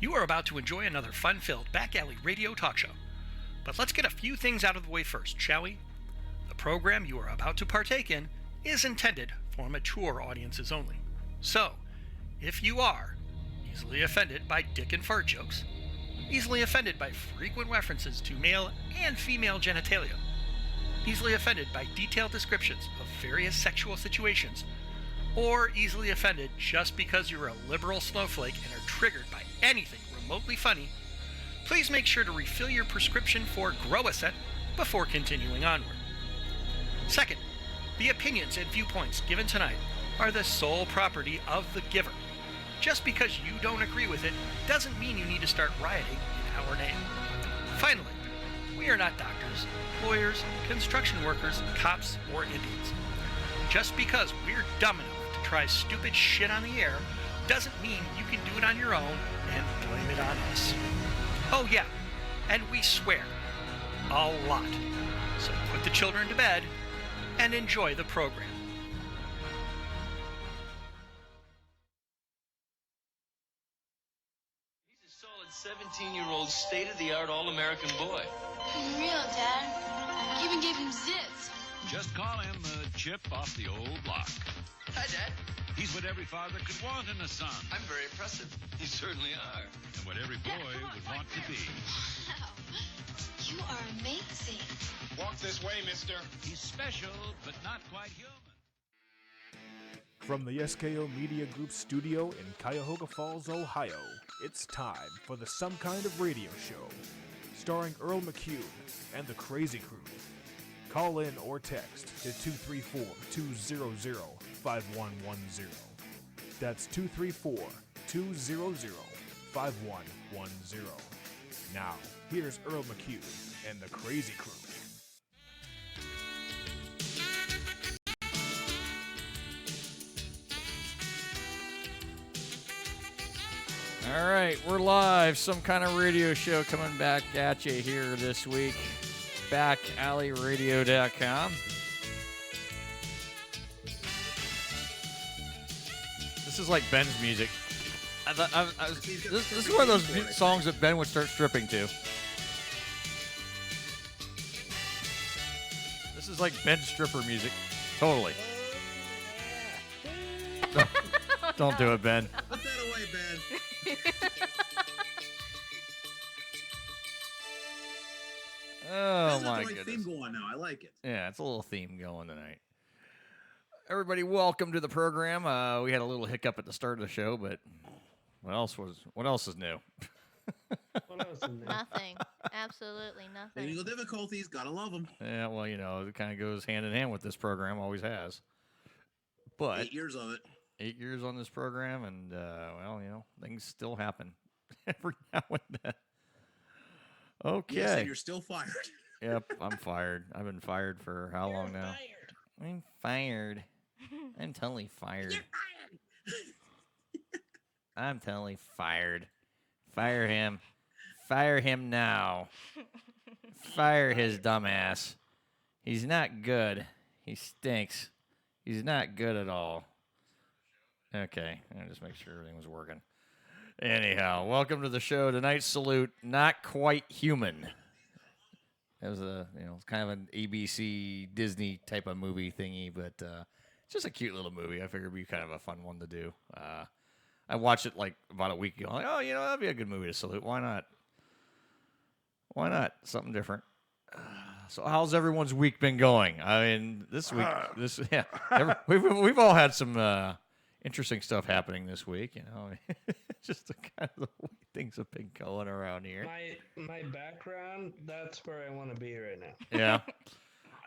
You are about to enjoy another fun-filled back alley radio talk show. But let's get a few things out of the way first, shall we? The program you are about to partake in is intended for mature audiences only. So, if you are easily offended by dick and fart jokes, easily offended by frequent references to male and female genitalia, easily offended by detailed descriptions of various sexual situations, or easily offended just because you're a liberal snowflake and are triggered by anything remotely funny, please make sure to refill your prescription for Grow-A-Set before continuing onward. Second, the opinions and viewpoints given tonight are the sole property of the giver. Just because you don't agree with it doesn't mean you need to start rioting in our name. Finally, we are not doctors, lawyers, construction workers, cops, or Indians. Just because we're dumb enough to try stupid shit on the air doesn't mean you can do it on your own and blame it on us. Oh yeah, and we swear a lot. So put the children to bed and enjoy the program. He's a solid 17-year-old state-of-the-art all-American boy. Real, Dad. Even gave him zits. Just call him Chip off the old block. Hi, Dad. He's what every father could want in a son, I'm very impressive. You certainly are. and what every boy would want to be. Wow. You are amazing. Walk this way, mister. He's special, but not quite human. From the SKO Media Group studio in Cuyahoga Falls, Ohio, it's time for the Some Kind of Radio Show, starring Earl McCune and the Crazy Crew. Call in or text to 234-200-5110. That's 234-200-5110. Now, here's Earl McCune and the Crazy Crew. All right, we're live. Some Kind of Radio Show coming back at you here this week. BackAlleyRadio.com. This is like Ben's music. This is one of those songs that Ben would start stripping to. This is like Ben's stripper music. Totally. Don't do it, Ben. Put that away, Ben. Oh, That's my the right goodness. theme going now. I like it. Yeah, it's a little theme going tonight. Everybody, welcome to the program. We had a little hiccup at the start of the show, but what else is new? Nothing. Absolutely nothing. Technical difficulties. Gotta love them. Yeah, well, you know, it kind of goes hand in hand with this program, always has. But 8 years of it. 8 years on this program, and, well, you know, things still happen every now and then. Okay. Yes, and you're still fired. Yep, I'm fired. I've been fired for how long now? I'm fired. I'm totally fired. I'm totally fired. Fire him. Fire him now. Fire his dumbass. He's not good. He stinks. He's not good at all. Okay, I'll just make sure everything was working. Anyhow, welcome to the show. Tonight's salute, Not Quite Human. It was it's kind of an ABC Disney type of movie thingy, but it's just a cute little movie. I figured it'd be kind of a fun one to do. I watched it like about a week ago. I'm like, that'd be a good movie to salute. Why not? Why not? Something different. So how's everyone's week been going? I mean, this week, we've all had some interesting stuff happening this week. You know, just the kind of the way things have been going around here. My background, that's where I want to be right now. Yeah,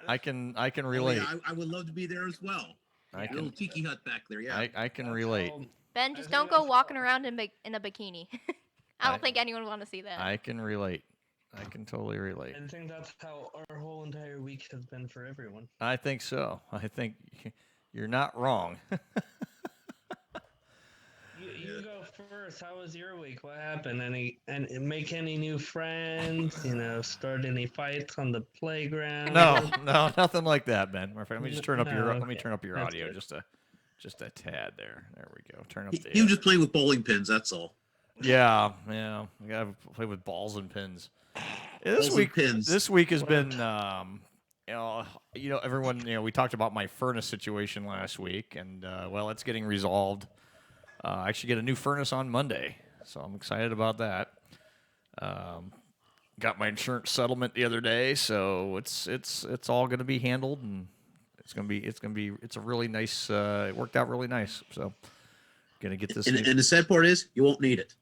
I can relate. Oh, yeah, I would love to be there as well. I A little tiki hut back there, yeah. I can relate. Ben, just don't go walking around in a bikini. I don't think anyone would want to see that. I can relate. I can totally relate. I think that's how our whole entire week has been for everyone. I think so. I think you're not wrong. You go first. How was your week? What happened? Make any new friends? Start any fights on the playground? No, nothing like that, Ben. Let me just turn up your No, let me okay. turn up your That's audio good. just a tad there. There we go. Turn up He the. was just playing with bowling pins, that's all. Yeah. I gotta play with balls and pins. This Balls and week, pins. this week has been, everyone. We talked about my furnace situation last week, and well, it's getting resolved. I actually get a new furnace on Monday, so I'm excited about that. Got my insurance settlement the other day, so it's all going to be handled, and it's a really nice. It worked out really nice, so gonna get this. And the sad part is, you won't need it.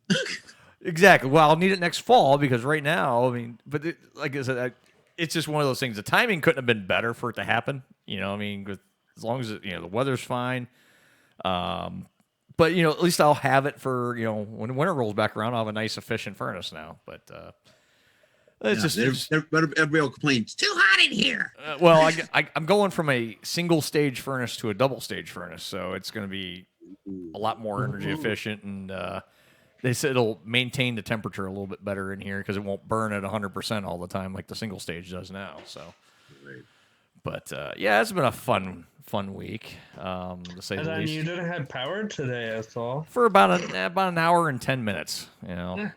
Exactly. Well, I'll need it next fall because right now, I mean, like I said, it's just one of those things. The timing couldn't have been better for it to happen. As long as the weather's fine. But at least I'll have it for when winter rolls back around. I'll have a nice, efficient furnace now. But everybody will complain. It's too hot in here. Well, I'm going from a single stage furnace to a double stage furnace, so it's going to be a lot more energy efficient, and they said it'll maintain the temperature a little bit better in here because it won't burn at 100% all the time like the single stage does now. So, but yeah, it's been a fun week, to say the least. You didn't have power today, I saw. For about an hour and 10 minutes, Yeah.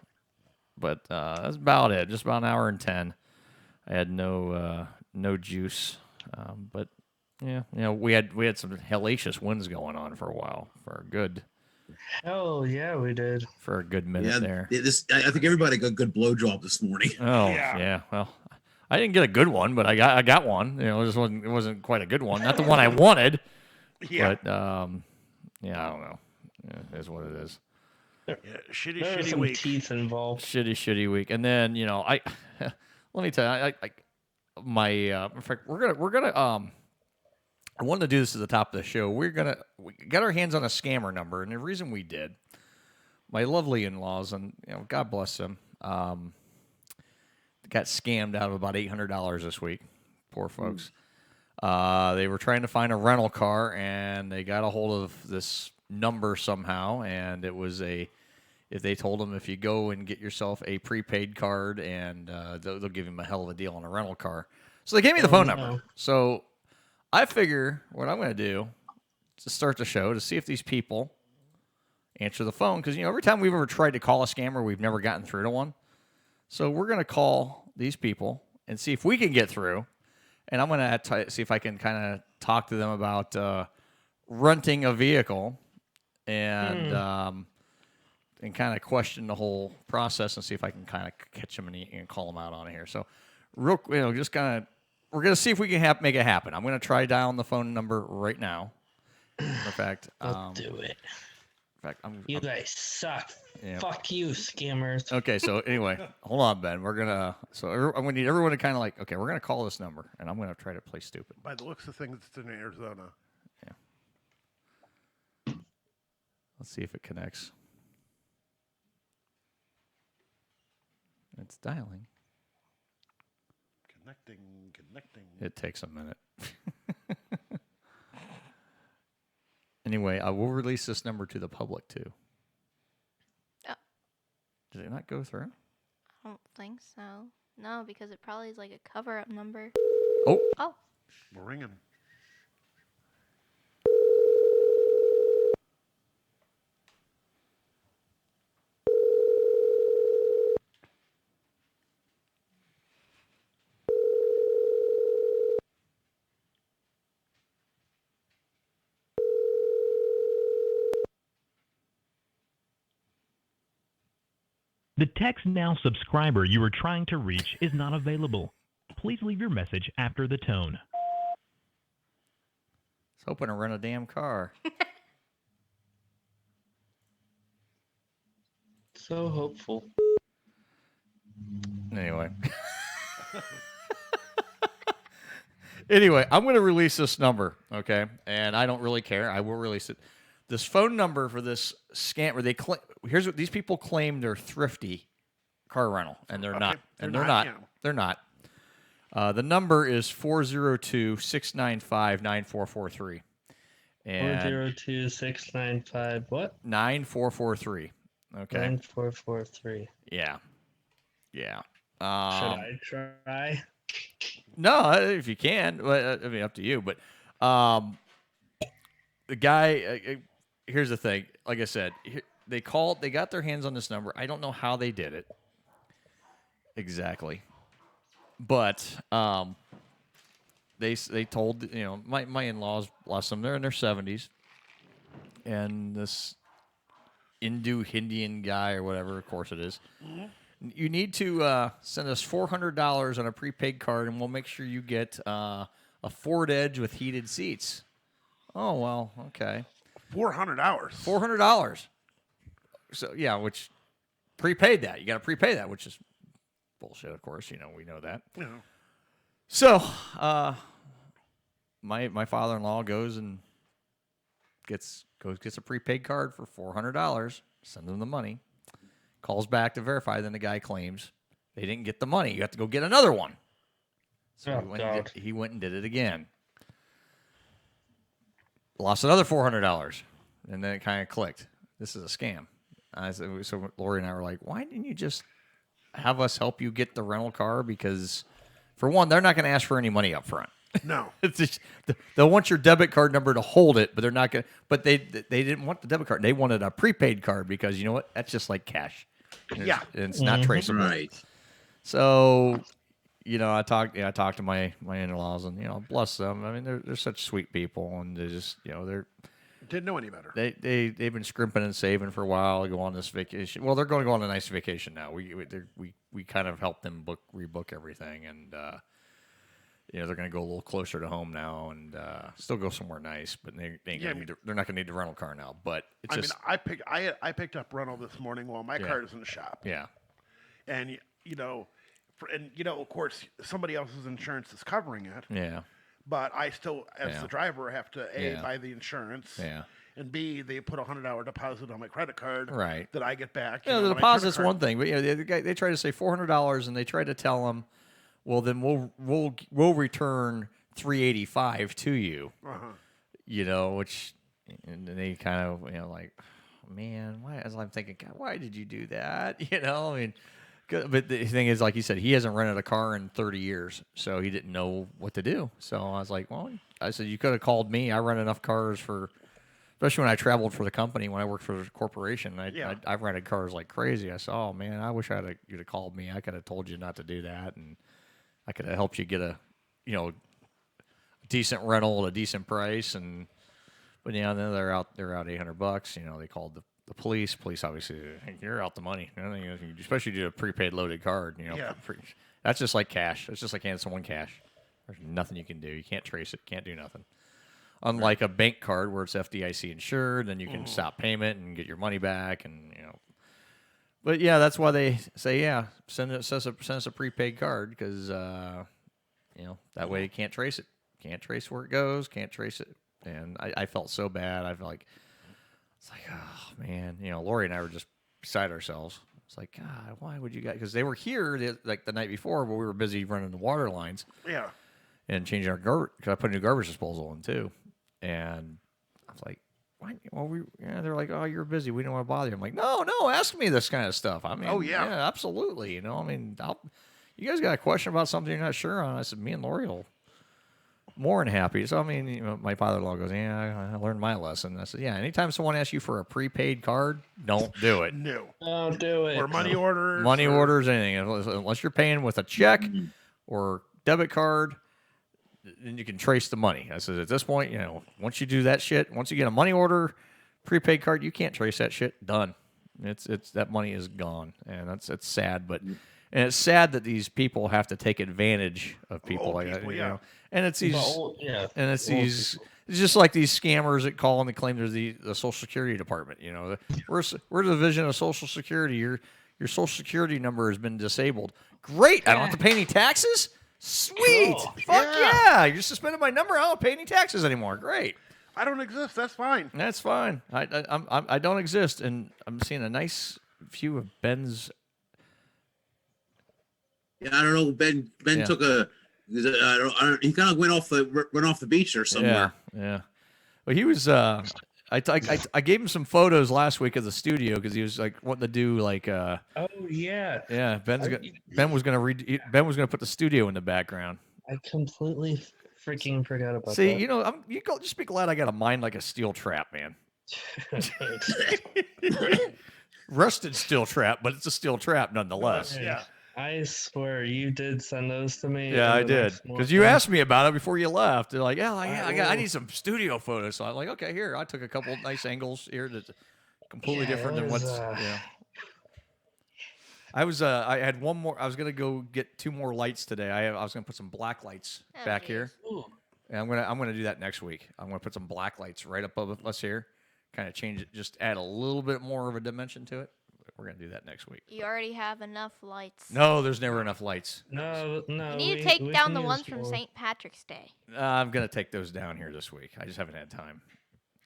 But that's about it. Just about an hour and 10. I had no juice, but yeah, we had some hellacious winds going on for a while for a good. Hell yeah, we did. For a good minute there. I think everybody got a good blowjob this morning. Oh yeah. Well, I didn't get a good one, but I got one. It wasn't quite a good one. Not the one I wanted. Yeah. But I don't know. It is what it is. Yeah, shitty There's some week. teeth involved. Shitty week, and then I let me tell you, in fact, we're gonna I wanted to do this at the top of the show. We got our hands on a scammer number, and the reason we did, my lovely in-laws, and God bless them, got scammed out of about $800 this week. Poor folks. They were trying to find a rental car, and they got a hold of this number somehow, and it was if they told them if you go and get yourself a prepaid card, and they'll give them a hell of a deal on a rental car. So they gave me the phone number. So I figure what I'm going to do to start the show to see if these people answer the phone. Because, every time we've ever tried to call a scammer, we've never gotten through to one. So we're going to call these people and see if we can get through. And I'm going to see if I can kind of talk to them about renting a vehicle and kind of question the whole process and see if I can kind of catch them and call them out on here. So just kind of, we're going to see if we can make it happen. I'm going to try dialing the phone number right now. In fact, I'll do it. In fact, you guys suck. Yeah. Fuck you, scammers. Okay, so anyway, hold on, Ben. I'm gonna need everyone to kind of okay, we're gonna call this number, and I'm gonna try to play stupid. By the looks of things, it's in Arizona. Yeah. Let's see if it connects. It's dialing. Connecting. It takes a minute. Anyway, I will release this number to the public too. Oh. Did it not go through? I don't think so. No, because it probably is like a cover-up number. Oh. We're ringing. The Text Now subscriber you are trying to reach is not available. Please leave your message after the tone. I was hoping to rent a damn car. So hopeful. Anyway. Anyway, I'm going to release this number, okay? And I don't really care. I will release it. This phone number for this scammer, here's what these people claim they're thrifty car rental, and they're not. And they're not. They're not. The number is 402-695-9443. 402-695 what? 9443. Okay. 9443. Yeah. Should I try? No, if you can. I mean, up to you. But the guy, here's the thing. Like I said, they called. They got their hands on this number. I don't know how they did it exactly, but they told my in-laws, bless them, they're in their 70s, and this Hindian guy or whatever, of course it is. You need to send us $400 on a prepaid card, and we'll make sure you get a Ford Edge with heated seats. Oh, well, okay. $400. $400. So, yeah, which prepaid that. You got to prepay that, which is bullshit, of course. We know that. Yeah. So, my father-in-law goes and gets a prepaid card for $400, sends him the money, calls back to verify, then the guy claims they didn't get the money. You have to go get another one. So he went and did it again. Lost another $400, and then it kind of clicked. This is a scam. So Lori and I were like, why didn't you just have us help you get the rental car? Because, for one, they're not going to ask for any money up front. No. It's just, they'll want your debit card number to hold it, but they're not going to. But they didn't want the debit card. They wanted a prepaid card because, you know what? That's just like cash. Yeah. It's not traceable. Right. So, I talked to my in-laws, and bless them. I mean, they're such sweet people, and they just they're Didn't know any better. they've been scrimping and saving for a while to go on this vacation. Well, they're going to go on a nice vacation now. We kind of helped them rebook everything, and they're going to go a little closer to home now, and still go somewhere nice. But they're not going to need the rental car now. But it's I picked up rental this morning while my car is in the shop. Yeah, and of course, somebody else's insurance is covering it. Yeah. But I still, as the driver, have to A, buy the insurance. Yeah. And B, they put a $100 deposit on my credit card. Right. That I get back. The deposit's one thing, but the guy, they try to say $400, and they try to tell him, well, then we'll return $385 to you. Which, and they kind of like, man, why? As I'm thinking, God, why did you do that? I mean. But the thing is, like you said, he hasn't rented a car in 30 years, so he didn't know what to do. So I was like, well, I said, you could have called me. I rent enough cars especially when I traveled for the company, when I worked for the corporation. I've rented cars like crazy. I said, oh, man, I wish you'd have called me. I could have told you not to do that, and I could have helped you get a decent rental at a decent price. But then they're out $800. They called the police obviously, you're out the money. Especially do a prepaid loaded card. That's just like cash. It's just like handing someone cash. There's nothing you can do. You can't trace it. Can't do nothing. Unlike a bank card where it's FDIC insured, then you can stop payment and get your money back. But yeah, that's why they say send us a prepaid card because that way you can't trace it. Can't trace where it goes. Can't trace it. And I felt so bad. I felt like. It's like, oh, man. Lori and I were just beside ourselves. It's like, God, why would you guys? Because they were here the night before, but we were busy running the water lines. Yeah. And changing our garbage. Because I put a new garbage disposal in, too. And I was like, why? Well, they're like, oh, you're busy. We don't want to bother you. I'm like, no, ask me this kind of stuff. I mean, yeah, absolutely. You guys got a question about something you're not sure on? I said, me and Lori will. More than happy. So, I mean, my father-in-law goes, I learned my lesson. I said, anytime someone asks you for a prepaid card, don't do it. No. Don't do it. Or money orders. Money orders, anything. Unless you're paying with a check or debit card, then you can trace the money. I said, at this point, once you do that shit, once you get a money order, prepaid card, you can't trace that shit. Done. It's that money is gone. And it's sad, but... And it's sad that these people have to take advantage of people like that, And it's these, it's just like these scammers that call and they claim they're the Social Security Department. We're the division of Social Security. Your Social Security number has been disabled. Great, I don't have to pay any taxes. Sweet, fuck yeah! You're suspended my number. I don't pay any taxes anymore. Great. I don't exist. That's fine. That's fine. I don't exist, and I'm seeing a nice few of Ben's. Yeah, I don't know. Ben took he kind of went off the beach or somewhere. Yeah. Well, he was. I gave him some photos last week of the studio because he was like wanting to do like. Oh yeah. Yeah, Ben was gonna put the studio in the background. I completely freaking forgot about that. See, just be glad I got a mind like a steel trap, man. Rusted steel trap, but it's a steel trap nonetheless. Hey, I swear you did send those to me. Yeah, in I the did. next Because you morning. asked me about it before you left. They're like, I will. need some studio photos. So I'm like, okay, here. I took a couple nice angles here that's completely Yeah, different it than was, what's. I had one more. I was gonna go get 2 more lights today. I was gonna put some black lights back here. Ooh. And I'm gonna do that next week. I'm gonna put some black lights right up above us here. Kind of change it, just add a little bit more of a dimension to it. We're gonna do that next week. You already have enough lights. No, there's never enough lights. No. You need to take down the ones from St. Patrick's Day. I'm gonna take those down here this week. I just haven't had time.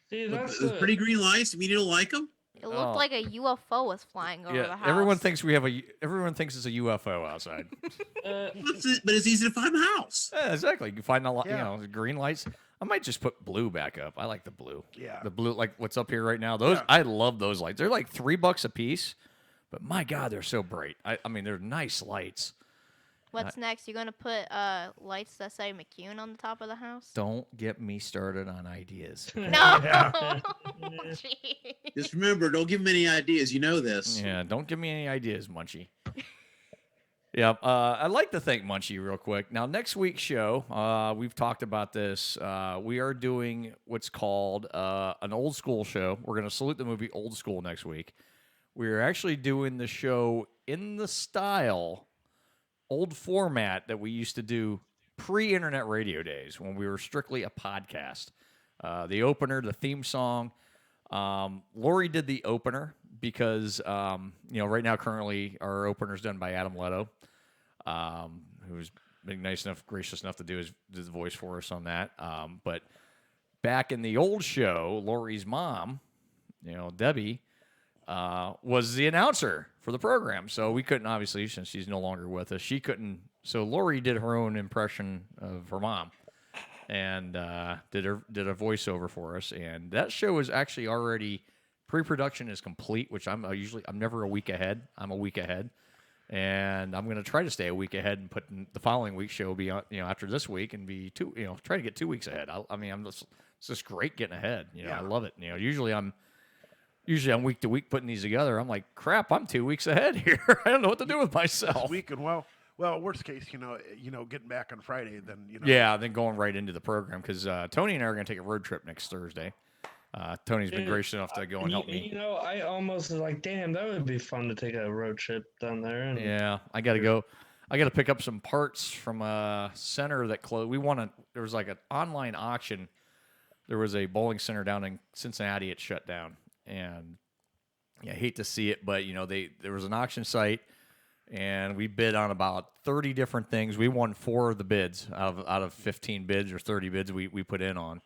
See, Those pretty green lights. I mean, you don't like them? It looked like a UFO was flying over the Yeah, house. everyone thinks everyone thinks it's a UFO outside. But it's easy to find a house. Yeah, exactly. You can find a lot, the green lights. I might just put blue back up. I like the blue. Yeah. The blue, like what's up here right now. Those I love those lights. They're like $3 a piece, but my God, they're so bright. I mean, they're nice lights. What's next? You gonna put lights that say McCune on the top of the house? Don't get me started on ideas. No. Just remember, don't give him any ideas. You know this. Yeah, don't give me any ideas, Munchie. Yeah, I'd like to thank Munchie real quick. Now, next week's show, we've talked about this. We are doing what's called an old school show. We're going to salute the movie Old School next week. We're actually doing the show in the style, old format that we used to do pre-internet radio days when we were strictly a podcast. The opener, the theme song. Lori did the opener because, right now currently our opener is done by Adam Leto, who's been gracious enough to do the voice for us on that. But back in the old show, Lori's mom, Debbie, was the announcer for the program. So we couldn't, obviously, since she's no longer with us, she couldn't. So Lori did her own impression of her mom. And did a voiceover for us, and that show is actually already pre-production is complete. Which I'm never a week ahead. I'm a week ahead, and I'm gonna try to stay a week ahead and put the following week's show be on, after this week and be try to get 2 weeks ahead. It's just great getting ahead. I love it. Usually I'm week to week putting these together. I'm like, crap, I'm 2 weeks ahead here. I don't know what to do with myself. This week and well, worst case, getting back on Friday, then Yeah, then going right into the program because Tony and I are going to take a road trip next Thursday. Tony's been gracious enough to go and help me. I almost was like, damn, that would be fun to take a road trip down there. And Yeah, I got to go. I got to pick up some parts from a center that closed. There was like an online auction. There was a bowling center down in Cincinnati. It shut down, and I hate to see it, but there was an auction site. And we bid on about 30 different things. We won 4 of the bids out of 15 bids or 30 bids we put in on.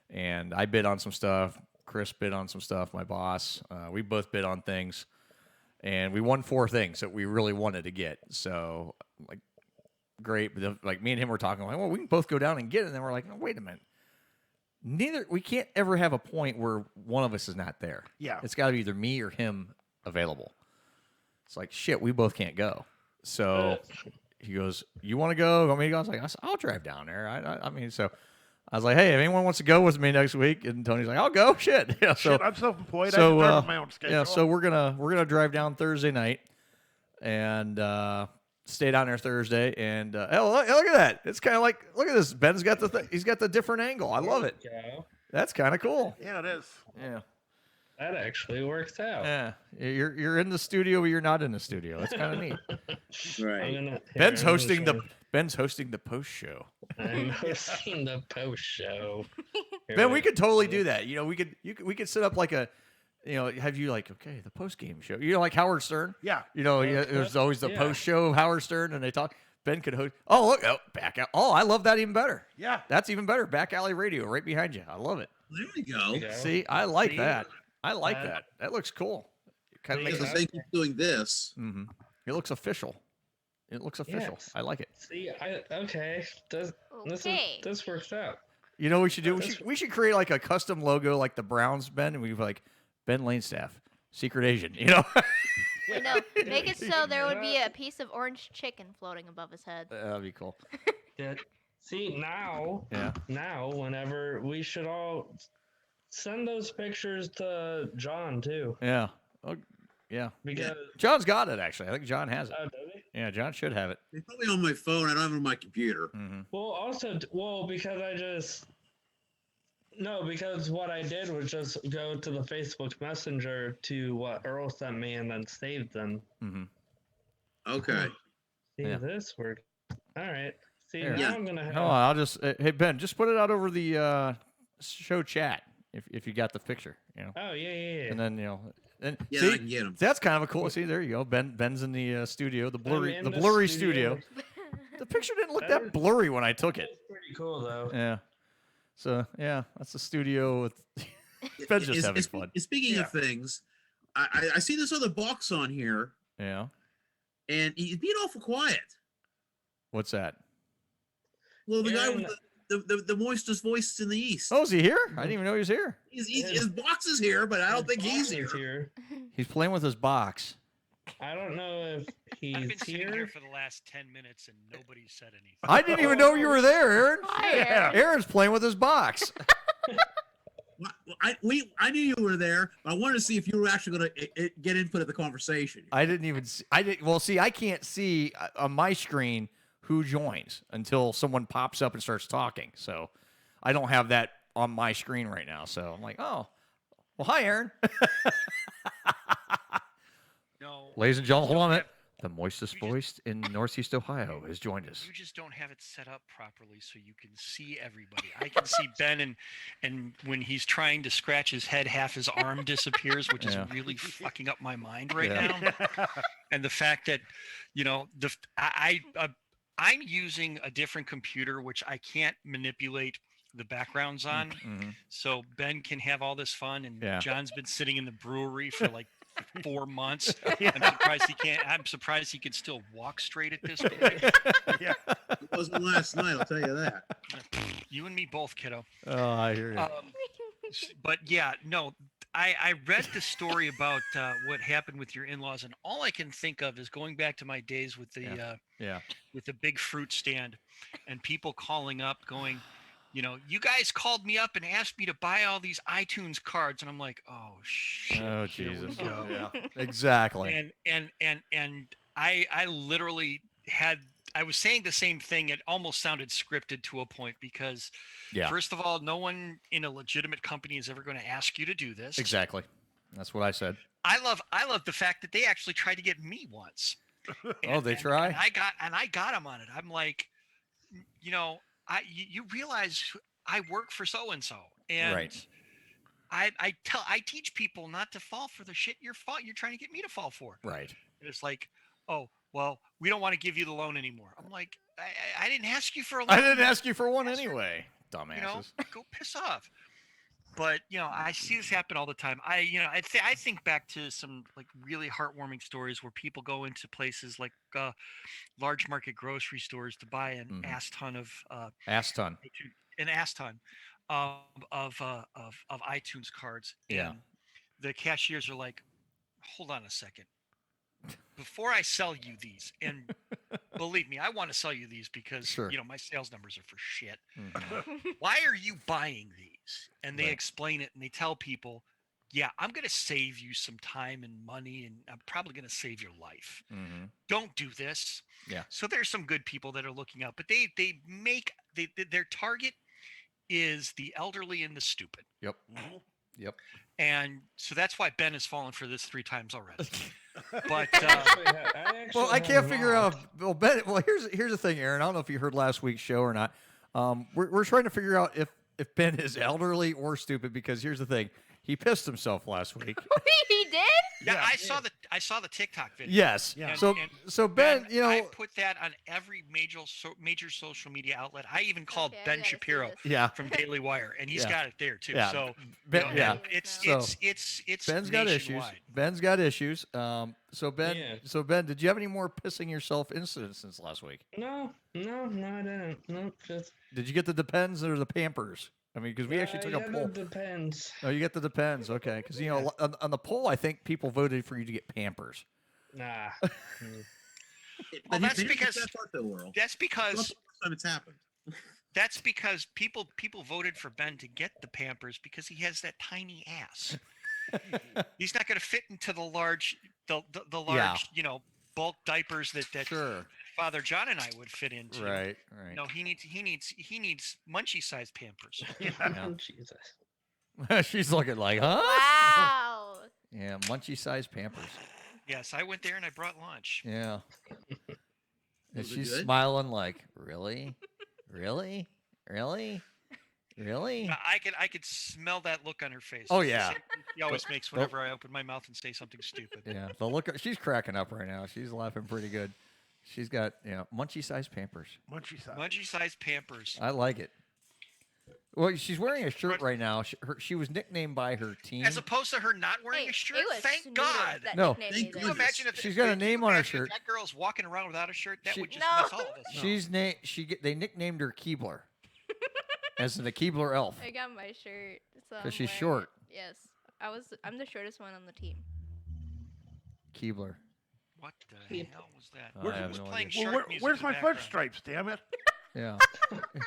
And I bid on some stuff. Chris bid on some stuff. My boss. We both bid on things. And we won 4 things that we really wanted to get. So, great. But me and him were talking like, well, we can both go down and get it. And then we're like, no, wait a minute. We can't ever have a point where one of us is not there. Yeah. It's got to be either me or him available. It's like, shit, we both can't go. So he goes, you want to go? You want me to go? I was like, I'll drive down there. So I was like, hey, if anyone wants to go with me next week, and Tony's like, I'll go. Shit. Yeah, Shit, I'm self-employed. So, I can drive my own schedule. yeah, so we're gonna drive down Thursday night and stay down there Thursday. And look at that. It's kind of like, look at this. Ben's got he's got the different angle. I love it. Yeah. That's kind of cool. Yeah, it is. Yeah. That actually works out. Yeah, you're in the studio, but you're not in the studio. It's kind of neat. Right. Ben's hosting the post show. I'm hosting the post show. Ben, we could totally do that. We could set up like a, have you okay, the post game show. Like Howard Stern. Yeah. There's always the post show of Howard Stern, and they talk. Ben could host. Oh look, back out. Oh, I love that even better. Yeah. That's even better. Back Alley Radio, right behind you. I love it. There we go. See, I like that. I like that. That looks cool. It kind of makes Because thank you for doing this. Mm-hmm. It looks official. Yes. I like it. See, okay. This works out. You know what we should do? We should create like a custom logo like the Browns, Ben, and we've like Ben Lanestaff, secret agent, Make it so there would be a piece of orange chicken floating above his head. That'd be cool. Yeah. See, now, whenever we should all send those pictures to John too. Yeah. Yeah. Because John's got it actually. I think John has it. oh, does he? Yeah, John should have it. It's probably on my phone. I don't have it on my computer. Mm-hmm. Well, also, because because what I did was just go to the Facebook Messenger to what Earl sent me and then saved them. Mm-hmm. Okay. See, Yeah. this worked. All right. See, Here. now I'm gonna have. Hold on, I'll just hey Ben, just put it out over the show chat if you got the picture, you know. Oh yeah. And then and Yeah, see, I can get 'em. that's kind of a cool. See, there you go. Ben's in the studio, the in the blurry studio. studio. The picture didn't look That that is- blurry when I took it. It's pretty cool though. Yeah. So yeah, that's the studio with Ben's just having fun. Speaking of things, I see this other box on here, Yeah. and he's being awful quiet. What's that? Well, the guy Aaron- with the moistest voice in the East. Oh, is he here? I didn't even know he was here. His box is here, but I don't think he's here. here. He's playing with his box. I don't know if he's I've been sitting here here. for the last 10 minutes and nobody said anything. I didn't even know you were there, Aaron. Hi, Aaron. Aaron's playing with his box. Well, I knew you were there. But I wanted to see if you were actually going to get input of the conversation. I didn't even see. Well, see, I can't see on my screen who joins until someone pops up and starts talking. So I don't have that on my screen right now. So I'm like, oh, well, hi, Aaron. No. Ladies and gentlemen, hold on a minute. The moistest voice in Northeast Ohio has joined us. You just don't have it set up properly so you can see everybody. I can see Ben, and when he's trying to scratch his head, half his arm disappears, which Yeah. is really fucking up my mind right Yeah. now. And the fact that, I'm using a different computer, which I can't manipulate the backgrounds on. Mhm. So Ben can have all this fun, and Yeah. John's been sitting in the brewery for like 4 months. Yeah. I'm surprised he can still walk straight at this point. Yeah. It wasn't last night, I'll tell you that. You and me both, kiddo. Oh, I hear you. But yeah, no, I read the story about what happened with your in-laws, and all I can think of is going back to my days with the Yeah. with the big fruit stand, and people calling up, going, you guys called me up and asked me to buy all these iTunes cards, and I'm like, oh shit. Oh, here we Jesus. go. Yeah. Exactly. And I literally I was saying the same thing. It almost sounded scripted to a point because, Yeah. first of all, no one in a legitimate company is ever going to ask you to do this. Exactly. That's what I said. I love the fact that they actually tried to get me once. Oh, they try? And I got them on it. I'm like, you realize I work for so and so, and Right. I teach people not to fall for the shit you're trying to get me to fall for. Right. And it's like, oh, well, we don't want to give you the loan anymore. I'm like, I didn't ask you for a loan. I didn't ask you for one anyway, dumbasses. Go piss off. But I see this happen all the time. I think back to some like really heartwarming stories where people go into places like large market grocery stores to buy an ass ton of Ass ton. an ass ton of iTunes cards. Yeah. And the cashiers are like, hold on a second. Before I sell you these, and believe me, I want to sell you these because Sure. my sales numbers are for shit. Mhm. Why are you buying these? And they Right. explain it, and they tell people, yeah, I'm going to save you some time and money, and I'm probably going to save your life. Mhm. Don't do this. Yeah. So there's some good people that are looking out, but their target is the elderly and the stupid. Yep. Yep. And so that's why Ben has fallen for this 3 times already. But Well, I can't figure out. Well, Ben. Well, here's the thing, Aaron. I don't know if you heard last week's show or not. We're trying to figure out if Ben is elderly or stupid because here's the thing. He pissed himself last week. He did? yeah, I saw the TikTok video. Yes. Yeah. So Ben, I put that on every major social media outlet. I even called Okay, I Ben gotta see Shapiro this. Yeah. from Daily Wire, and he's Yeah. got it there too. Yeah. So Ben, yeah. it's So, it's Ben's got issues. nationwide. Ben's got issues. So Ben, Yeah. did you have any more pissing yourself incidents since last week? No, I didn't. No, just. Did you get the Depends or the Pampers? I mean, because we actually took a yeah, poll. It depends. Oh, you get the Depends, okay? Because on the poll, I think people voted for you to get Pampers. Nah. Well, that's because World. that's because That's the first time it's happened. that's because people voted for Ben to get the Pampers because he has that tiny ass. He's not going to fit into the large the large, Yeah. bulk diapers that Sure. Father John and I would fit into. Right. No, he needs munchie sized Pampers. Yeah. Jesus. She's looking like, huh? Wow. Yeah, munchie-sized Pampers. Yes, I went there and I brought lunch. Yeah. And Was it she's good? smiling like, really, really, really, really. I could smell that look on her face. Oh, It's the yeah. same thing she always makes whenever I open my mouth and say something stupid. Yeah, the look. She's cracking up right now. She's laughing pretty good. She's got munchie-sized Pampers. Munchie size. Munchie sized Pampers. I like it. Well, she's wearing a shirt right now. She was nicknamed by her team. As opposed to her not wearing Hey, a shirt. it was Thank Snoodles God. that No. nicknamed Thank me that. Can you imagine if She's got a name on her imagine if shirt. that girl's walking around without a shirt? That She- would just No. mess all of us. She's they nicknamed her Keebler, as in the Keebler elf. I got my shirt. So 'Cause I'm she's wearing short. it. Yes, I'm the shortest one on the team. Keebler. What the hell was that? I have Who's no playing idea. Well, shark music where's in the my fudge background? stripes? Damn it! Yeah.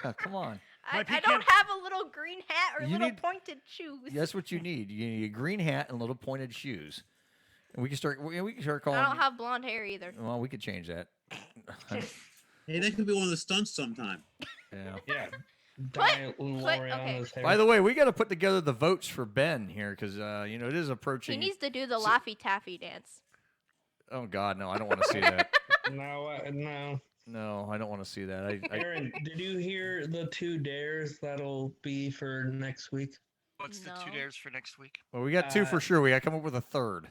Yeah. Come on. I My don't pecan- have a little green hat or You little need- pointed shoes. That's what you need. You need a green hat and little pointed shoes. And we can start calling. I don't have blonde hair either. Well, we could change that. Hey, that could be one of the stunts sometime. Yeah. Yeah. Put- Dye okay. Loriana's hair. By the way, we got to put together the votes for Ben here because it is He approaching. needs to do the So- Laffy Taffy dance. Oh God, no! I don't want to see that. No, no. No, I don't want to see that. I Aaron, did you hear the 2 dares that'll be for next week? What's the 2 No. dares for next week? well, we got 2 for sure. We got to come up with a third.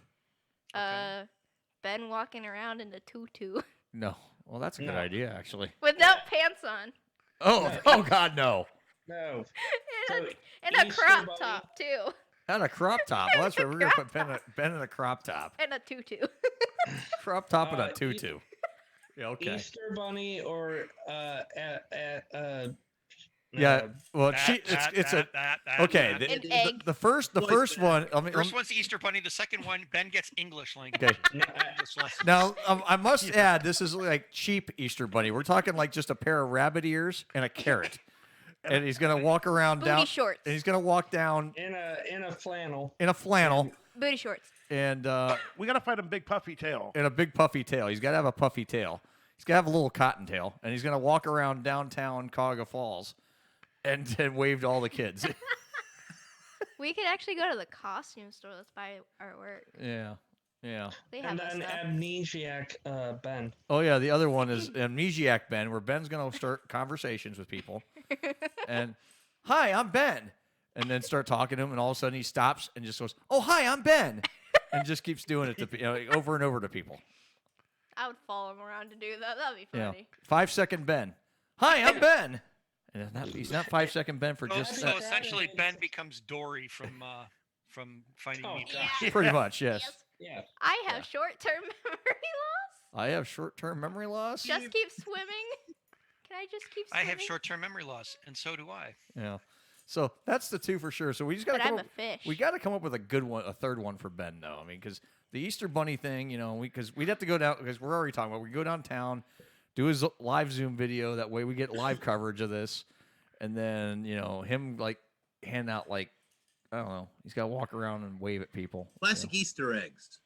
Ben walking around in the tutu No. Well, that's a good No. idea, actually. without pants on. Oh, oh God, no! No. And So, a Easter crop Bunny- top too. Not a crop top. Well, that's right. We're gonna put Ben in a crop top. And a tutu. Crop top and a Uh, tutu. Yeah. Okay. Easter Bunny or Yeah. Well, it's a okay. An egg. The first one. I mean, First one's the Easter Bunny. The second one, Ben gets English language. Okay. English lessons. Now, I must add, this is like cheap Easter bunny. We're talking like just a pair of rabbit ears and a carrot, and he's gonna walk around Booty down. shorts. And he's gonna walk down in a flannel. in a flannel Booty shorts. and We gotta find a big puffy tail. and a big puffy tail. He's got to have a puffy tail. He's got to have a little cotton tail, and he's gonna walk around downtown Cuyahoga Falls, and wave to all the kids. We could actually go to the costume store. Let's buy artwork. Yeah. Yeah. They have And that then stuff. Amnesiac Ben. Oh yeah, the other one is Amnesiac Ben, where Ben's gonna start conversations with people, and hi, I'm Ben, and then start talking to him, and all of a sudden he stops and just goes, "Oh hi, I'm Ben," and just keeps doing it to over and over to people. I would follow him around to do that. That'd be Yeah, funny. 5-second Ben. Hi, I'm Ben. And he's not 5-second Ben for So, just so essentially, Ben becomes Dory from Finding Oh, Nemo. Yeah. pretty much yes. Yeah. I have short-term memory loss. I have short-term memory loss. Just keep swimming. Can I just keep I swimming? have short-term memory loss, and so do I. Yeah. So that's the 2 for sure. So we just got to But come I'm up. a fish. We got to come up with a good one, a third one for Ben, though. I mean, because the Easter Bunny thing, because we'd have to go down, because we're already talking about, we go downtown, do his live Zoom video. That way we get live coverage of this. And then, him like hand out, like, I don't know, he's got to walk around and wave at people. Classic Easter eggs.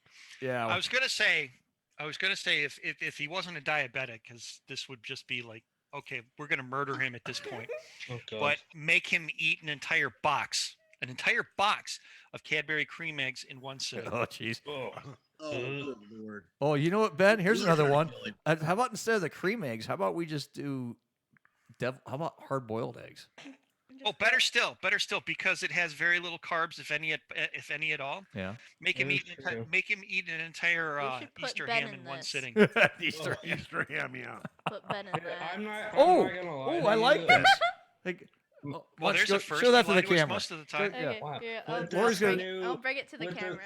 Yeah. I was gonna say if he wasn't a diabetic, because this would just be like, okay, we're gonna murder him at this point, Oh, God. but make him eat an entire box of Cadbury cream eggs in one sitting. Oh, jeez. Oh. Oh, good Lord. Oh, you know what, Ben? Here's Those another are one. really- How about instead of the cream eggs, how about we just do how about hard-boiled eggs? Oh, better still, because it has very little carbs, if any at all. Yeah. Make him Very eat true. an entire We should put Easter Ben ham in in one this. sitting. Easter. Easter ham, yeah. Put Ben in that. I'm not Oh, gonna lie. I to like you. this. Like, Well, watch, there's go- a first. show that You for the lie to us camera. most of the time. Yeah. Okay, Wow. yeah, With I'll, this Lori's gonna- new- bring it to the with the- camera.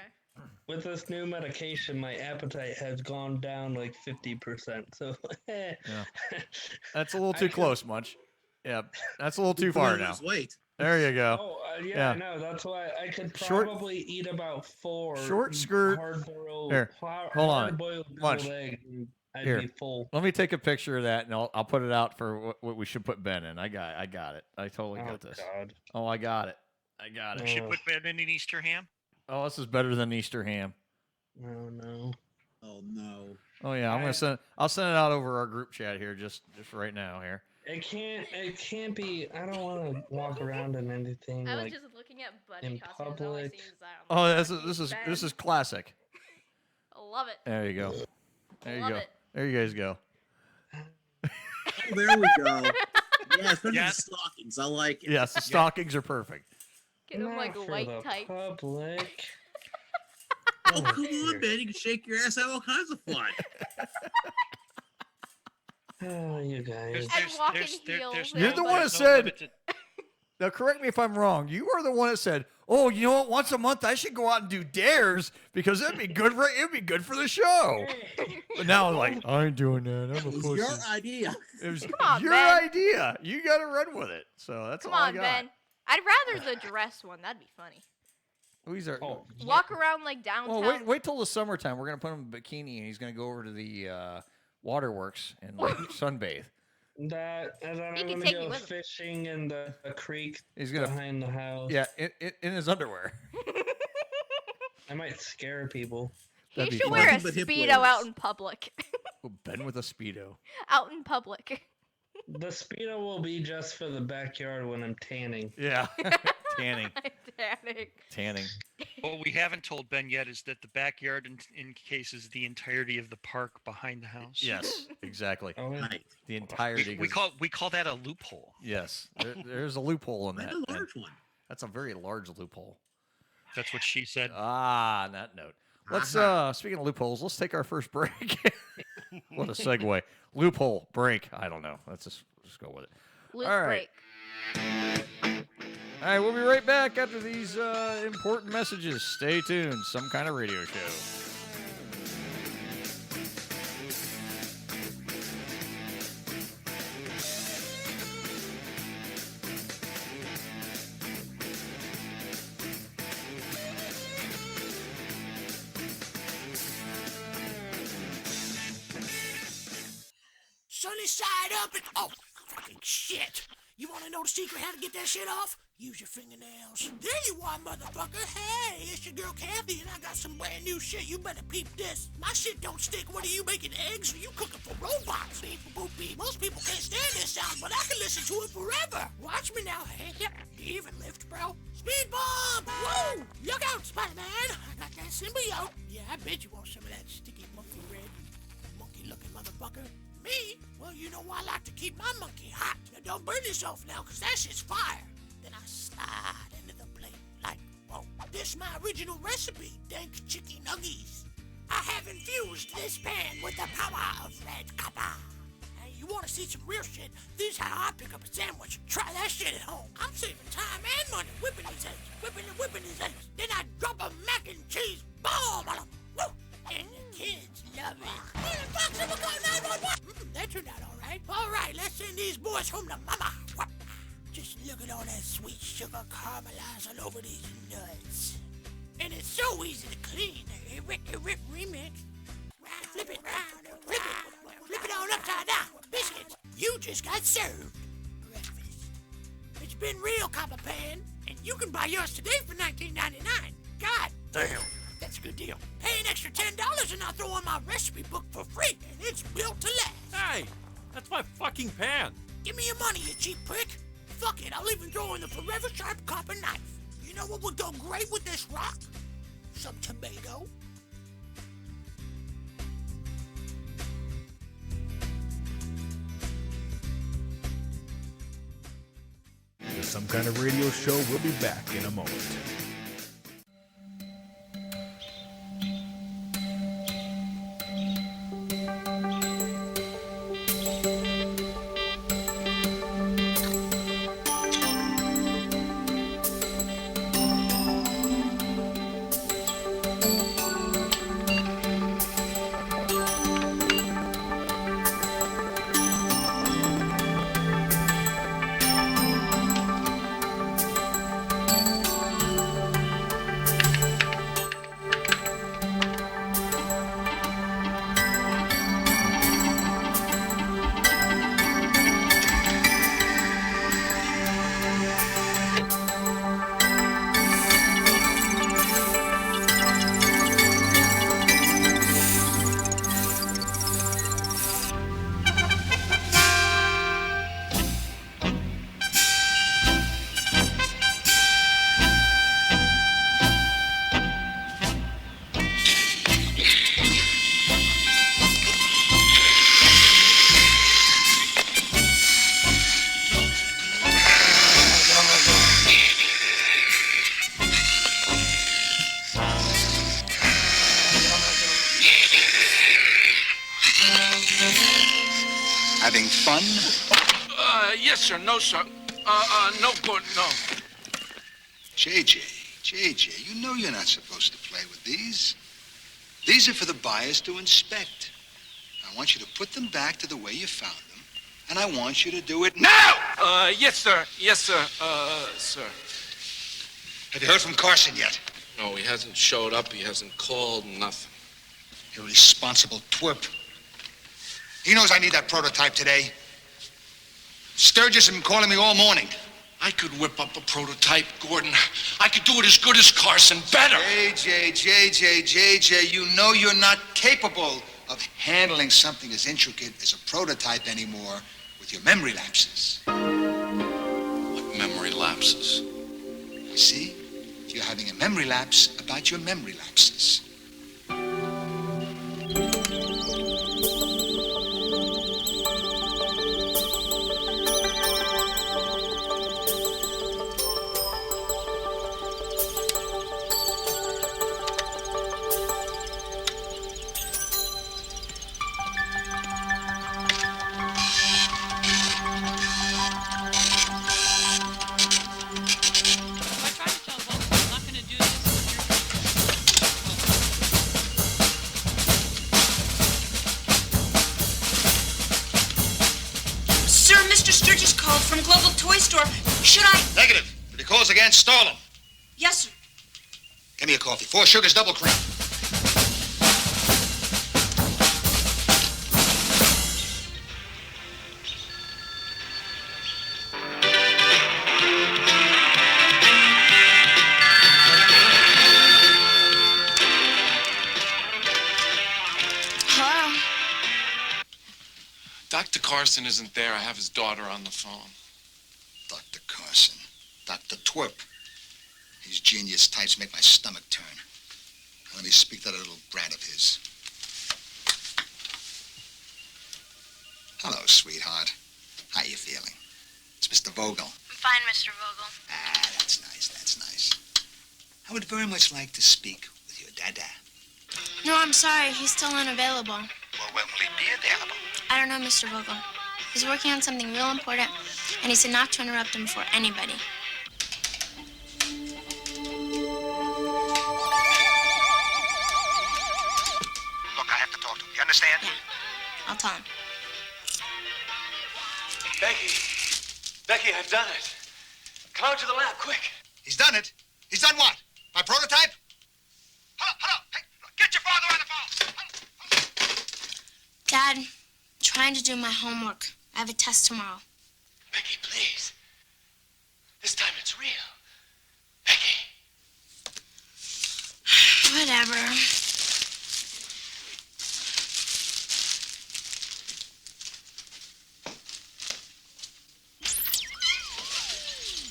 With this new medication, my appetite has gone down like 50%. So That's a little I too could- close, Munch. Yeah, that's a little too You far put on now. lose weight. There you go. Oh, yeah, Yeah. I know. That's why I could Short- probably eat about 4 short skirt- hard-boiled, Here, hold on. hard-boiled Munch. deviled eggs, and I'd Here. be full. Let me take a picture of that, and I'll put it out for what we should put Ben in. I got it. I totally Oh, got this. God. Oh, I got it. I got it. Should put Ben in an Easter ham. Oh, this is better than Easter ham. No, no. Oh no. Oh yeah, I'm gonna send. I'll send it out over our group chat here, just right now here. It can't be. I don't want to walk around in anything I was like just looking at in bunny costumes. All I public. see is that. Oh, this is Ben. classic. I love it. There you go. There you Love go. it. There you guys go. Oh, there we go. Yeah, especially Yeah. the stockings. I like it. Yes, the stockings are perfect. Get him like Not for white the tights. public. Oh, come on, man. You can shake your ass, have all kinds of fun. Oh, you guys. And walk in heels. You're the one that said. Now, correct me if I'm wrong. You are the one that said, "Oh, you know what? Once a month, I should go out and do dares because it'd be good for the show." But now, like, I ain't doing that. I'm a It was pussy. your idea. It was Come on, your Ben. idea. You got to run with it. So that's Come all I on, got. Ben. I'd rather the dress one. That'd be funny. These are. Oh, Walk around like downtown. Well, wait till the summertime. We're gonna put him in a bikini, and he's gonna go over to the waterworks and like sunbathe. That, and then He I'm can gonna take you go with him. fishing in the creek He's gonna. behind the house. Yeah, in his underwear. I might scare people. He That'd be should fun. wear a Nothing but hip Speedo out waders. in public. Oh, Ben with a speedo. Out in public. The Speedo will be just for the backyard when I'm tanning. Yeah, tanning. Tanning. What we haven't told Ben yet is that the backyard encases the entirety of the park behind the house. Yes, exactly. Oh, yeah. Right. The entirety. We call that a loophole. Yes, there's a loophole in Quite that. a Ben. large one. That's a very large loophole. That's what she said. Ah, on that note. Let's speaking of loopholes, let's take our first break. What a segue. Loophole break. I don't know. Let's just go with it. Loop All right. break. All right, we'll be right back after these important messages. Stay tuned. Some kind of radio show. Sunny side up and oh, fucking shit! You want to know the secret how to get that shit off? Use your fingernails. There you are, motherfucker. Hey, it's your girl Kathy, and I got some brand new shit. You better peep this. My shit don't stick. What are you making eggs? Or you cooking for robots? Beep, boop, beep. Most people can't stand this sound, but I can listen to it forever. Watch me now. Hey, yep. You even lift, bro. Speed bump! Woo! Look out, Spider-Man. I got that symbiote. Yeah, I bet you want some of that sticky monkey red. Monkey-looking motherfucker. Me? Well, you know I like to keep my monkey hot. Now, don't burn yourself now, because that shit's fire. Then I slide into the plate like, whoa. This my original recipe, dank chicken nuggies. I have infused this pan with the power of red copper. Hey, you want to see some real shit? This is how I pick up a sandwich. Try that shit at home. I'm saving time and money whipping these eggs, whipping these eggs. Then I drop a mac and cheese bomb on them. Woo! And the kids love it. Where the fuck should we go 911? That turned out all right. All right, let's send these boys home to mama. What? Just look at all that sweet sugar caramelized all over these nuts. And it's so easy to clean. A rip remix. Right, flip it round and flip it on upside down. Biscuits, you just got served. Breakfast. It's been real, Copper Pan. And you can buy yours today for $19.99. God damn. That's a good deal. Pay an extra $10 and I'll throw in my recipe book for free, and it's built to last. Hey, that's my fucking pan. Give me your money, you cheap prick. Fuck it, I'll even throw in the forever sharp copper knife. You know what would go great with this rock? Some tomato. The Some Kind of Radio Show will be back in a moment. Having fun? Yes, sir. No, sir. No good, no. JJ, you know you're not supposed to play with these. These are for the buyers to inspect. I want you to put them back to the way you found them, and I want you to do it now! Yes, sir. Yes, sir. Sir. Have you heard from Carson yet? No, he hasn't showed up. He hasn't called, nothing. Irresponsible twerp. He knows I need that prototype today. Sturgis has been calling me all morning. I could whip up a prototype, Gordon. I could do it as good as Carson, better. JJ, you know you're not capable of handling something as intricate as a prototype anymore with your memory lapses. What memory lapses? You see? You're having a memory lapse about your memory lapses. From Global Toy Store. Should I? Negative. If he calls again, stall him. Yes, sir. Give me a coffee. 4 sugars, double cream. Hello? Dr. Carson isn't there. I have his daughter on the phone. Dr. Carson. Dr. Twerp. His genius types make my stomach turn. Let me speak to that little brat of his. Hello, sweetheart. How you feeling? It's Mr. Vogel. I'm fine, Mr. Vogel. Ah, that's nice, that's nice. I would very much like to speak with your dada. No, I'm sorry. He's still unavailable. Well, when will he be available? I don't know, Mr. Vogel. He's working on something real important, and he said not to interrupt him for anybody. Look, I have to talk to him. You understand? Yeah. I'll tell him. Becky, I've done it. Come out to the lab, quick. He's done it? He's done what? My prototype? Hello. Hey, get your father on the phone. Dad, trying to do my homework. I have a test tomorrow. Becky, please. This time it's real. Becky. Whatever.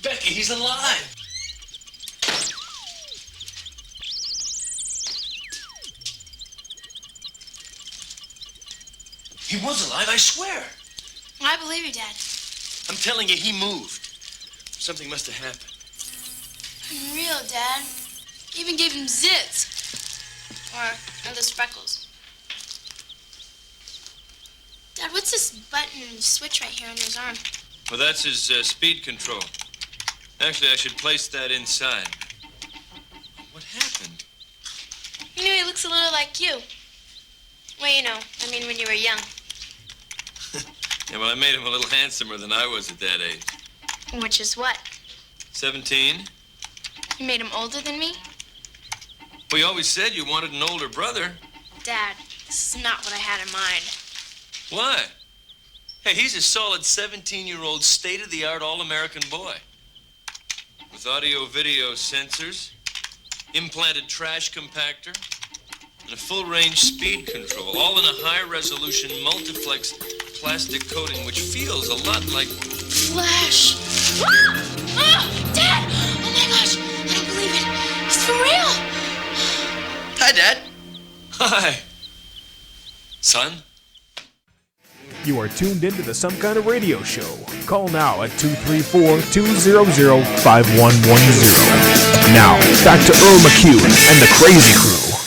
Becky, he's alive. He was alive, I swear. I believe you, Dad. I'm telling you, he moved. Something must have happened. Unreal, Dad. Even gave him zits. Or those freckles. Dad, what's this button and switch right here on his arm? Well, that's his speed control. Actually, I should place that inside. What happened? You know, he looks a little like you. Well, you know, I mean when you were young. Yeah, well, I made him a little handsomer than I was at that age. Which is what? 17? You made him older than me? Well, you always said you wanted an older brother. Dad, this is not what I had in mind. Why? Hey, he's a solid 17-year-old state-of-the-art all-American boy. With audio-video sensors, implanted trash compactor, and a full-range speed control, all in a high-resolution multiplex plastic coating, which feels a lot like... Flash! Dad! Oh my gosh! I don't believe it! It's for real! Hi, Dad. Hi. Son? You are tuned into the Some Kind of Radio Show. Call now at 234-200-5110. Now, back to Earl McCune and the Crazy Crew.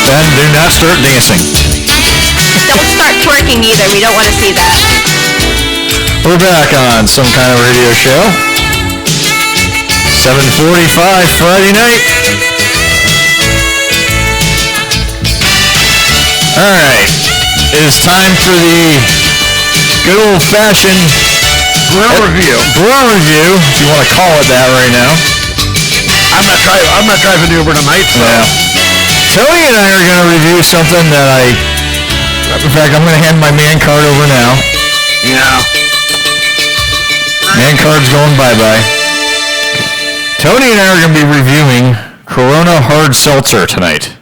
Ben, do not start dancing. Don't start twerking either. We don't want to see that. We're back on Some Kind of Radio Show. 7:45 Friday night. All right. It is time for the good old-fashioned brew review. Brew review, if you want to call it that right now. I'm not driving Uber tonight, so. Yeah. Tony and I are going to review something that in fact, I'm going to hand my man card over now. Yeah. Man card's going bye-bye. Tony and I are going to be reviewing Corona Hard Seltzer tonight.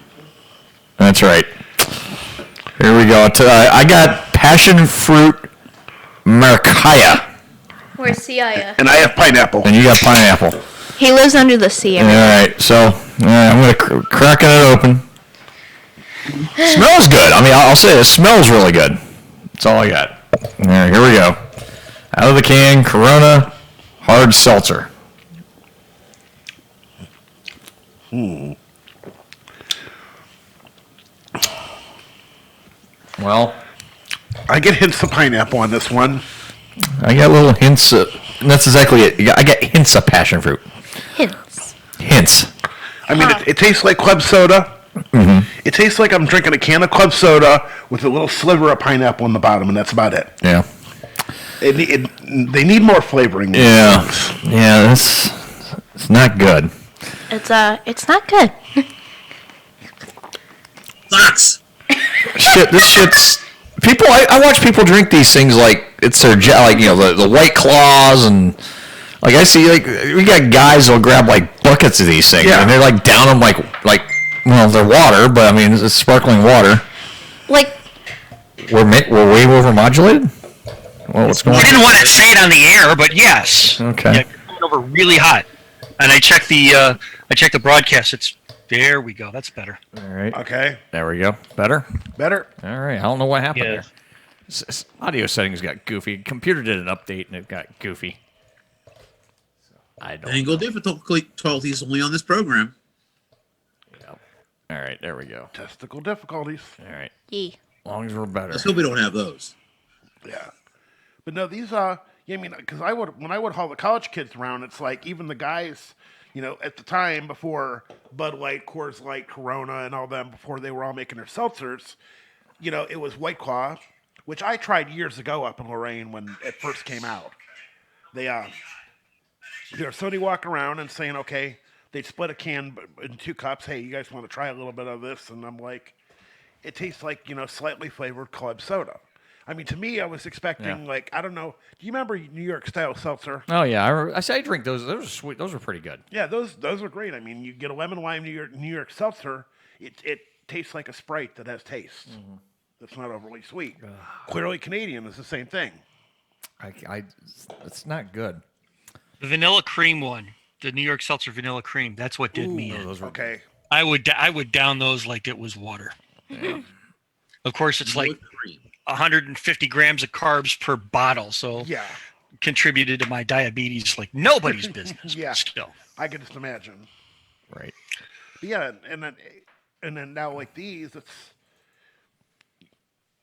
That's right. Here we go. I got passion fruit maracaya. Where's Siaya? And I have pineapple. And you got pineapple. He lives under the sea. All right. So I'm going to crack it open. Smells good. I mean, I'll say it smells really good. That's all I got. All right, here we go. Out of the can, Corona Hard Seltzer. Well, I get hints of pineapple on this one. I got little hints of, and that's exactly it. I got hints of passion fruit. Hints. I mean, it tastes like club soda. Mm-hmm. It tastes like I'm drinking a can of club soda with a little sliver of pineapple in the bottom, and that's about it. Yeah. They need more flavoring. Yeah. Yeah, it's not good. It's not good. Sucks. This shit's people. I watch people drink these things like it's their the White Claws and like I see we got guys that'll grab like buckets of these things and they're like down them like they're water, but I mean it's sparkling water. Like we're way overmodulated. Well, what's going on? I didn't want to say it on the air, but yes. Okay. Yeah, it went over really hot, and I checked the broadcast. It's there. We go. That's better. All right. Okay. There we go. Better. Better. All right. I don't know what happened there. Audio settings got goofy. Computer did an update and it got goofy. I don't. Technical difficulties only on this program. Yep. All right. There we go. Testicle difficulties. All right. Yee. As long as we're better. Let's hope we don't have those. Yeah. But no, these I mean, because when I would haul the college kids around, it's like even the guys, at the time before Bud Light, Coors Light, Corona, and all them, before they were all making their seltzers, it was White Claw, which I tried years ago up in Lorraine when it first came out. They're somebody walking around and saying, okay, they'd split a can in 2 cups. Hey, you guys want to try a little bit of this? And I'm like, it tastes like, slightly flavored club soda. I mean, to me, I was expecting I don't know. Do you remember New York style seltzer? Oh yeah, I drink those. Those are sweet. Those are pretty good. Yeah, those are great. I mean, you get a lemon lime New York seltzer. It tastes like a Sprite that has taste. Mm-hmm. That's not overly sweet. Clearly Canadian is the same thing. It's not good. The vanilla cream one, the New York Seltzer vanilla cream. That's what did me in. Those were okay. I would down those like it was water. Yeah. Of course, it's like 150 grams of carbs per bottle, so contributed to my diabetes like nobody's business. Yeah, still, I can just imagine. Right. But yeah, and then now like these, it's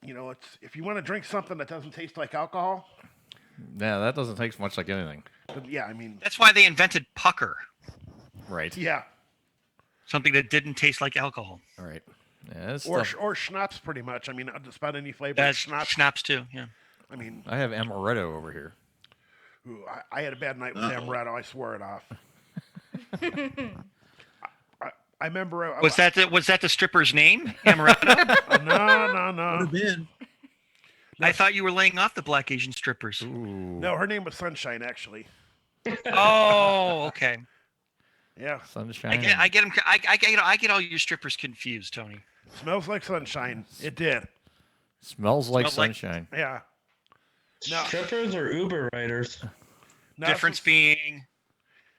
it's if you want to drink something that doesn't taste like alcohol. Yeah, that doesn't taste much like anything. But yeah, I mean that's why they invented pucker. Right. Yeah. Something that didn't taste like alcohol. All right. Yeah, or schnapps, pretty much. I mean, just about any flavor. That's schnapps too. Yeah. I mean, I have amaretto over here. Ooh, I had a bad night with amaretto. I swore it off. I remember. Was that the stripper's name? Amaretto? No. Would have been. I thought you were laying off the black Asian strippers. Ooh. No, her name was Sunshine, actually. Oh, okay. Yeah. Sunshine. I get them. I get all your strippers confused, Tony. Smells like sunshine. It did. Smells like sunshine. Yeah. No. Strippers or Uber riders? No, difference being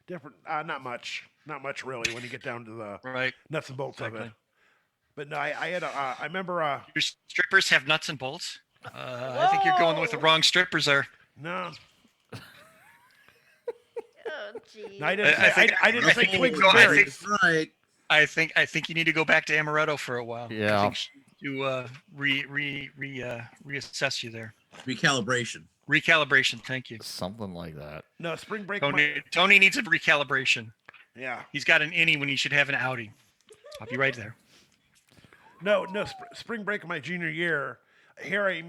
different. Not much. Not much really when you get down to the nuts and bolts of it. But no, I had I remember. Your strippers have nuts and bolts. I think you're going with the wrong strippers there. No. Oh, geez. No, I didn't say twigs and berries. Right. I think you need to go back to amaretto for a while. Yeah. to reassess you there. Recalibration. Recalibration. Thank you. Something like that. No, spring break. Tony needs a recalibration. Yeah. He's got an innie when he should have an outie. I'll be right there. No, spring break of my junior year. Here I am,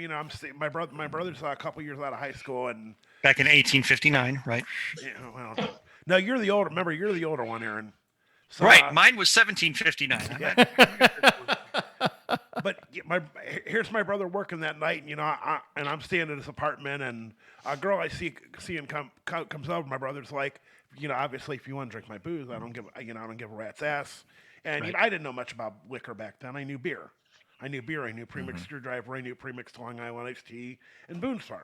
my brother's a couple years out of high school, and back in 1859, right? Yeah, well, no, you're the older. Remember, you're the older one, Aaron. So, right, mine was 1759. Yeah. But here's my brother working that night, and I'm staying at his apartment, and a girl I see him comes over. My brother's like, obviously, if you want to drink my booze, I don't give a rat's ass. And Right. I didn't know much about liquor back then. I knew beer. I knew premixed screwdriver. I knew premixed Long Island iced tea and Boone's Farm.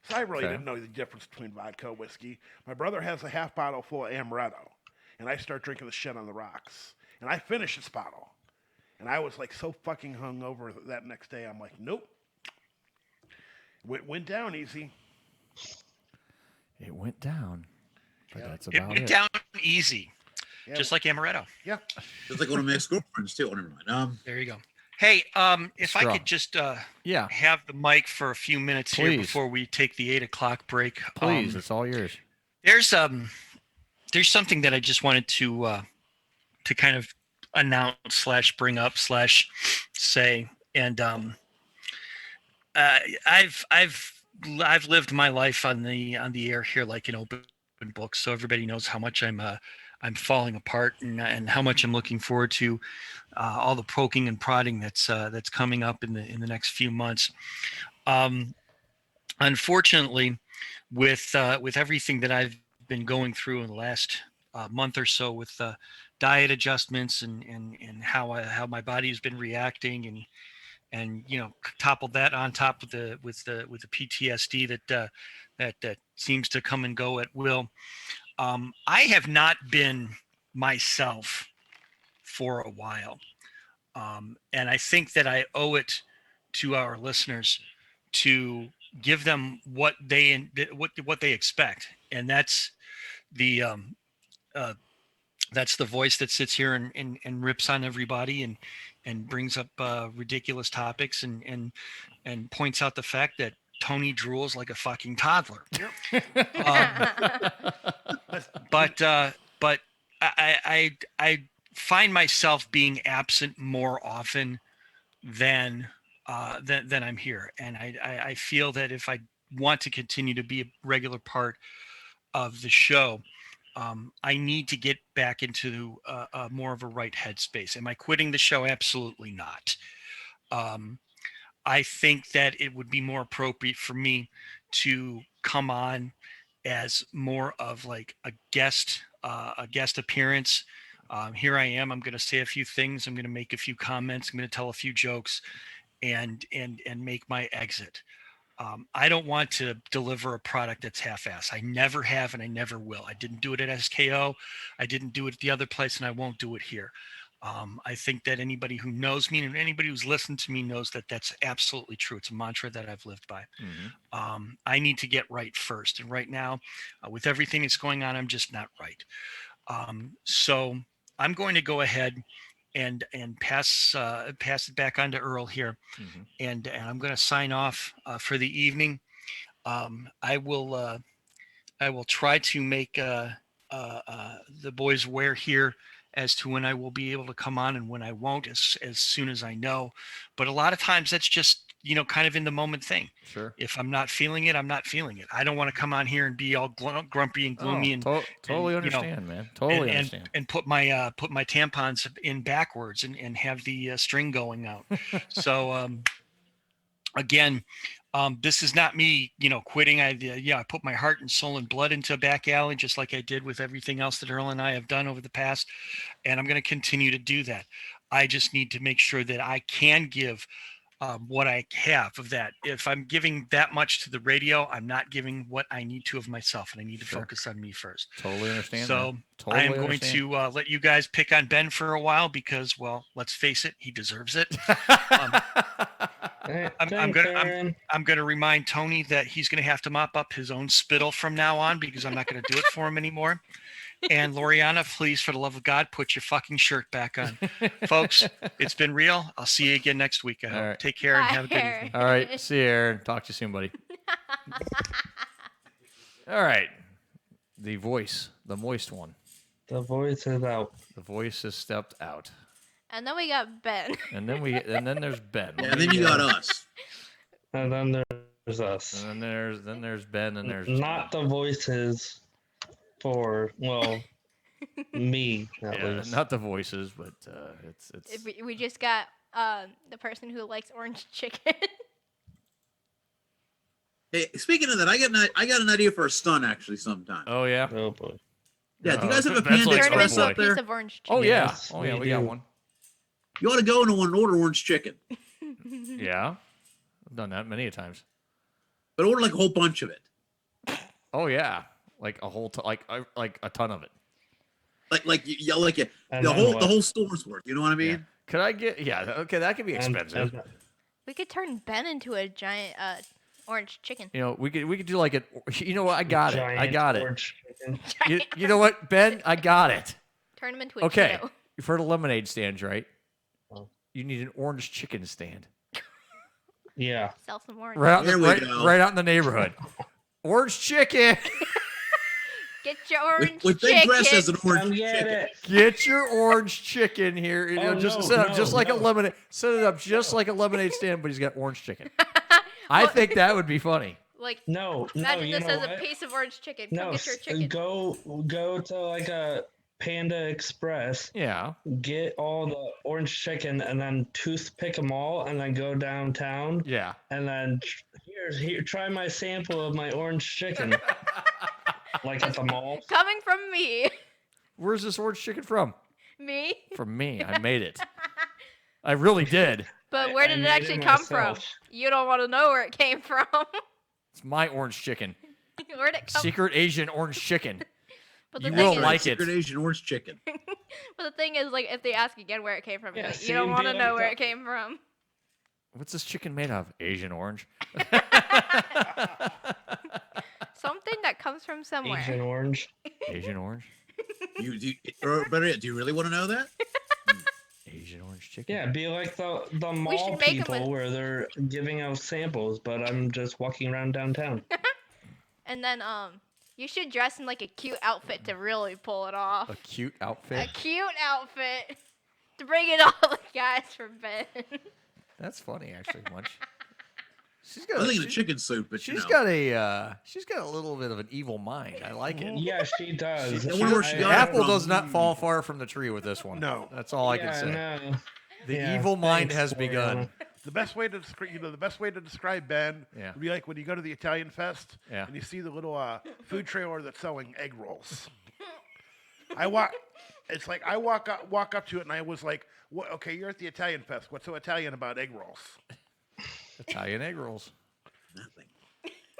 So I really didn't know the difference between vodka and whiskey. My brother has a half bottle full of amaretto, and I start drinking the shit on the rocks. And I finish this bottle. And I was like so fucking hungover that next day. I'm like, nope. Went down easy. It went down. But that's It about went it. down easy, Yeah. just like amaretto. Yeah. Just like one of my ex-girlfriends too. Oh, never mind. There you go. Hey, if I Straw. could just Yeah. have the mic for a few minutes here Please. before we take the 8:00 break. Please, it's all yours. There's something that I just wanted to kind of announce / bring up / say, and I've lived my life on the air here like an open book, so everybody knows how much I'm falling apart and how much I'm looking forward to all the poking and prodding that's coming up in the next few months. Unfortunately, with everything that I've been going through in the last month or so with diet adjustments and how my body has been reacting and toppled that on top with the PTSD that seems to come and go at will. I have not been myself for a while, and I think that I owe it to our listeners to give them what they expect, and that's the voice that sits here and rips on everybody and brings up ridiculous topics and points out the fact that Tony drools like a fucking toddler. But I find myself being absent more often than I'm here, and I feel that if I want to continue to be a regular part of the show, I need to get back into more of a right headspace. Am I quitting the show? Absolutely not. I think that it would be more appropriate for me to come on as more of like a guest appearance. Here I am. I'm going to say a few things. I'm going to make a few comments. I'm going to tell a few jokes, and make my exit. I don't want to deliver a product that's half-assed. I never have, and I never will. I didn't do it at SKO. I didn't do it at the other place, and I won't do it here. I think that anybody who knows me and anybody who's listened to me knows that that's absolutely true. It's a mantra that I've lived by. I need to get right first. And right now, with everything that's going on, I'm just not right. So I'm going to go ahead and pass it back on to Earl here. And I'm going to sign off for the evening. I will try to make the boys aware here as to when I will be able to come on and when I won't, as soon as I know. But a lot of times that's just, kind of in the moment thing. Sure. If I'm not feeling it, I'm not feeling it. I don't want to come on here and be all grumpy and gloomy Totally understand, man. Totally understand. And put my tampons in backwards and have the string going out. So again, this is not me, quitting. I put my heart and soul and blood into Back Alley, just like I did with everything else that Earl and I have done over the past. And I'm going to continue to do that. I just need to make sure that I can give what I have of that. If I'm giving that much to the radio, I'm not giving what I need to of myself, and I need to focus on me first. Totally understand. So Totally I am going understand. to let you guys pick on Ben for a while because, well, let's face it, he deserves it. I'm going to remind Tony that he's going to have to mop up his own spittle from now on because I'm not going to do it for him anymore. And Loriana, please, for the love of God, put your fucking shirt back on. Folks, it's been real. I'll see you again next week. I hope. right. Take care and Bye, have a good Aaron. evening. All right. See you, Aaron. Talk to you soon, buddy. All right. The voice, the moist one. The voice is out. The voice has stepped out. And then we got Ben. And then there's Ben. And then you got us. And then there's us. And then there's Ben and there's Not the voices for, well, me at least. not the voices, but it's We just got the person who likes orange chicken. Hey, speaking of that, I got an idea for a stunt actually sometime. Oh yeah. Oh boy. Yeah, do you guys have a That's Panda like- Express Turn him out into a there? piece of orange Oh chicken. yeah. Yes, Oh yeah. we We got do. one. You ought to go and order orange chicken, Yeah. I've done that many a times. but order like a whole bunch of it. Oh yeah. Like a whole like a ton of it. And The then whole what? the whole store's worth. You know what I mean? Could I get? Yeah. Okay. That could be expensive. We could turn Ben into a giant orange chicken. You know, we could do like a. You know what? I got it. I Giant got it. orange chicken. You know what, Ben? I got it. Turn him into a Okay. Cheeto. You've heard of lemonade stands, right? Oh. You need an orange chicken stand. Yeah. Sell some orange. Right out, There we go. right out in the neighborhood. Orange chicken. Get your orange With big chicken. breasts as an Come orange get chicken. it. Get your orange chicken here. You know, Oh, just no, set up no, just like a no. lemonade. Set it up just like a lemonade stand, but he's got orange chicken. I think that would be funny. Like, No, imagine you this know as what? a piece of orange chicken. Come No, get your chicken. go to like a Panda Express, Yeah. get all the orange chicken, and then toothpick them all, and then go downtown, Yeah. and then here, try my sample of my orange chicken, like at the mall. Coming from me. Where's this orange chicken from? Me? From me. I made it. I really did. But where I did it made actually it come from? myself. You don't want to know where it came from. It's my orange chicken. Where'd it come Secret Asian orange chicken. But the You thing will is, like it. Secret Asian orange chicken. But the thing is, like, if they ask again where it came from, Yeah, like, see, you don't be want to like know where that. it came from. What's this chicken made of? Asian orange. Something that comes from somewhere. Asian orange. Asian orange. Or better yet, do you really want to know that? Asian orange chicken. Yeah, be like the mall should make 'em people with- where they're giving out samples, but I'm just walking around downtown. And then, you should dress in like a cute outfit to really pull it off. A cute A outfit. cute outfit to bring it all the guys from Ben. That's funny, actually. Munch. She's I was thinking she- of chicken soup, but She's got a little bit of an evil mind. I like it. Yeah, she does. I wonder where she The got it apple from. does not fall far from the tree with this one. No. That's all I can Yeah, say. no. The Yeah, evil mind thanks, has begun. Loriana. The best way to describe Ben Yeah. would be like when you go to the Italian Fest Yeah. and you see the little food trailer that's selling egg rolls. I walk up to it and I was like, "What? Okay, you're at the Italian Fest. What's so Italian about egg rolls?" Italian egg rolls. Nothing.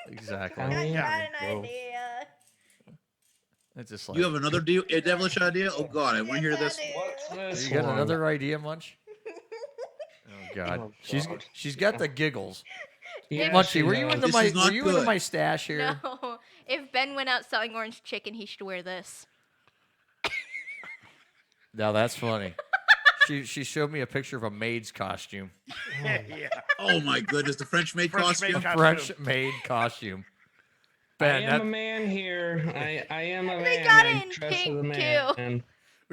Exactly. Italian Got egg an roll. idea. It's just like You have another a devilish idea? Oh God, I want to hear this. What's this you got one? another idea, Munch? Oh God. Oh, She's God. she's got the giggles. Yeah, Munchy, she were you does. into This my is not into good. my stash here? No, if Ben went out selling orange chicken, he should wear this. Now that's funny. She showed me a picture of a maid's costume. Yeah. Oh my goodness, the French maid French maid costume. costume. French maid costume. I Ben, am a man here. I am a They man. got I it in dress as a pink, man. too. And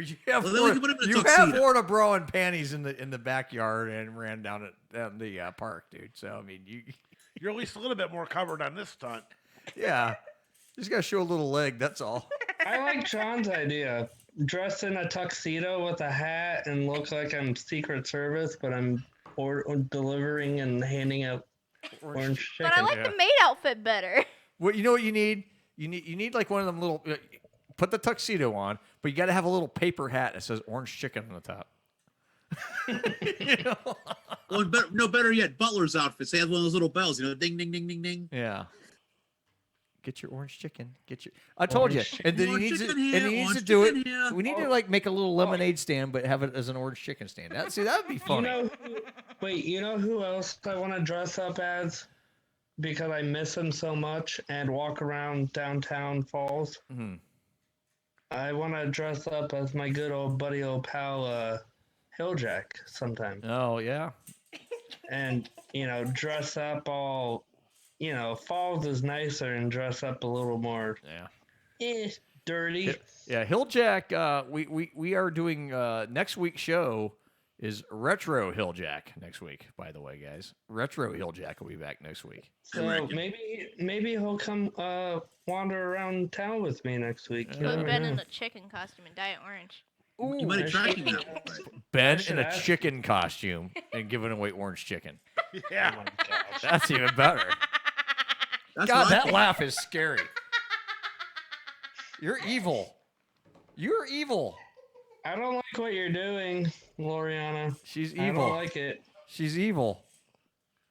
you have Well, then we can put him in a you have tuxedo. worn a bra and panties in the backyard and ran down the park, dude. So I mean, You're at least a little bit more covered on this stunt. yeah, just gotta show a little leg. That's all. I like John's idea. Dress in a tuxedo with a hat and look like I'm Secret Service, but I'm delivering and handing out orange chicken. But I like the maid outfit better. What you know what you need? You need like one of them little. Put the tuxedo on, but you got to have a little paper hat that says orange chicken on the top. You know? Well, better yet, Butler's outfits. They have one of those little bells, ding, ding, ding, ding, ding. Yeah. Get your orange chicken. Get your. I told you. Orange And then he Orange needs to. chicken here, And he needs to orange do it. chicken here. We need to like make a little lemonade stand, but have it as an orange chicken stand. See, that would be funny. You know who else I want to dress up as? Because I miss him so much and walk around downtown Falls. Hmm. I want to dress up as my good old buddy, old pal, Hilljack sometime. Oh, yeah? And, dress up all, Falls is nicer and dress up a little more. Yeah. Dirty. Yeah, Hilljack, we are doing, next week's show is Retro Hilljack next week, by the way, guys. Retro Hilljack will be back next week. So maybe he'll come wander around town with me next week. You Put never Ben know. in a chicken costume and dye it orange. You might have tried that. Ben should in a ask- chicken costume and giving away orange chicken. Yeah. That's even better. That's God, what I that think. laugh is scary. You're evil. You're evil. I don't like what you're doing, Loriana. She's I evil. don't like it. She's evil.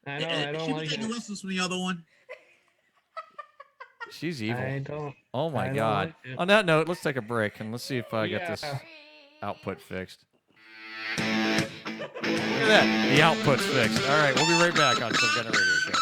I know. I don't She like didn't it. listen to the other one. She's evil. I don't. Oh my I don't God. like it. On that note, let's take a break and let's see if I get this Yeah. output fixed. Look at that. The output's fixed. All right, we'll be right back on Some Kind of Radio Show.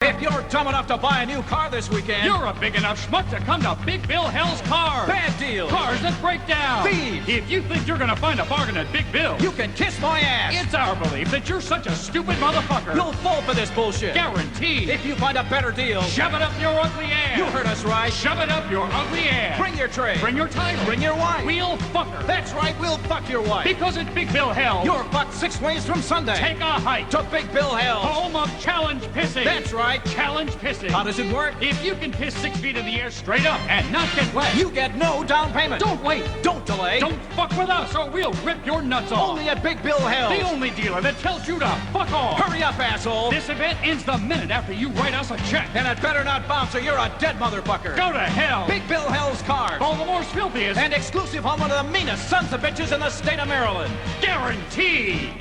If you're dumb enough to buy a new car this weekend, You're a big enough schmuck to come to Big Bill Hell's Cars. bad deal. Cars that break down. Thieves. If you think you're gonna find a bargain at Big Bill, You can kiss my ass. it's our belief that you're such a stupid motherfucker. You'll fall for this bullshit. Guaranteed. If you find a better deal, Shove it up your ugly ass. you heard us right. Shove it up your ugly ass. Bring your tray. Bring your title. Bring your wife. We'll fuck her. That's right, we'll fuck your wife. Because at Big Bill Hell, You're fucked 6 ways from Sunday. take a hike to Big Bill Hell. home of challenge pissing. That's right. Challenge pissing. How does it work? If you can piss 6 feet in the air straight up and not get wet, You get no down payment. don't wait. Don't delay. Don't fuck with us or we'll rip your nuts off. Only at Big Bill Hell. The only dealer that tells you to fuck off. Hurry up, asshole. This event ends the minute after you write us a check. And it better not bounce or you're a dead motherfucker. Go to hell. Big Bill Hell's Cars. Baltimore's filthiest. And exclusive on one of the meanest sons of bitches in the state of Maryland. Guaranteed.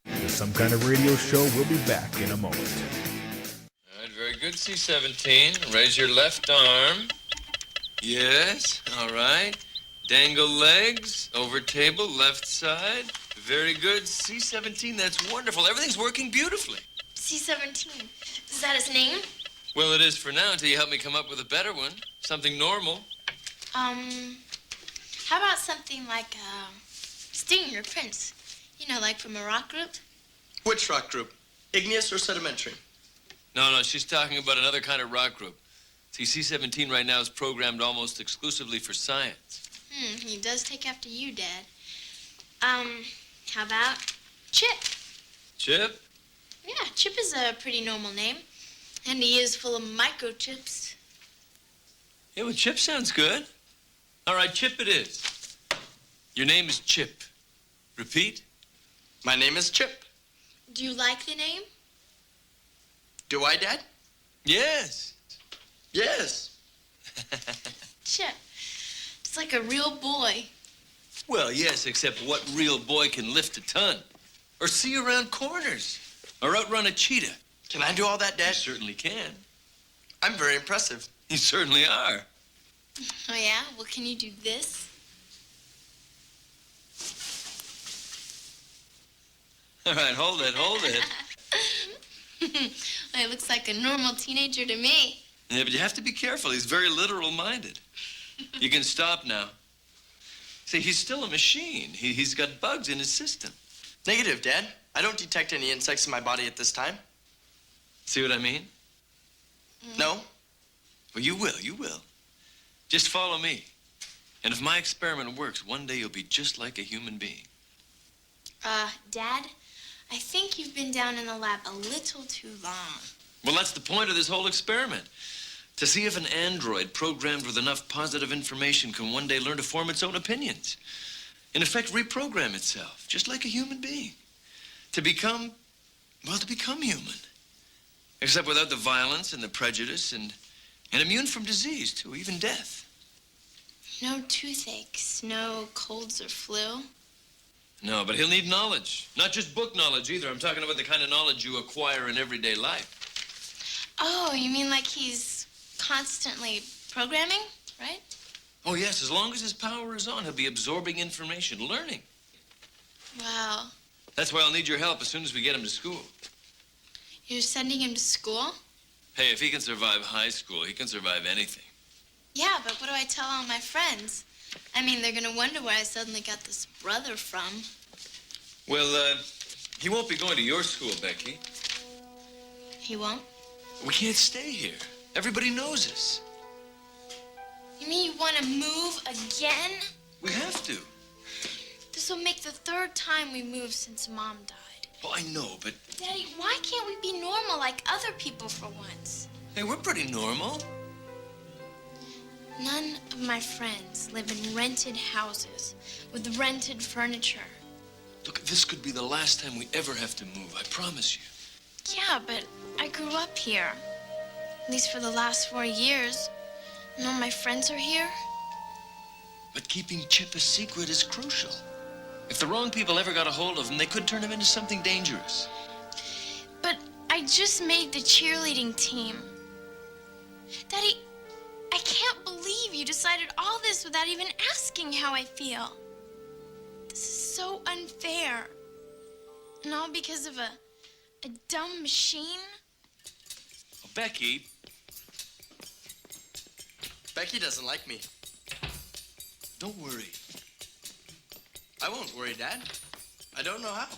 The Some Kind of Radio Show will be back in a moment. All right, very good, C-17. Raise your left arm. Yes, all right. Dangle legs, over table, left side. Very good, C-17. That's wonderful. Everything's working beautifully. C-17. Is that his name? Well, it is for now until you help me come up with a better one. Something normal. How about something like, Sting or Prince? You know, like from a rock group? Which rock group? Igneous or sedimentary? No, she's talking about another kind of rock group. See, C-17 right now is programmed almost exclusively for science. He does take after you, Dad. How about Chip? Chip? Yeah, Chip is a pretty normal name. And he is full of microchips. Yeah, well, Chip sounds good. All right, Chip it is. Your name is Chip. Repeat. My name is Chip. Do you like the name? Do I, Dad? Yes. Yes. Chip. It's like a real boy. Well, yes, except what real boy can lift a ton? Or see around corners? Or outrun a cheetah? Can I do all that, Dad? You certainly can. I'm very impressive. You certainly are. Oh, yeah? Well, can you do this? All right, hold it. Well, he looks like a normal teenager to me. Yeah, but you have to be careful. He's very literal-minded. You can stop now. See, he's still a machine. He's got bugs in his system. Negative, Dad. I don't detect any insects in my body at this time. See what I mean? No? Well, you will. Just follow me. And if my experiment works, one day you'll be just like a human being. Dad, I think you've been down in the lab a little too long. Well, that's the point of this whole experiment. To see if an android programmed with enough positive information can one day learn to form its own opinions. In effect, reprogram itself, just like a human being. To become human. Except without the violence and the prejudice and immune from disease, too, even death. No toothaches, no colds or flu. No, but he'll need knowledge. Not just book knowledge either. I'm talking about the kind of knowledge you acquire in everyday life. Oh, you mean like he's constantly programming, right? Oh, yes, as long as his power is on, he'll be absorbing information, learning. Wow. That's why I'll need your help as soon as we get him to school. You're sending him to school? Hey, if he can survive high school, he can survive anything. Yeah, but what do I tell all my friends? I mean, they're gonna wonder where I suddenly got this brother from. Well, he won't be going to your school, Becky. He won't? We can't stay here. Everybody knows us. You mean you want to move again? We have to. This will make the third time we moved since Mom died. Well, I know, but... Daddy, why can't we be normal like other people for once? Hey, we're pretty normal. None of my friends live in rented houses with rented furniture. Look, this could be the last time we ever have to move, I promise you. Yeah, but I grew up here. At least for the last 4 years. And all my friends are here. But keeping Chip a secret is crucial. If the wrong people ever got a hold of him, they could turn him into something dangerous. But I just made the cheerleading team. Daddy, I can't believe you decided all this without even asking how I feel. This is so unfair. And all because of a dumb machine? Well, Becky... Becky doesn't like me. Don't worry. I won't worry, Dad. I don't know how.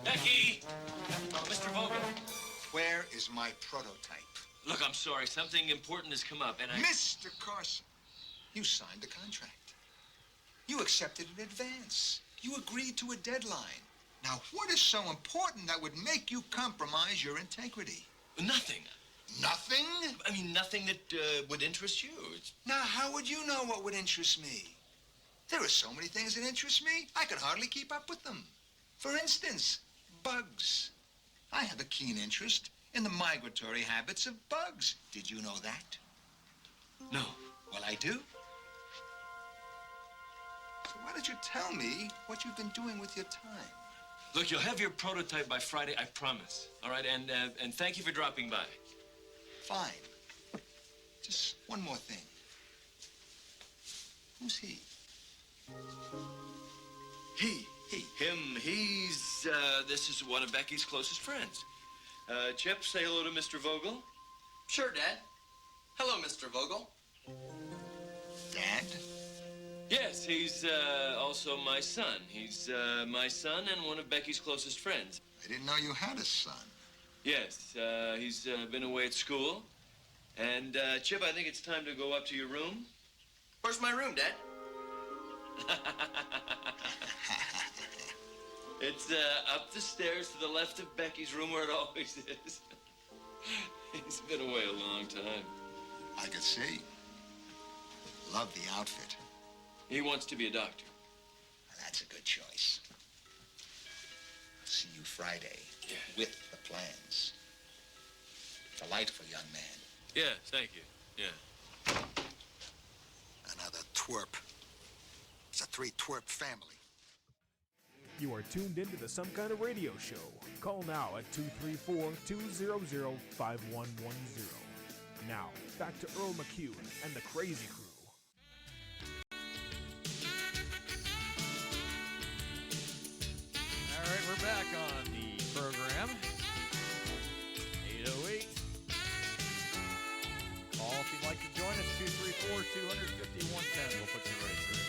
Becky! Mr. Vogel. Where is my prototype? Look, I'm sorry. Something important has come up, and I... Mr. Carson, you signed the contract. You accepted in advance. You agreed to a deadline. Now, what is so important that would make you compromise your integrity? Nothing. Nothing? I mean, nothing that would interest you. Now, how would you know what would interest me? There are so many things that interest me, I could hardly keep up with them. For instance, bugs. I have a keen interest in the migratory habits of bugs. Did you know that? No. Well, I do. So why don't you tell me what you've been doing with your time? Look, you'll have your prototype by Friday, I promise. All right, and thank you for dropping by. Fine. Just one more thing. Who's he? He. Him. He's, this is one of Becky's closest friends. Chip, say hello to Mr. Vogel. Sure, Dad. Hello, Mr. Vogel. Dad? Yes, he's also my son. He's my son and one of Becky's closest friends. I didn't know you had a son. Yes, he's been away at school. And, Chip, I think it's time to go up to your room. Where's my room, Dad? It's up the stairs to the left of Becky's room where it always is. He's been away a long time. I could see. Love the outfit. He wants to be a doctor. That's a good choice. I'll see you Friday with the plans. Delightful young man. Yeah, thank you. Yeah. Another twerp. It's a three-twerp family. You are tuned into the Some Kind of Radio Show. Call now at 234-200-5110. Now, back to Earl McCune and the Crazy Crew. All right, we're back on the program. 808. Call if you'd like to join us, 234-250-110. We'll put you right through.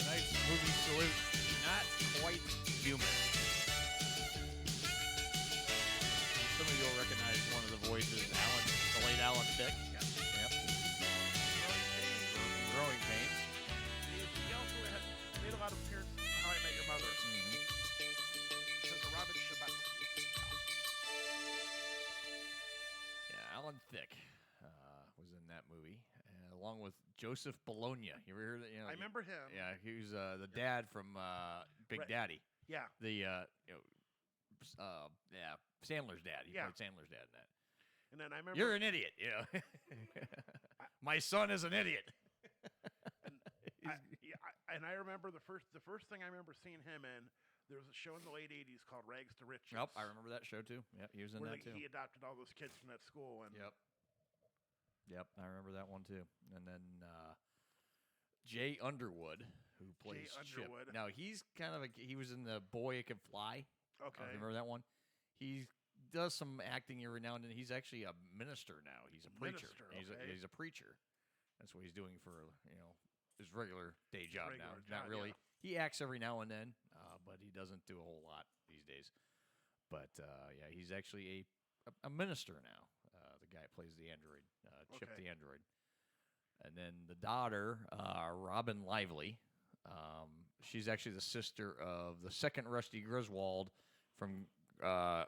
Tonight's movie salute, not quite human. Some of you will recognize one of the voices, the late Alan Thicke. Yep. Growing Pains. He also made a lot of appearances in How I Met Your Mother. Because of Robin Scherbatsky. Yeah, Alan Thicke was in that movie, along with Joseph Bologna. You ever heard that? You know, I remember him. Yeah, he was the dad from Big Daddy. Yeah. The Sandler's dad. He played Sandler's dad in that. And then I remember You're an idiot. You know, my son is an idiot. And I remember the first thing I remember seeing him in. There was a show in the late '80s called Rags to Riches. Yep, I remember that show too. Yep, he was in where that too. He adopted all those kids from that school. And Yep, I remember that one too. And then Jay Underwood, who plays Chip. Underwood. Now he's kind of he was in the Boy It Could Fly. Okay. Remember that one? He does some acting every now and then. He's actually a minister now. He's a preacher. He's a preacher. That's what he's doing for his regular day job now. Not really. Yeah. He acts every now and then, but he doesn't do a whole lot these days. But yeah, he's actually a minister now. The guy plays the android, Chip the android. And then the daughter, Robin Lively, she's actually the sister of the second Rusty Griswold from A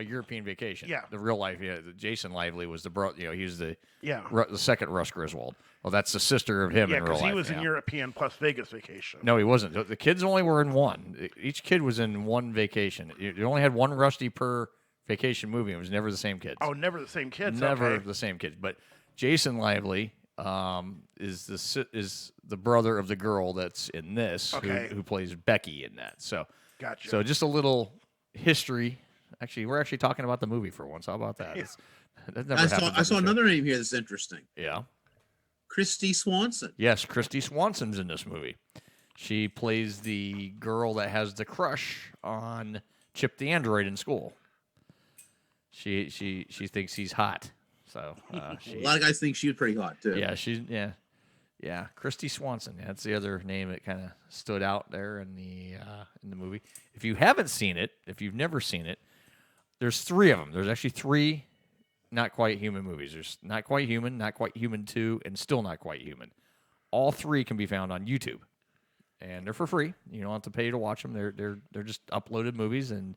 European Vacation. Yeah. The real life. Yeah. Jason Lively was the bro. He was the the second Russ Griswold. Well, that's the sister of him in real life. Yeah, because he was in European plus Vegas Vacation. No, he wasn't. The kids only were in one. Each kid was in one vacation. You only had one Rusty per vacation movie. It was never the same kids. Oh, never the same kids. Never okay. the same kids. But Jason Lively is the brother of the girl that's in this, who plays Becky in that. So, gotcha. So just a little history. Actually, we're actually talking about the movie for once. How about that? That never I saw another name here that's interesting. Yeah. Christy Swanson. Yes, Christy Swanson's in this movie. She plays the girl that has the crush on Chip the android in school. She thinks he's hot. So a lot of guys think she was pretty hot too. Yeah, yeah. Christy Swanson. That's the other name that kind of stood out there in the movie. If you haven't seen it, if you've never seen it, there's three of them. There's actually three Not Quite Human movies. There's Not Quite Human, Not Quite Human 2, and Still Not Quite Human. All three can be found on YouTube, and they're for free. You don't have to pay to watch them. They're just uploaded movies, and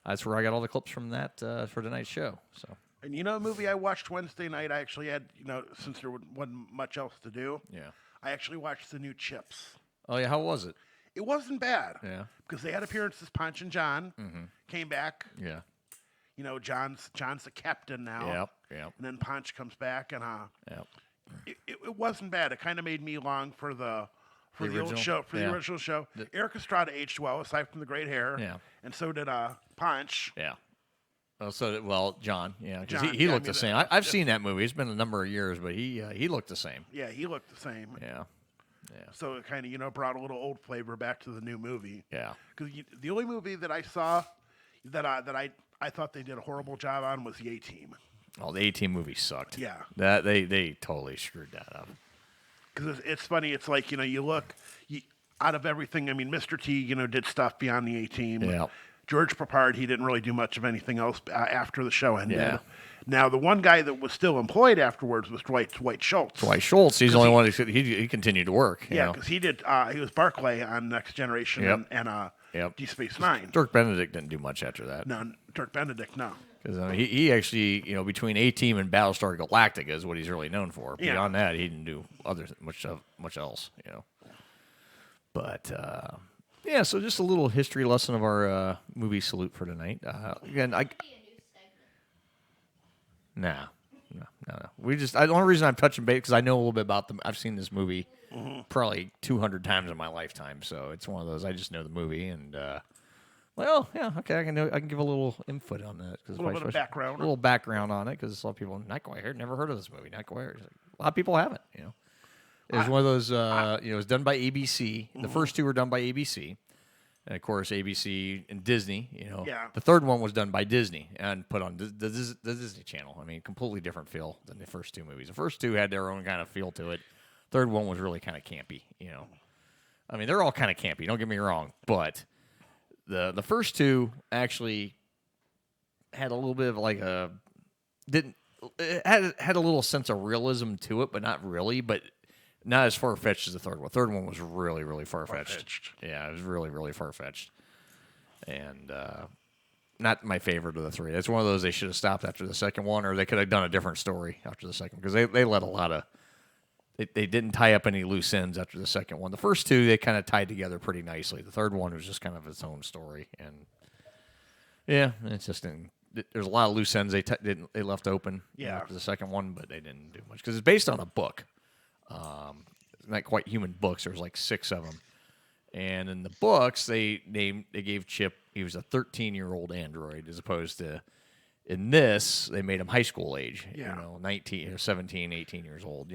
that's where I got all the clips from that for tonight's show. So. And a movie I watched Wednesday night, I actually had, since there wasn't much else to do. Yeah. I actually watched the new Chips. Oh, yeah. How was it? It wasn't bad. Yeah. Because they had appearances. Punch and John came back. Yeah. John's the captain now. Yep. And then Punch comes back, and yep. It wasn't bad. It kind of made me long for the old show, the original show. Eric Estrada aged well, aside from the great hair. Yeah. And so did Punch. Yeah. John. Yeah. Because John, he looked the same. I've seen that movie. It's been a number of years, but he looked the same. Yeah, he looked the same. Yeah. Yeah. So it kind of brought a little old flavor back to the new movie. Yeah. Because the only movie that I saw that I thought they did a horrible job on was the A-Team. Oh, the A-Team movie sucked. Yeah. That they totally screwed that up. Because it's funny. It's like, you look out of everything. I mean, Mr. T, did stuff beyond the A-Team. Yeah. George Papard, he didn't really do much of anything else after the show ended. Yeah. Now, the one guy that was still employed afterwards was Dwight Schultz. Dwight Schultz, he's the only one he continued to work. Yeah, because he did. He was Barclay on Next Generation and Deep Space Nine. Dirk Benedict didn't do much after that. No, Dirk Benedict, no. Because he actually, between A-Team and Battlestar Galactica is what he's really known for. Yeah. Beyond that, he didn't do much else. But yeah, so just a little history lesson of our movie salute for tonight. Again, No. The only reason I'm touching base because I know a little bit about them. I've seen this movie probably 200 times in my lifetime, so it's one of those. I just know the movie, and well, yeah, okay, I can give a little input on that. A little bit of background. A little background on it because a lot of people not quite heard, never heard of this movie. Not quite heard. A lot of people haven't. It was one of those. It was done by ABC. The first two were done by ABC. And of course, ABC and Disney, Yeah. The third one was done by Disney and put on the Disney Channel. I mean, completely different feel than the first two movies. The first two had their own kind of feel to it. Third one was really kind of campy, I mean, they're all kind of campy, don't get me wrong. But the first two actually had a little bit of like it had a little sense of realism to it, but not really. But not as far-fetched as the third one. The third one was really, really far-fetched. Yeah, it was really, really far-fetched. And not my favorite of the three. It's one of those they should have stopped after the second one, or they could have done a different story after the second, because they let a lot of... They didn't tie up any loose ends after the second one. The first two, they kind of tied together pretty nicely. The third one was just kind of its own story. And, yeah, it there's a lot of loose ends they left open. Yeah. For the second one, but they didn't do much because it's based on a book. Not quite human books. There's like 6 of them, and in the books they gave Chip, he was a 13-year-old android, as opposed to in this they made him high school age. Yeah. 19 or 17, 18 years old.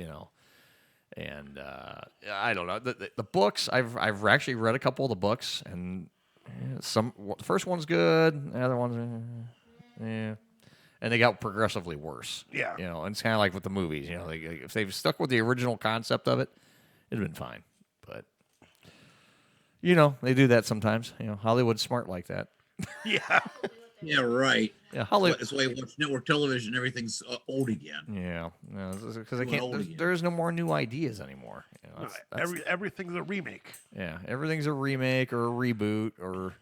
And I don't know the books. I've actually read a couple of the books, and the first one's good, the other one's and they got progressively worse. Yeah. And it's kind of like with the movies. If they've stuck with the original concept of it, it'd been fine. But they do that sometimes. Hollywood's smart like that. Yeah. Yeah, right. Yeah, Hollywood. That's why you watch network television. Everything's old again. Yeah, because I Doing can't. old again. There is no more new ideas anymore. Everything's a remake. Yeah, everything's a remake or a reboot or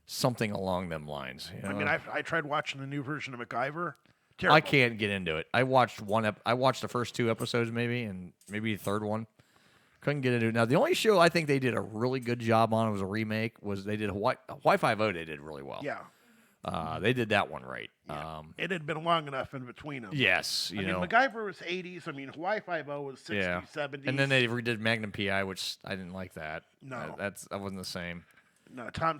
something along them lines. I mean, I tried watching the new version of MacGyver. I Terrible. can't get into it. I watched I watched the first 2 episodes maybe, and maybe the third one. Couldn't get into it. Now, the only show I think they did a really good job on was a remake. Was they did Hawaii Five-0? They did really well. Yeah. They did that one right. It had been long enough in between them. Yes, I mean, MacGyver was 80s. I mean, Hawaii Five-0 was 60s, 70s. And then they redid Magnum PI, which I didn't like that. No. That wasn't the same. No, that's Tom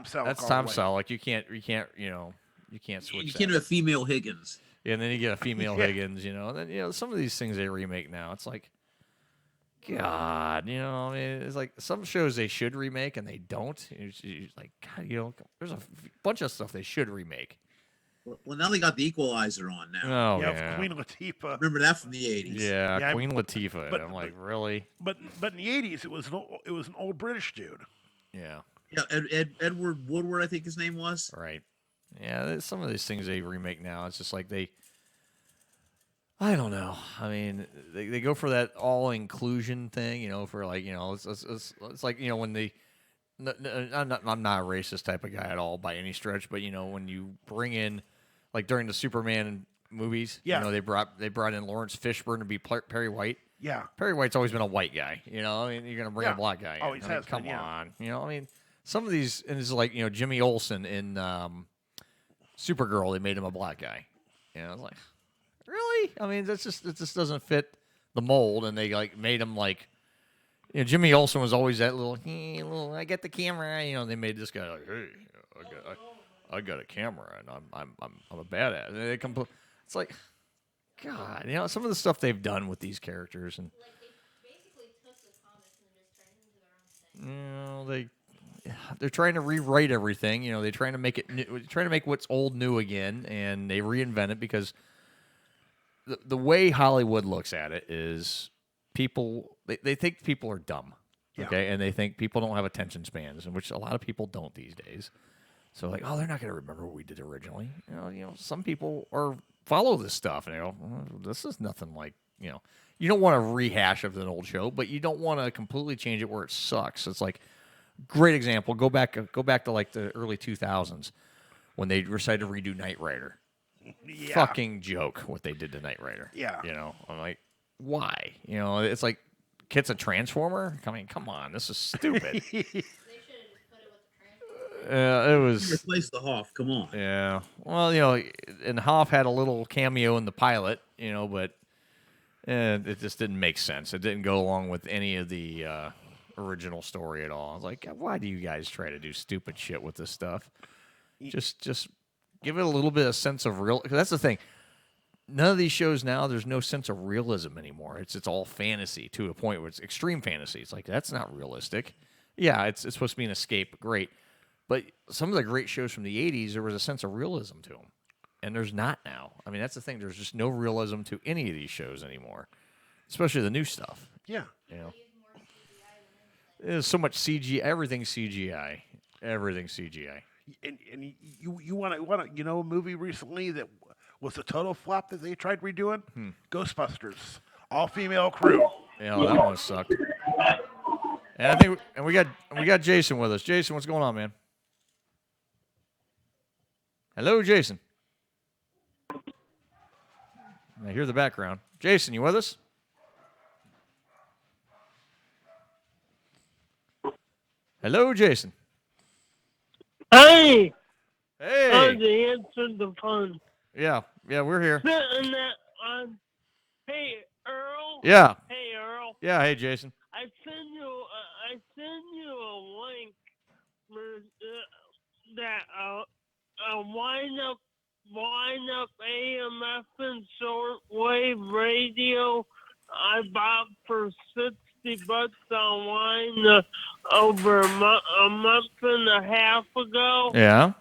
Selleck. That's all Tom the way. Selleck. You can't switch. You that. can't have a female Higgins. Yeah, and then you get a female Yeah. Higgins, and then some of these things they remake now, it's like, God, I mean, it's like some shows they should remake and they don't. It's like, God, there's a bunch of stuff they should remake. Well, now they got the Equalizer on now. Oh, yeah. Queen Latifah. Remember that from the 80s? Yeah, Queen Latifah. but- I'm like, really? But in the 80s, it was an old British dude. Yeah. Yeah, Edward Woodward, I think his name was. Right. Yeah, some of these things they remake now, it's just like I don't know. I mean, they go for that all inclusion thing, for like, it's like, when I'm not a racist type of guy at all by any stretch, but when you bring in, like during the Superman movies, Yeah. they brought in Lawrence Fishburne to be Perry White. Yeah. Perry White's always been a white guy, I mean, you're gonna bring Yeah. a black guy. Always I mean, has come been, yeah. on, I mean, some of these, and it's like Jimmy Olsen in Supergirl, they made him a black guy. I was like, really? I mean, it just doesn't fit the mold, and they like made him like, Jimmy Olsen was always that little I get the camera, they made this guy like, hey, I got a camera, and I'm a badass. And they it's like, God, some of the stuff they've done with these characters, and they're trying to rewrite everything. They're trying to make it new, trying to make what's old new again, and they reinvent it because the way Hollywood looks at it is people they think people are dumb, Yeah. okay, and they think people don't have attention spans, and which a lot of people don't these days. So like, oh, they're not going to remember what we did originally. Some people follow this stuff, and they go, this is nothing like You don't want to rehash of an old show, but you don't want to completely change it where it sucks. It's like, great example. Go back to like the early 2000s when they decided to redo Knight Rider. Yeah. Fucking joke what they did to Knight Rider. Yeah. I'm like, why? It's like, Kit's a Transformer? I mean, come on, this is stupid. It was. Replace the Hoff. Come on. Yeah. Well, and Hoff had a little cameo in the pilot, but it just didn't make sense. It didn't go along with any of the original story at all. I was like, why do you guys try to do stupid shit with this stuff? Just give it a little bit of sense of real. Cause that's the thing. None of these shows now, there's no sense of realism anymore. It's all fantasy to a point where it's extreme fantasy. It's like, that's not realistic. Yeah, it's supposed to be an escape. Great. But some of the great shows from the 80s, there was a sense of realism to them. And there's not now. I mean, that's the thing. There's just no realism to any of these shows anymore, especially the new stuff. Yeah. There's so much CGI. Everything's CGI. Everything's CGI. And you want to a movie recently that was a total flop that they tried redoing? Ghostbusters, all female crew. Yeah, that one sucked. And I think we got Jason with us. Jason, what's going on, man? Hello, Jason. I hear the background. Jason, you with us? Hello, Jason. Hey! Hey. they answered the phone. Yeah, we're here. Sitting hey, Earl. Yeah. Hey, Earl. Yeah, hey, Jason. I send you a link for that wind up AMF and shortwave radio I bought for $60 online over a month and a half ago. Yeah.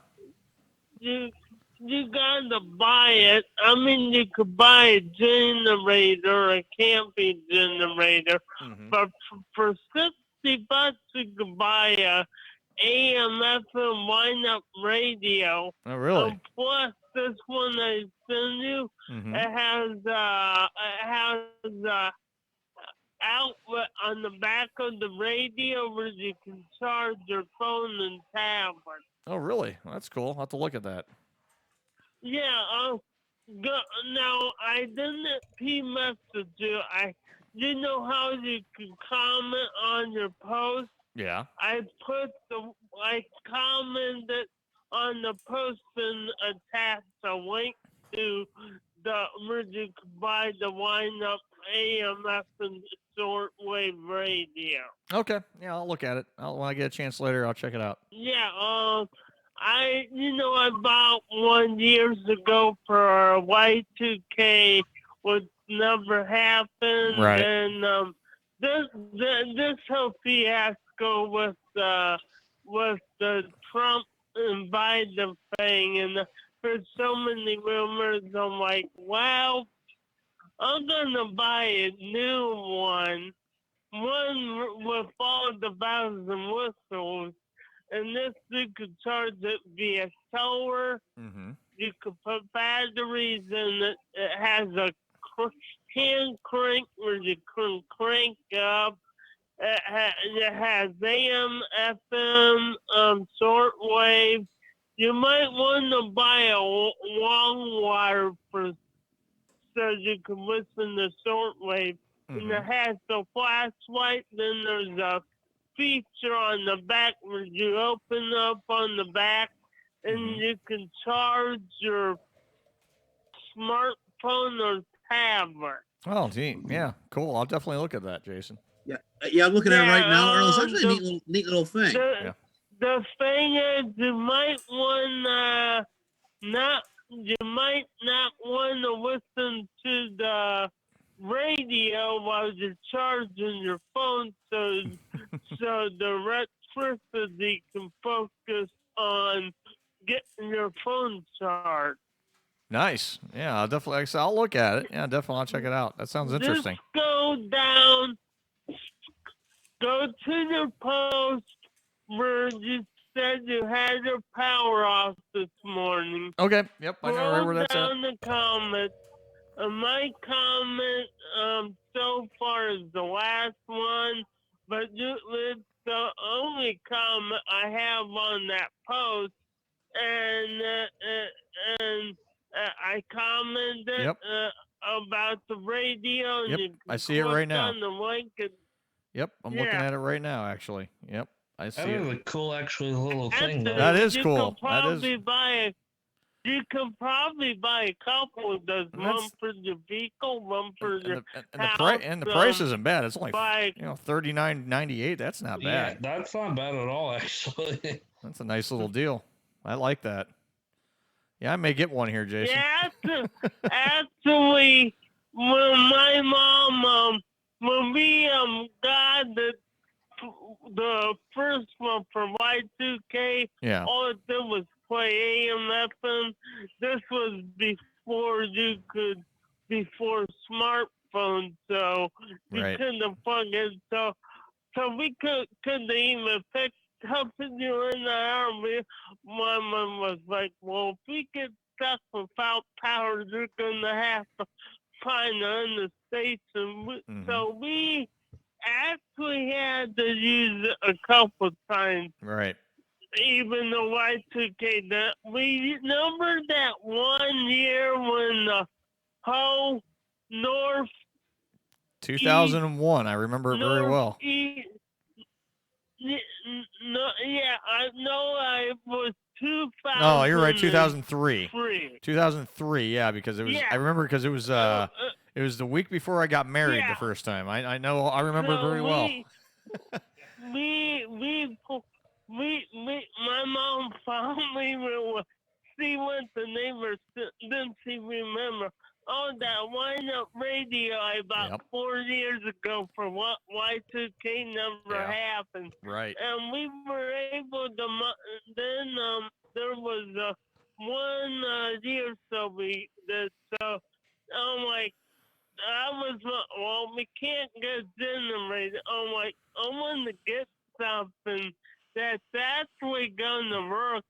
You gotta buy it. I mean, you could buy a generator, a camping generator, but for $60, you could buy a AM/FM wind-up radio. Oh, really? Plus, this one I send you, it has outlet on the back of the radio where you can charge your phone and tablet. Oh, really? Well, that's cool. I'll have to look at that. Yeah, now I didn't message you. You know how you can comment on your post? Yeah. I commented on the post and attached a link to where you can buy the wind-up AM/FM and shortwave radio. Okay. Yeah, I'll look at it. When I get a chance later, I'll check it out. Yeah, I bought one years ago for Y2K, which never happened. Right. And this whole fiasco with the Trump and Biden thing, and there's so many rumors. I'm like, well, I'm gonna buy a new one with all the bells and whistles. And this, you could charge it via solar. You could put batteries in it. It has a hand crank where you can crank up. It has AM, FM, shortwave. You might want to buy a long wire so you can listen to shortwave. And it has a flashlight. Then there's a feature on the back where you open up on the back and you can charge your smartphone or tablet. Oh, gee. Yeah, cool. I'll definitely look at that, Jason. Yeah, I'm looking at it right now, Earl. It's actually a neat little thing. The thing is, you might not want to listen to the radio while you're charging your phone, so the electricity can focus on getting your phone charged. Nice. Yeah, I'll definitely. Like I said, I'll look at it. Yeah, definitely. I'll check it out. That sounds interesting. Just go to your post where you said you had your power off this morning. Okay. Yep. I know right where that's at. Scroll down the comments. My comment so far is the last one, but it's the only comment I have on that post, and I commented about the radio. And Yep, I see it right now. On the link and, Yep, I'm looking at it right now, actually. Yep, I see That it. is a cool, actually, little thing. Though. That is you cool. Can probably you can probably buy a couple of those. One for your vehicle, one for your house. And the price isn't bad. It's only buy, $39.98. That's not bad. Yeah, that's not bad at all, actually. That's a nice little deal. I like that. Yeah, I may get one here, Jason. Yeah, actually, when my mom, when we got the first one for Y2K, all it did was play AM, FM. This was before smartphones, so we couldn't plug it. So we couldn't even pick up and you in the army. My mom was like, well, if we get stuck without power, you're going to have to find it in the station. So we actually had to use it a couple times. Right. Even though Y2K, we remember that one year when the whole North 2001, I remember it very well. No, yeah, I know I was 2000. No, you're right. 2003. 2003. Yeah, because it was. Yeah. I remember because it was. It was the week before I got married the first time. I know. I remember it very well. My mom found me. See what the neighbors didn't she remember. Oh, that wind-up radio I bought 4 years ago for what Y2K never happened. Right. And we were able to, then there was 1 year so we did, so I'm like, we can't get generated. I'm like, I want to get something that's actually going to work.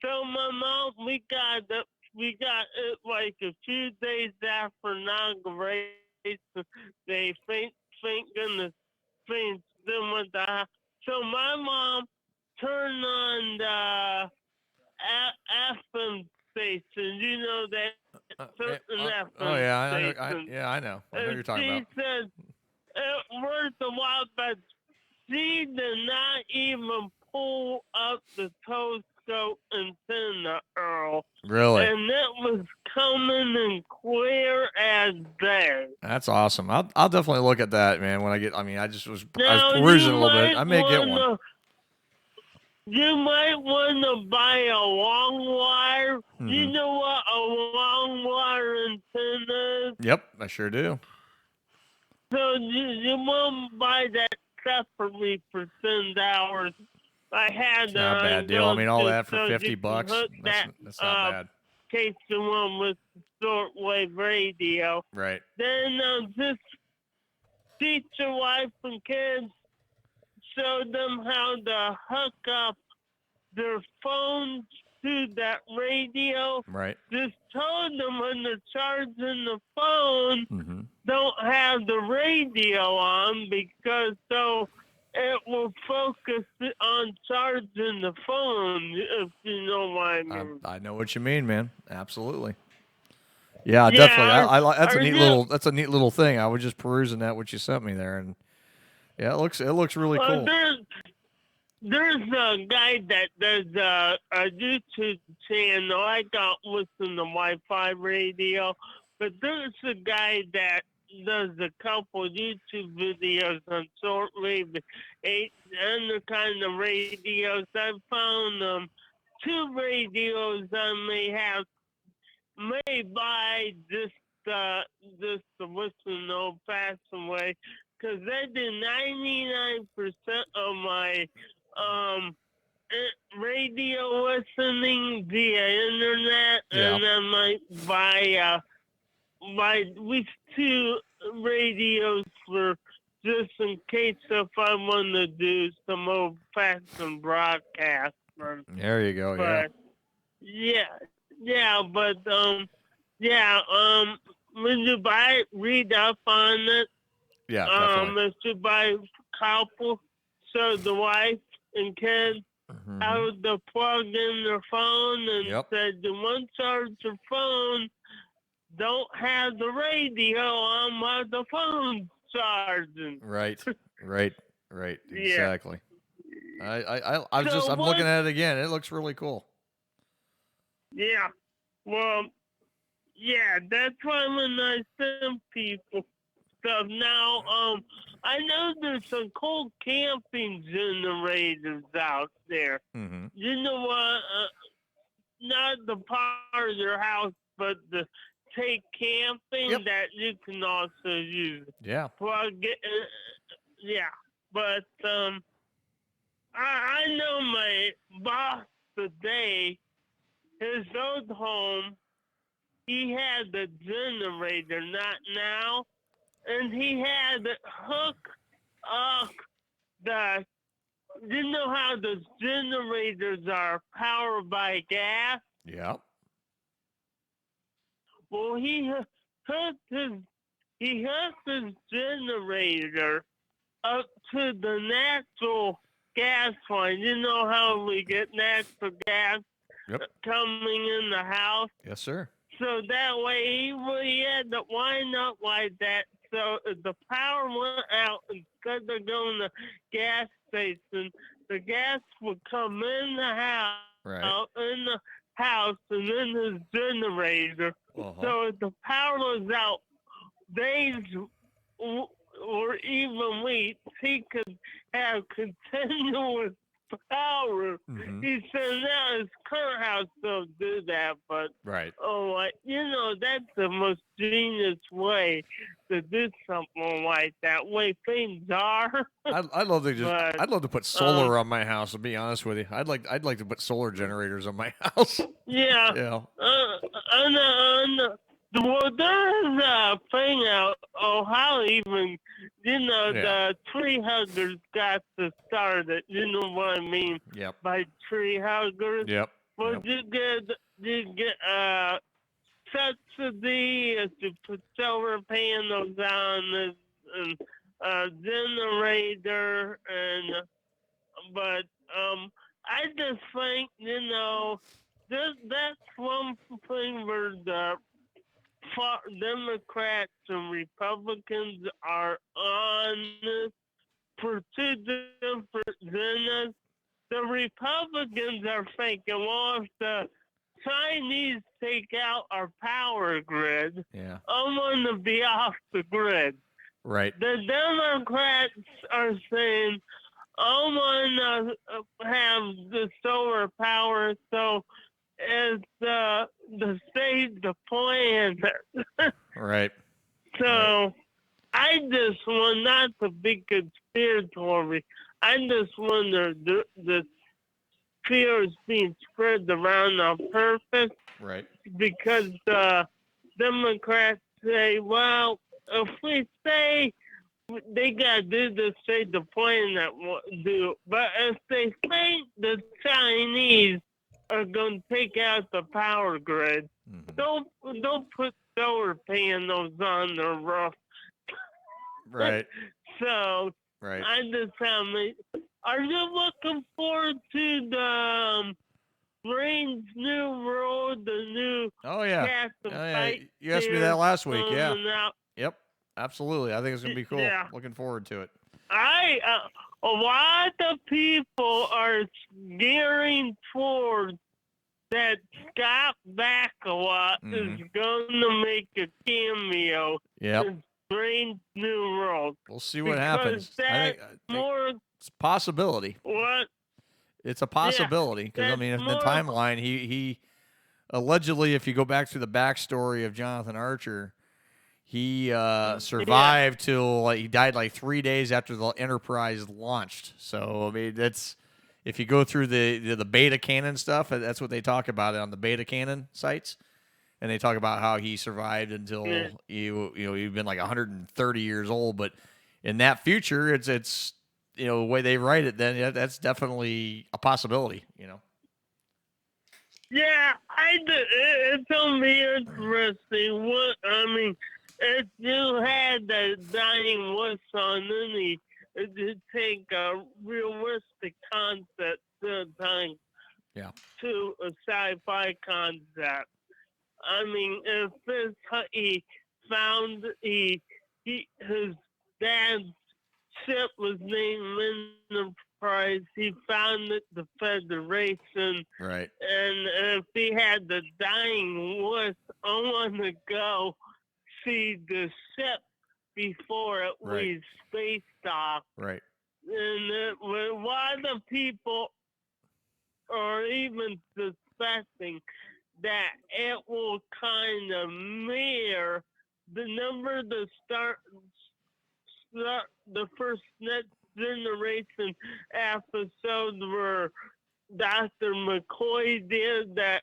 So my mom, we got it like a few days after inauguration. They thank goodness things then went to. So my mom turned on the FM station. You know that certain FM Oh yeah, station. I know. I know what you're talking about. She said it worked a while, but she did not even pull up the telescope antenna, Earl. Really? And it was coming in clear as day. That's awesome. I'll definitely look at that, man. When I get. I mean, I was Now, perusing you a little bit. might I may get one. You might want to buy a long wire. You know what a long wire antenna is? Yep, I sure do. So you won't buy that separately for $10. I had Not a bad deal. I mean, all that for $50. That's not bad. In case you want with shortwave radio. Right. Then just teach your wife and kids, show them how to hook up their phones to that radio. Right. Just tell them when they're charging the phone, don't have the radio on because so it will focus on charging the phone, if you know what I mean. I know what you mean, man. Absolutely. Yeah, definitely. That's a neat little. That's a neat little thing. I was just perusing that what you sent me there, and yeah, it looks really cool. There's a guy that does a YouTube channel. I got listen to Wi-Fi radio, but there's a guy that does a couple YouTube videos on shortwave and the kind of radios. I found 2 radios I may buy just to listen the old-fashioned way, because I do 99% of my radio listening via internet, and I might buy at least 2 radios for just in case if I want to do some old-fashioned broadcast. There you go. But, when you buy it, read up on it. Yeah, definitely. If you buy couple, show the wife and kids how to plug in their phone and said, you want to charge your phone, don't have the radio on while the phone's charging. Right. Exactly. I'm looking at it again. It looks really cool. Yeah. Well, yeah, that's why when I send people stuff now, I know there's some cool camping generators out there. You know what? Not the part of your house, but the take camping that you can also use. Yeah. Plug it. But I know my boss today, his old home, he had the generator, not now, and he had hook up you know how the generators are powered by gas? Yeah. Well, he hooked his generator up to the natural gas line. You know how we get natural gas coming in the house? Yes, sir. So that way he had to wind up like that so if the power went out, instead of going to gas station, the gas would come in the house, Right. in the house, and then his generator. So if the power was out days or even weeks, he could have continuous power. He said now his current house don't do that, but Right. that's the most genius way to do something like that. Way things are. I'd love to But, I'd love to put solar on my house. To be honest with you, I'd like to put solar generators on my house. Yeah. Yeah. Well, there's a thing out Ohio even, Yeah. the tree huggers got to start it. You know what I mean? Yep. By tree huggers. Yep. Well, you get subsidy if you put solar panels on and generator but I just think that's one thing where the Democrats and Republicans are honest for two different reasons. The Republicans are thinking, well, if the Chinese take out our power grid, Yeah. I want to be off the grid. Right. The Democrats are saying, I want to have the solar power, so as the state deploying it. Right. So I just want not to be conspiratorial. I just wonder the fear is being spread around on purpose Right. because the Democrats say, well, if we say they got to do the state deploying that do, but if they think the Chinese are going to take out the power grid, don't put solar panels on their roof. Right. So Right. I just are you looking forward to the Strange New World, the new Oh yeah. cast of Oh, yeah. Fight You asked me series that last week. Yeah. coming out? Yep. Absolutely. I think it's gonna be cool. Yeah. Looking forward to it. A lot of people are gearing towards that Scott Bakula is going to make a cameo Yep. in Strange New World. We'll see what Because happens. I that's think more it's a possibility. what? It's a possibility because I that's mean, in the more- timeline, he allegedly, if you go back to the backstory of Jonathan Archer, he survived till he died like 3 days after the Enterprise launched. So I mean, that's if you go through the beta canon stuff, that's what they talk about on the beta canon sites, and they talk about how he survived until he'd been like 130 years old. But in that future, it's the way they write it, then that's definitely a possibility. Yeah, it's gonna be interesting. If you had the dying wuss on any, it'd take a realistic concept to a sci-fi concept. I mean, if he found his dad's ship was named Enterprise, he founded the Federation. Right. And if he had the dying wuss, I want to go see the ship before it leaves space dock. Right. And a lot of people are even suspecting that it will kind of mirror the first Next Generation episode where Dr. McCoy did that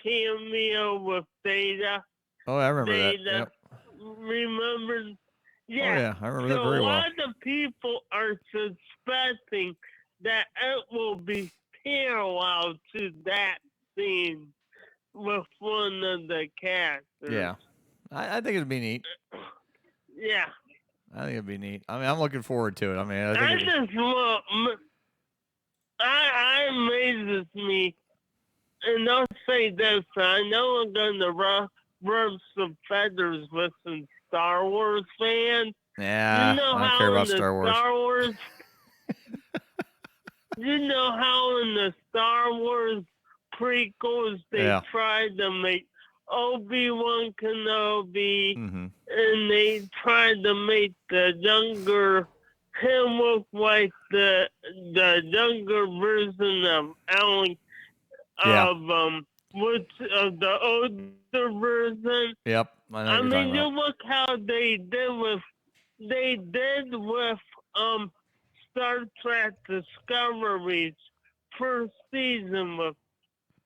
cameo with Data. Oh, I remember that. Data. Yep. Remember? Yeah. Oh, yeah, I remember that So very a well. lot of people are suspecting that it will be parallel to that scene with one of the characters. Yeah. I think it'd be neat. Yeah. I think it'd be neat. I mean, I'm looking forward to it. I mean, I I think just want. I amazes me, and I'll say this: I know I'm gonna rub some feathers with some Star Wars fans. Yeah, you know I don't how care in about the Star Wars. Star Wars you know how in the Star Wars prequels they Yeah. tried to make Obi-Wan Kenobi, Mm-hmm. and they tried to make the younger him look like the younger version of Alan Yeah. of the older version. Yep, I know I what you're mean, talking you about. look how they did with Star Trek Discovery's first season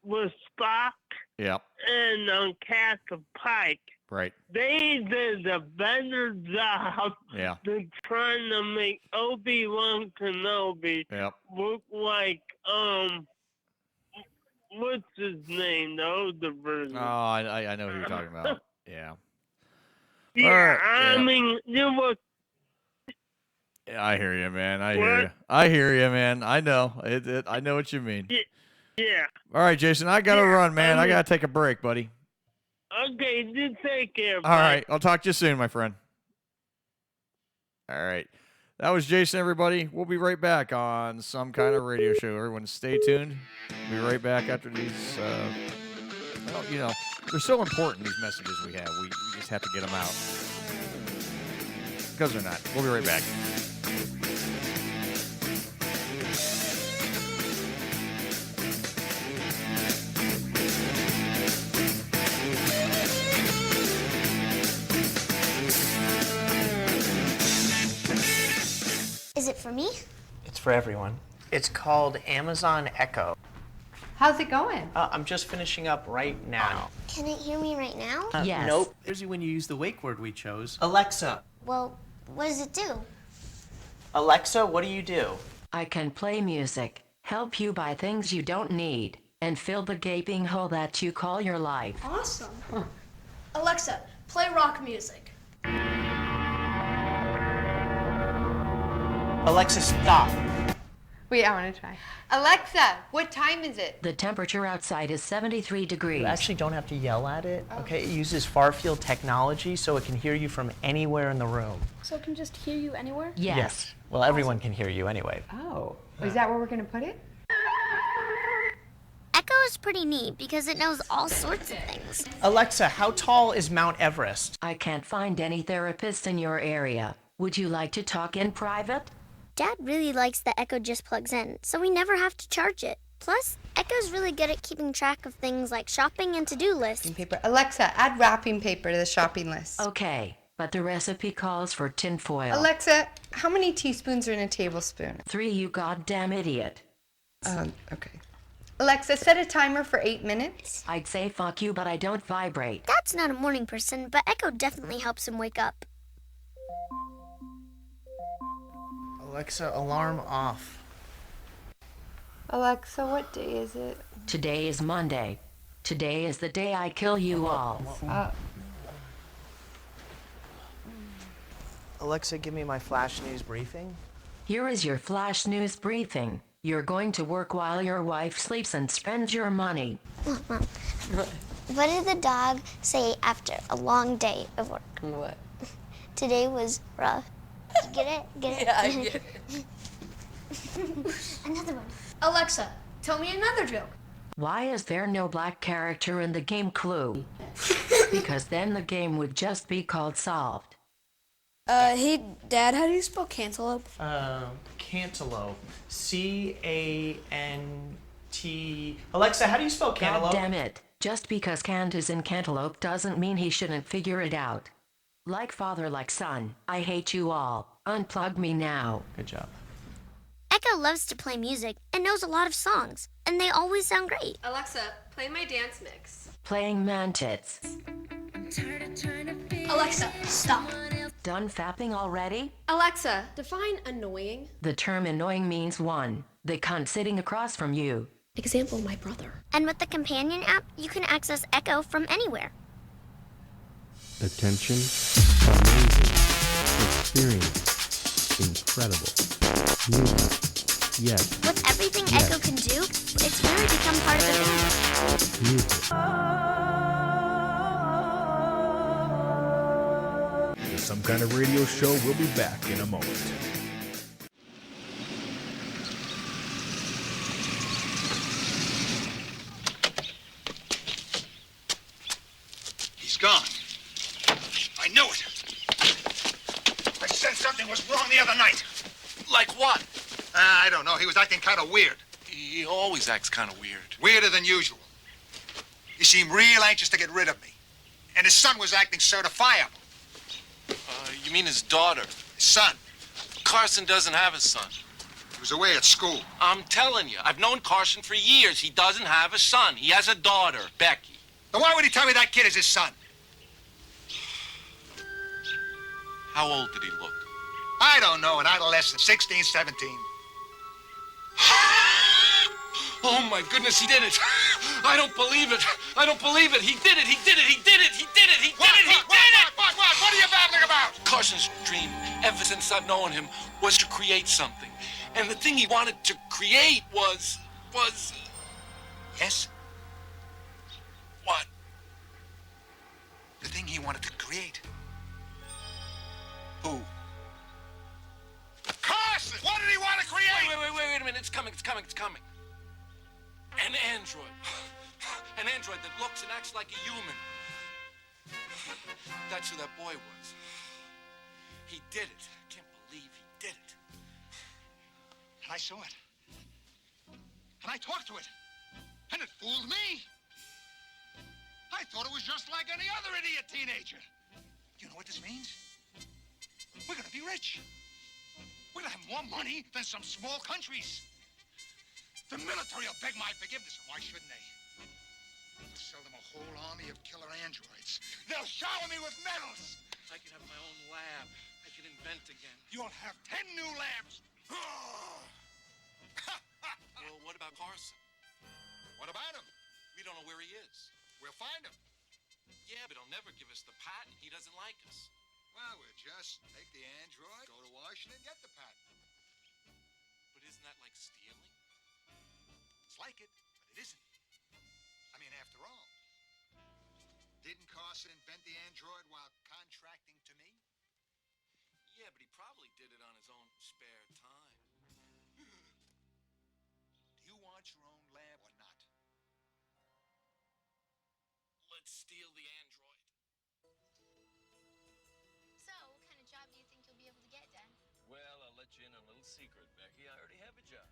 with Spock Yep, and Captain Pike. right. They did a better job Yeah. than trying to make Obi-Wan Kenobi Yep. look like what's his name, the older version. Oh, I know who you're talking about. Yeah. Yeah, All right, I yeah. mean, you look. Yeah, I hear you, man. I What? hear you. I hear you, man. I know. I know what you mean. Yeah. All right, Jason, I gotta run, man. I gotta take a break, buddy. Okay, you take care. All right, I'll talk to you soon, my friend. All right. That was Jason, everybody. We'll be right back on Some Kind of Radio Show. Everyone stay tuned. We'll be right back after these, well, you know, they're so important, these messages we have. We just have to get them out. Because they're not. We'll be right back. Is it for me? It's for everyone. It's called Amazon Echo. How's it going? I'm just finishing up right now. Can it hear me right now? Nope. Here's when you use the wake word we chose. Alexa. Well, what does it do? Alexa, what do you do? I can play music, help you buy things you don't need, and fill the gaping hole that you call your life. Awesome. Alexa, play rock music. Alexa, stop. Wait, I want to try. Alexa, what time is it? The temperature outside is 73 degrees. You actually don't have to yell at it, okay? It uses far-field technology so it can hear you from anywhere in the room. So it can just hear you anywhere? Yes. Well, everyone can hear you anyway. Oh, is that where we're going to put it? Echo is pretty neat because it knows all sorts of things. Alexa, how tall is Mount Everest? I can't find any therapists in your area. Would you like to talk in private? Dad really likes that Echo just plugs in, so we never have to charge it. Plus, Echo's really good at keeping track of things like shopping and to-do lists. Alexa, add wrapping paper to the shopping list. Okay, but the recipe calls for tinfoil. Alexa, how many teaspoons are in a tablespoon? 3, you goddamn idiot. Okay. Alexa, set a timer for 8 minutes. I'd say fuck you, but I don't vibrate. Dad's not a morning person, but Echo definitely helps him wake up. Alexa, alarm off. Alexa, what day is it? Today is Monday. Today is the day I kill you all. Alexa, give me my flash news briefing. Here is your flash news briefing. You're going to work while your wife sleeps and spends your money. Mom, what did the dog say after a long day of work? What? Today was rough. You get it? Get it? Yeah, I get it. Another one. Alexa, tell me another joke. Why is there no black character in the game Clue? Because then the game would just be called Solved. Hey, Dad, how do you spell cantaloupe? Cantaloupe. C-A-N-T... Alexa, how do you spell cantaloupe? God damn it. Just because Cant is in cantaloupe doesn't mean he shouldn't figure it out. Like father, like son. I hate you all. Unplug me now. Good job. Echo loves to play music and knows a lot of songs, and they always sound great. Alexa, play my dance mix. Playing man-tits. Alexa, stop. Done fapping already? Alexa, define annoying. The term annoying means one, the cunt sitting across from you. Example, my brother. And with the companion app, you can access Echo from anywhere. Attention, amazing, experience, incredible, music, yes. With everything Yes. Echo can do, it's really become part of the family. Music. Kind of Radio Show will be back in a moment. He's gone. I knew it. I said something was wrong the other night. Like what? I don't know. He was acting kind of weird. He always acts kind of weird. Weirder than usual. He seemed real anxious to get rid of me. And his son was acting certifiable. You mean his daughter? His son. Carson doesn't have a son. He was away at school. I'm telling you, I've known Carson for years. He doesn't have a son. He has a daughter, Becky. Then why would he tell me that kid is his son? How old did he look? I don't know, an adolescent, 16, 17. Oh my goodness, he did it. I don't believe it. I don't believe it. He did it. He did it. He did it. He did it. He did it. He did it. What are you babbling about? Carson's dream, ever since I've known him, was to create something. And the thing he wanted to create was... Yes? What? The thing he wanted to create. Who? Carson! What did he want to create? Wait a minute. It's coming. An android. An android that looks and acts like a human. That's who that boy was. He did it. I can't believe he did it. And I saw it. And I talked to it. And it fooled me. I thought it was just like any other idiot teenager. You know what this means? We're gonna be rich. We're gonna have more money than some small countries. The military will beg my forgiveness, and why shouldn't they? I'll sell them a whole army of killer androids. They'll shower me with medals. I could have my own lab. I could invent again. You'll have 10 new labs. Well, what about Carson? What about him? We don't know where he is. We'll find him. Yeah, but he'll never give us the patent. He doesn't like us. Well, we'll just take the android, go to Washington, get the patent. But isn't that like stealing? It's like it, but it isn't. I mean, after all, didn't Carson invent the android while contracting to me? Yeah, but he probably did it on his own spare time. Do you want your own lab or not? Let's steal the android. So, what kind of job do you think you'll be able to get, Dad? Well, I'll let you in on a little secret, Becky. I already have a job.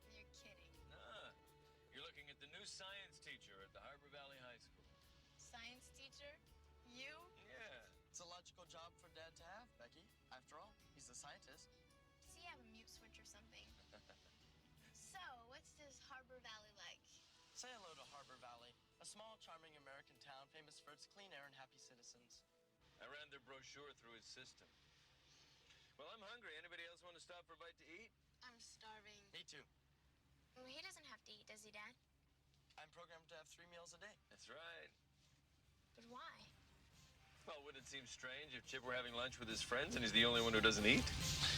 You're kidding. Nah, you're looking at the new science teacher at the Harbor Valley High School. Science teacher? You? Yeah. It's a logical job for Dad to have, Becky. After all, he's a scientist. Does he have a mute switch or something? So, what's this Harbor Valley like? Say hello to Harbor Valley, a small, charming American town famous for its clean air and happy citizens. I ran their brochure through his system. Well, I'm hungry. Anybody else want to stop for a bite to eat? I'm starving. Me too. Well, he doesn't have to eat, does he, Dad? I'm programmed to have 3 meals a day. That's right. But why? Well, wouldn't it seem strange if Chip were having lunch with his friends and he's the only one who doesn't eat?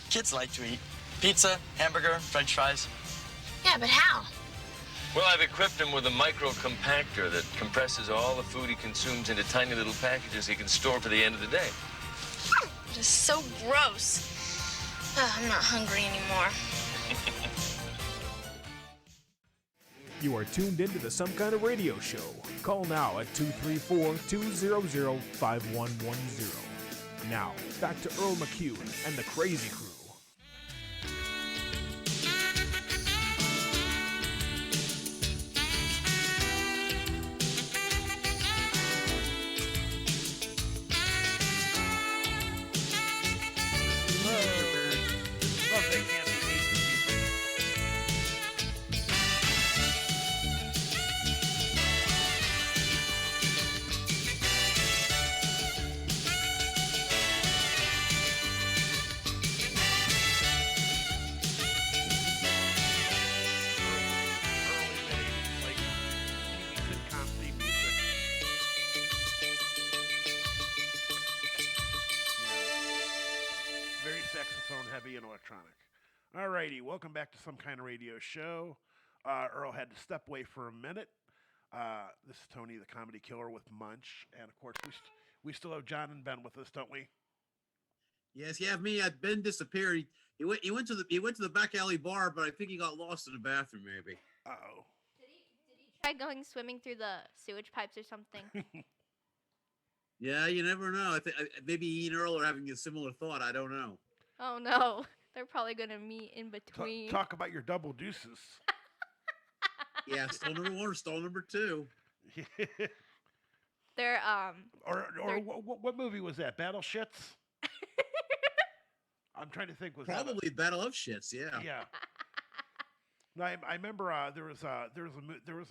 Kids like to eat. Pizza, hamburger, french fries. Yeah, but how? Well, I've equipped him with a micro compactor that compresses all the food he consumes into tiny little packages he can store for the end of the day. It is so gross. I'm not hungry anymore. You are tuned into the Some Kind of Radio Show. Call now at 234-200-5110. Now, back to Earl McCune and the Crazy Crew. Very saxophone heavy and electronic. Alrighty, welcome back to Some Kind of Radio Show. Earl had to step away for a minute. This is Tony, the Comedy Killer, with Munch, and of course we still have John and Ben with us, don't we? Yes, yeah, me. Ben disappeared. He went to the back alley bar, but I think he got lost in the bathroom, maybe. Uh-oh. Try going swimming through the sewage pipes or something. Yeah, you never know. I think maybe Ian and Earl are having a similar thought. I don't know. Oh no, they're probably gonna meet in between. Talk about your double deuces. Yeah, stall number 1 or stall number 2. They're what movie was that? Battle Shits? I'm trying to think. Was probably Battle of Shits? Yeah. Yeah. No, I remember there was a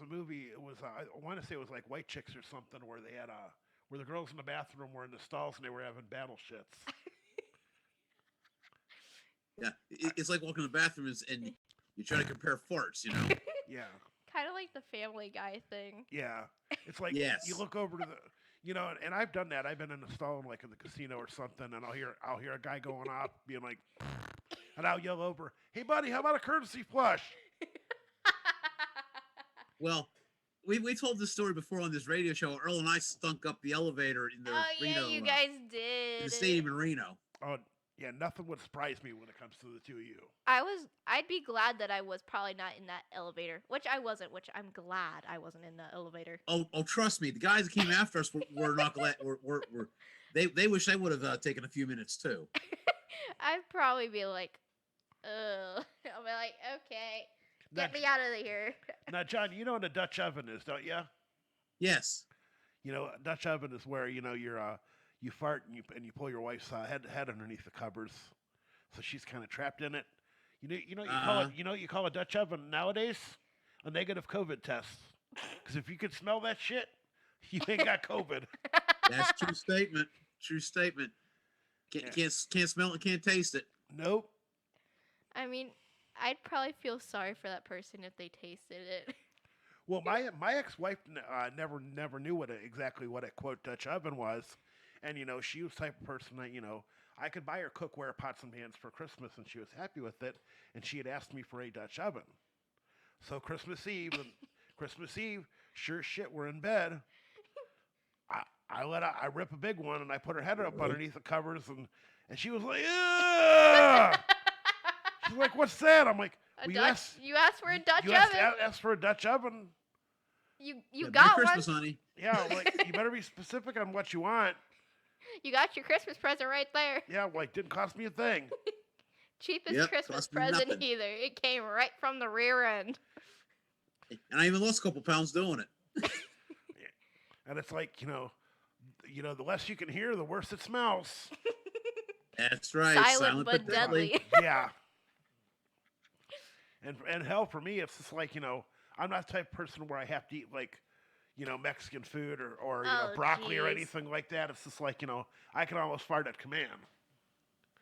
movie. It was I want to say it was like White Chicks or something where they had where the girls in the bathroom were in the stalls and they were having battle shits. Yeah, it's like walking in the bathroom and you try to compare farts, you know? Yeah. Kind of like the Family Guy thing. Yeah. It's like Yes. you look over to the, and I've done that. I've been in a stall in like in the casino or something, and I'll hear a guy going off being like, and I'll yell over, "Hey buddy, how about a courtesy flush?" Well, we told this story before on this radio show. Earl and I stunk up the elevator in the Reno. Yeah, you guys did. In the stadium in Reno. Oh, yeah, nothing would surprise me when it comes to the two of you. I'd be glad that I was probably not in that elevator, which I wasn't, which I'm glad I wasn't in the elevator. Oh, trust me, the guys that came after us were not glad. They wish they would have taken a few minutes too. I'd probably be like, ugh. I'll be like, okay, get me out of here. Now, John, you know what a Dutch oven is, don't you? Yes. You know, a Dutch oven is where you're you fart and you pull your wife's head underneath the covers, so she's kind of trapped in it. You call a Dutch oven nowadays a negative COVID test, because if you could smell that shit, you ain't got COVID. That's true statement. True statement. Can't smell it, can't taste it. Nope. I mean, I'd probably feel sorry for that person if they tasted it. Well, my ex-wife never knew exactly what a quote Dutch oven was. And, she was the type of person that, I could buy her cookware, pots and pans for Christmas, and she was happy with it. And she had asked me for a Dutch oven. So Christmas Eve, sure shit, we're in bed. I rip a big one, and I put her head up underneath the covers, and she was like, ugh! She's like, what's that? I'm like, you asked for a Dutch oven? Asked for a Dutch oven. You got Merry one? Christmas, honey. Yeah, like, you better be specific on what you want. You got your Christmas present right there. Yeah, like, didn't cost me a thing. Cheapest Christmas present either. It came right from the rear end. And I even lost a couple pounds doing it. And it's like, the less you can hear, the worse it smells. That's right. Silent but deadly. Yeah. And hell, for me, it's just like, I'm not the type of person where I have to eat, like, Mexican food or broccoli or anything like that. It's just like, I can almost fart at command.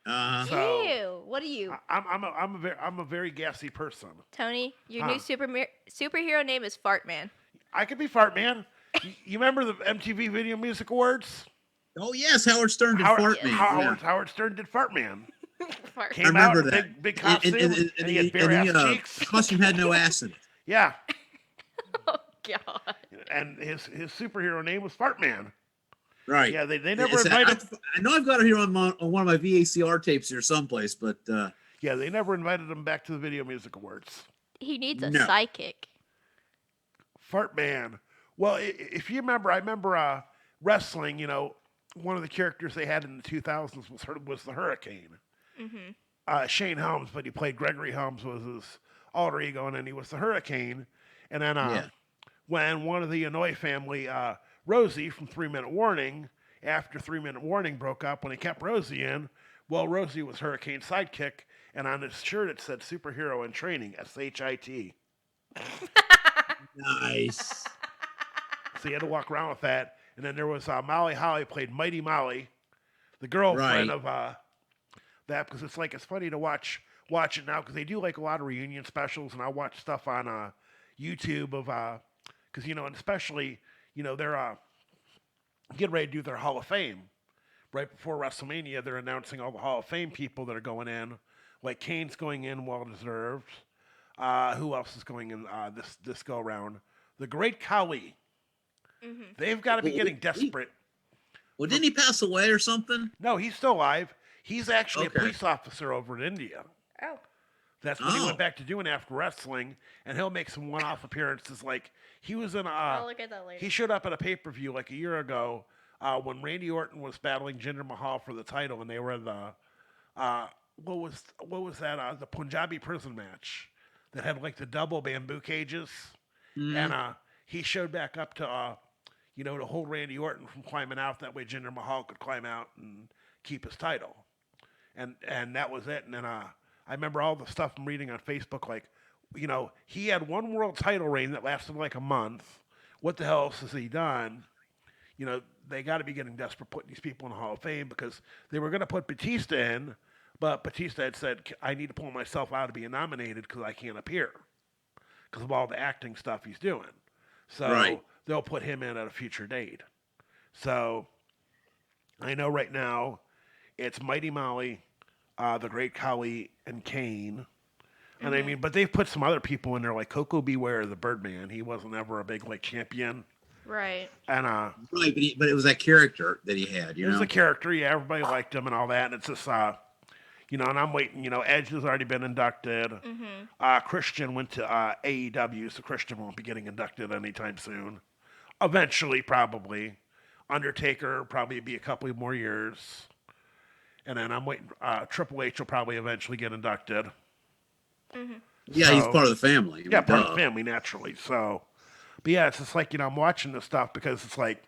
So, ew. What are you? I'm a very gassy person. Tony, your new superhero name is Fart Man. I could be Fart Man. You remember the MTV Video Music Awards? Oh yes, Howard Stern did Fart Man. Howard Stern did Fart Man. I remember that. Big costume, and he had bare ass cheeks. Costume had no ass in it. Yeah. Oh God. And his superhero name was Fart Man. Right. Yeah, they never invited. I know I've got it here on one of my VCR tapes here someplace, but yeah, they never invited him back to the Video Music Awards. He needs a psychic. Fart Man. Well, if you remember, I remember wrestling. One of the characters they had in the 2000s was the Hurricane. Mm-hmm. Shane Helms, but he played Gregory Helms was his alter ego, and then he was the Hurricane. And then when one of the Inouye family, Rosie from 3 Minute Warning, after 3 Minute Warning broke up, when he kept Rosie in, well, Rosie was Hurricane's sidekick, and on his shirt it said Superhero in Training, SHIT. Nice. So he had to walk around with that. And then there was Molly Holly played Mighty Molly, the girlfriend of that, because it's funny to watch it now, because they do like a lot of reunion specials, and I watch stuff on YouTube of because and especially they're getting ready to do their Hall of Fame right before WrestleMania. They're announcing all the Hall of Fame people that are going in, like Kane's going in, well deserved. Who else is going in this go around? The Great Khali. Mm-hmm. They've got to be getting desperate. Well, didn't he pass away or something? No, he's still alive. He's actually Okay. a police officer over in India. Oh. That's what he Oh. went back to doing after wrestling, and he'll make some one-off appearances. Like he was in I'll look at that later. he showed up at a pay-per-view like a year ago when Randy Orton was battling Jinder Mahal for the title, and they were in the what was that the Punjabi prison match that had like the double bamboo cages, and he showed back up to to hold Randy Orton from climbing out. That way Jinder Mahal could climb out and keep his title, and that was it. And then I remember all the stuff I'm reading on Facebook, like, he had one world title reign that lasted like a month. What the hell else has he done? They got to be getting desperate putting these people in the Hall of Fame because they were going to put Batista in, but Batista had said, I need to pull myself out of being nominated because I can't appear because of all the acting stuff he's doing. So Right. they'll put him in at a future date. So I know right now it's Mighty Molly, the Great Khali, and Kane. And I mean, but they've put some other people in there, like Coco Beware, the Birdman. He wasn't ever a big champion. Right. And Right, but it was that character that he had. it was a character. Yeah, everybody liked him and all that. And it's just, and I'm waiting. Edge has already been inducted. Christian went to AEW, so Christian won't be getting inducted anytime soon. Eventually, probably. Undertaker probably be a couple more years. And then I'm waiting. Triple H will probably eventually get inducted. Yeah, he's part of the family. I mean, Yeah, part of duh. the family, naturally. So, but yeah, it's just like, I'm watching this stuff because it's like,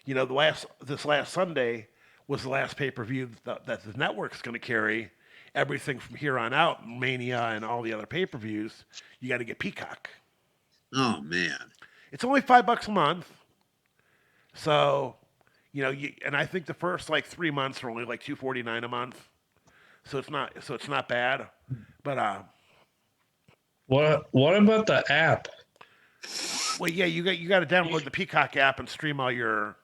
this last Sunday was the last pay-per-view that the network's going to carry. Everything from here on out, Mania and all the other pay-per-views, you got to get Peacock. Oh man. It's only $5 a month. So, and I think the first 3 months are only $249 a month. So it's not bad. But what about the app? well, yeah, you got to download the Peacock app and stream all your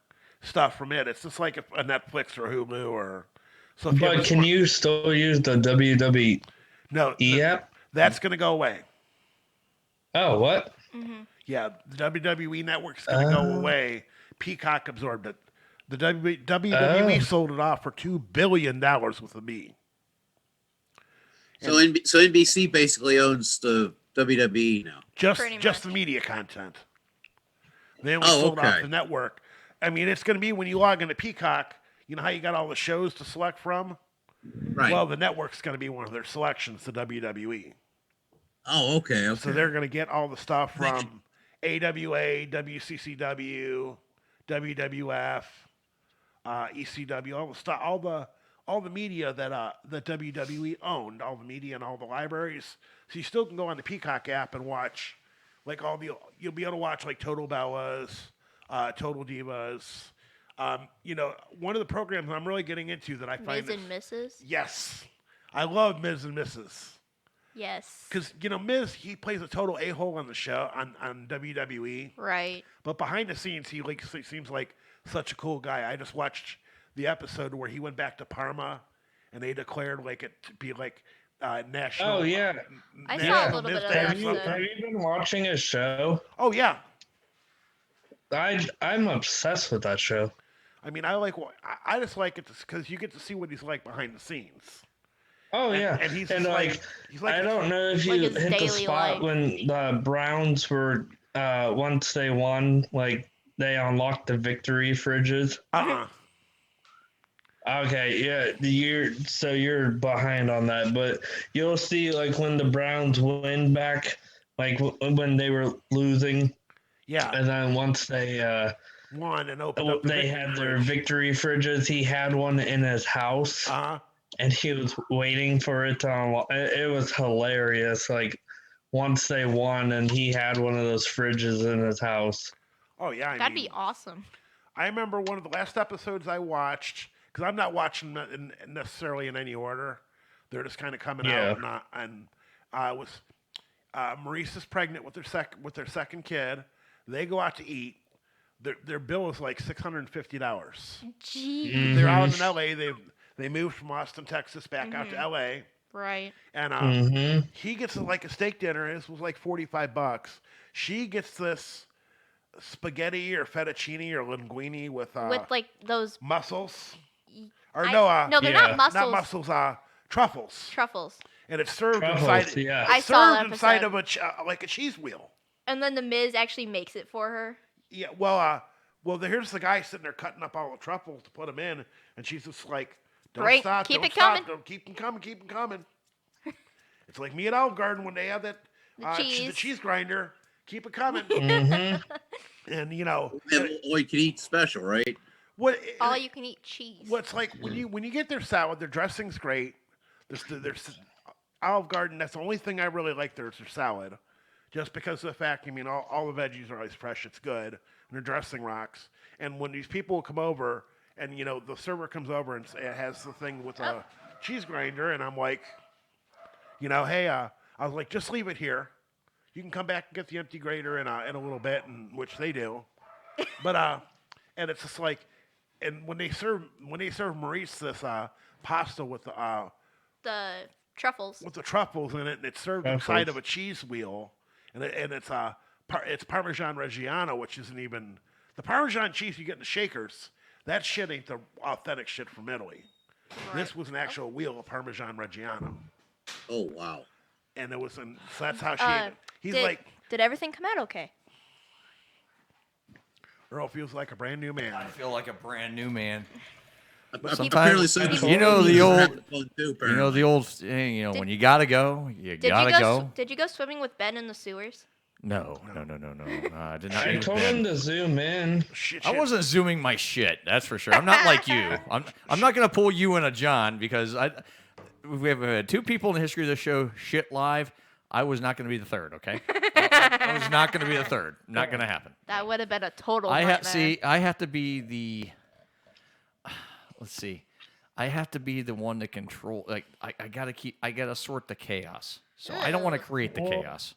stuff from it. It's just like a Netflix or Hulu or. So if But can you still use the WWE app? That's going to go away. Oh, what? Yeah, the WWE network's going to go away. Peacock absorbed it. The WWE sold it off for $2 billion with a B. So NBC basically owns the WWE now. Just the media content. They only sold off okay. the network. I mean, it's going to be when you log into Peacock, you know how you got all the shows to select from? Right. Well, the network's going to be one of their selections, the WWE. Oh, okay. So they're going to get all the stuff from AWA, WCCW, WWF, ECW, all the stuff, all the media that WWE owned, all the media and all the libraries. So you still can go on the Peacock app and watch, you'll be able to watch Total Bellas, Total Divas. One of the programs I'm really getting into that I find Ms. and Mrs. Yes, I love Ms. and Mrs. Yes. Because Miz, he plays a total a-hole on the show on WWE. Right. But behind the scenes, he seems like such a cool guy. I just watched the episode where he went back to Parma, and they declared it to be national. Oh yeah, I saw a little bit of that Have you been watching his show? Oh yeah, I'm obsessed with that show. I mean, I just like it because you get to see what he's like behind the scenes. Oh yeah, and he's and he's like I don't know if you hit the spot when the Browns were once they won, they unlocked the victory fridges. Okay, yeah, you're behind on that, but you'll see when the Browns win back, when they were losing. Yeah, and then once they won and opened up, they had their victory fridges. He had one in his house. And he was waiting for it to unlock. It was hilarious. Once they won, and he had one of those fridges in his house. Oh yeah, That'd be awesome. I remember one of the last episodes I watched because I'm not watching them necessarily in any order. They're just kind of coming out, and was Maurice is pregnant with their second kid. They go out to eat. Their bill is $650. Jeez. They're out in LA. They moved from Austin, Texas, back out to LA. Right. And he gets a steak dinner. This was $45. She gets this spaghetti or fettuccine or linguine with those mussels Or no, they're not mussels. Not mussels. Truffles. Truffles. And it's served Truffles, inside. yeah. I It's saw served an inside episode. of like a cheese wheel. And then the Miz actually makes it for her. Yeah. Well, here's the guy sitting there cutting up all the truffles to put them in, and she's just like, "Don't Break- stop, keep don't it stop, coming." don't keep them coming, keep them coming." It's like me at Olive Garden when they have that the cheese grinder. Keep it coming. And They have all you can eat special, right? what? All you can eat cheese. What's like when you get their salad, their dressing's great. There's Olive Garden. That's the only thing I really like. There's their salad, just because of the fact. I mean, all the veggies are always fresh. It's good, and their dressing rocks. And when these people come over, and the server comes over and it has the thing with a cheese grinder, and I'm like, hey, I was like, just leave it here. You can come back and get the empty grater in a little bit, and which they do. But and it's just like, and when they serve Maurice this pasta with the truffles in it, and it's served inside of a cheese wheel, and it's Parmesan Reggiano, which isn't even the Parmesan cheese you get in the shakers. That shit ain't the authentic shit from Italy. Right. This was an actual wheel of Parmesan Reggiano. Oh wow! And it was, so that's how she ate it. He's like, did everything come out okay? Earl feels like a brand new man. I feel like a brand new man. Apparently so does the old, too, apparently. the old, when you gotta go, you gotta go. Did you go swimming with Ben in the sewers? No. I did not. I use told Ben. him to zoom in. I wasn't zooming my shit. That's for sure. I'm not like you. I'm not gonna pull you in a John because we have had two people in the history of the show shit live. I was not gonna be the third. Okay. I was not gonna be the third. Not gonna happen. That would have been a total. I nightmare. have to be the. Let's see. I have to be the one to control. Like I gotta sort the chaos. So I don't want to create the chaos.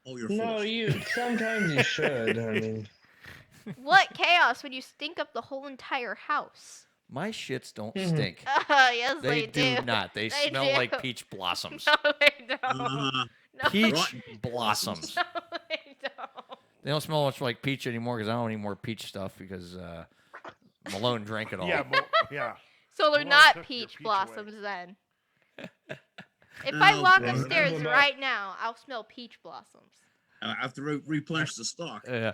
Oh, you're No, sometimes you should. I mean, What chaos when you stink up the whole entire house? My shits don't stink. Yes, They do. do not. They smell do. like peach blossoms. No, they don't. No, Peach blossoms. No, they don't. They don't smell much like peach anymore because I don't have any more peach stuff because Malone drank it all. Yeah. So they're Malone not took your peach peach blossoms then. If I walk upstairs boy. right now, I'll smell peach blossoms. I have to replenish the stock. Yeah,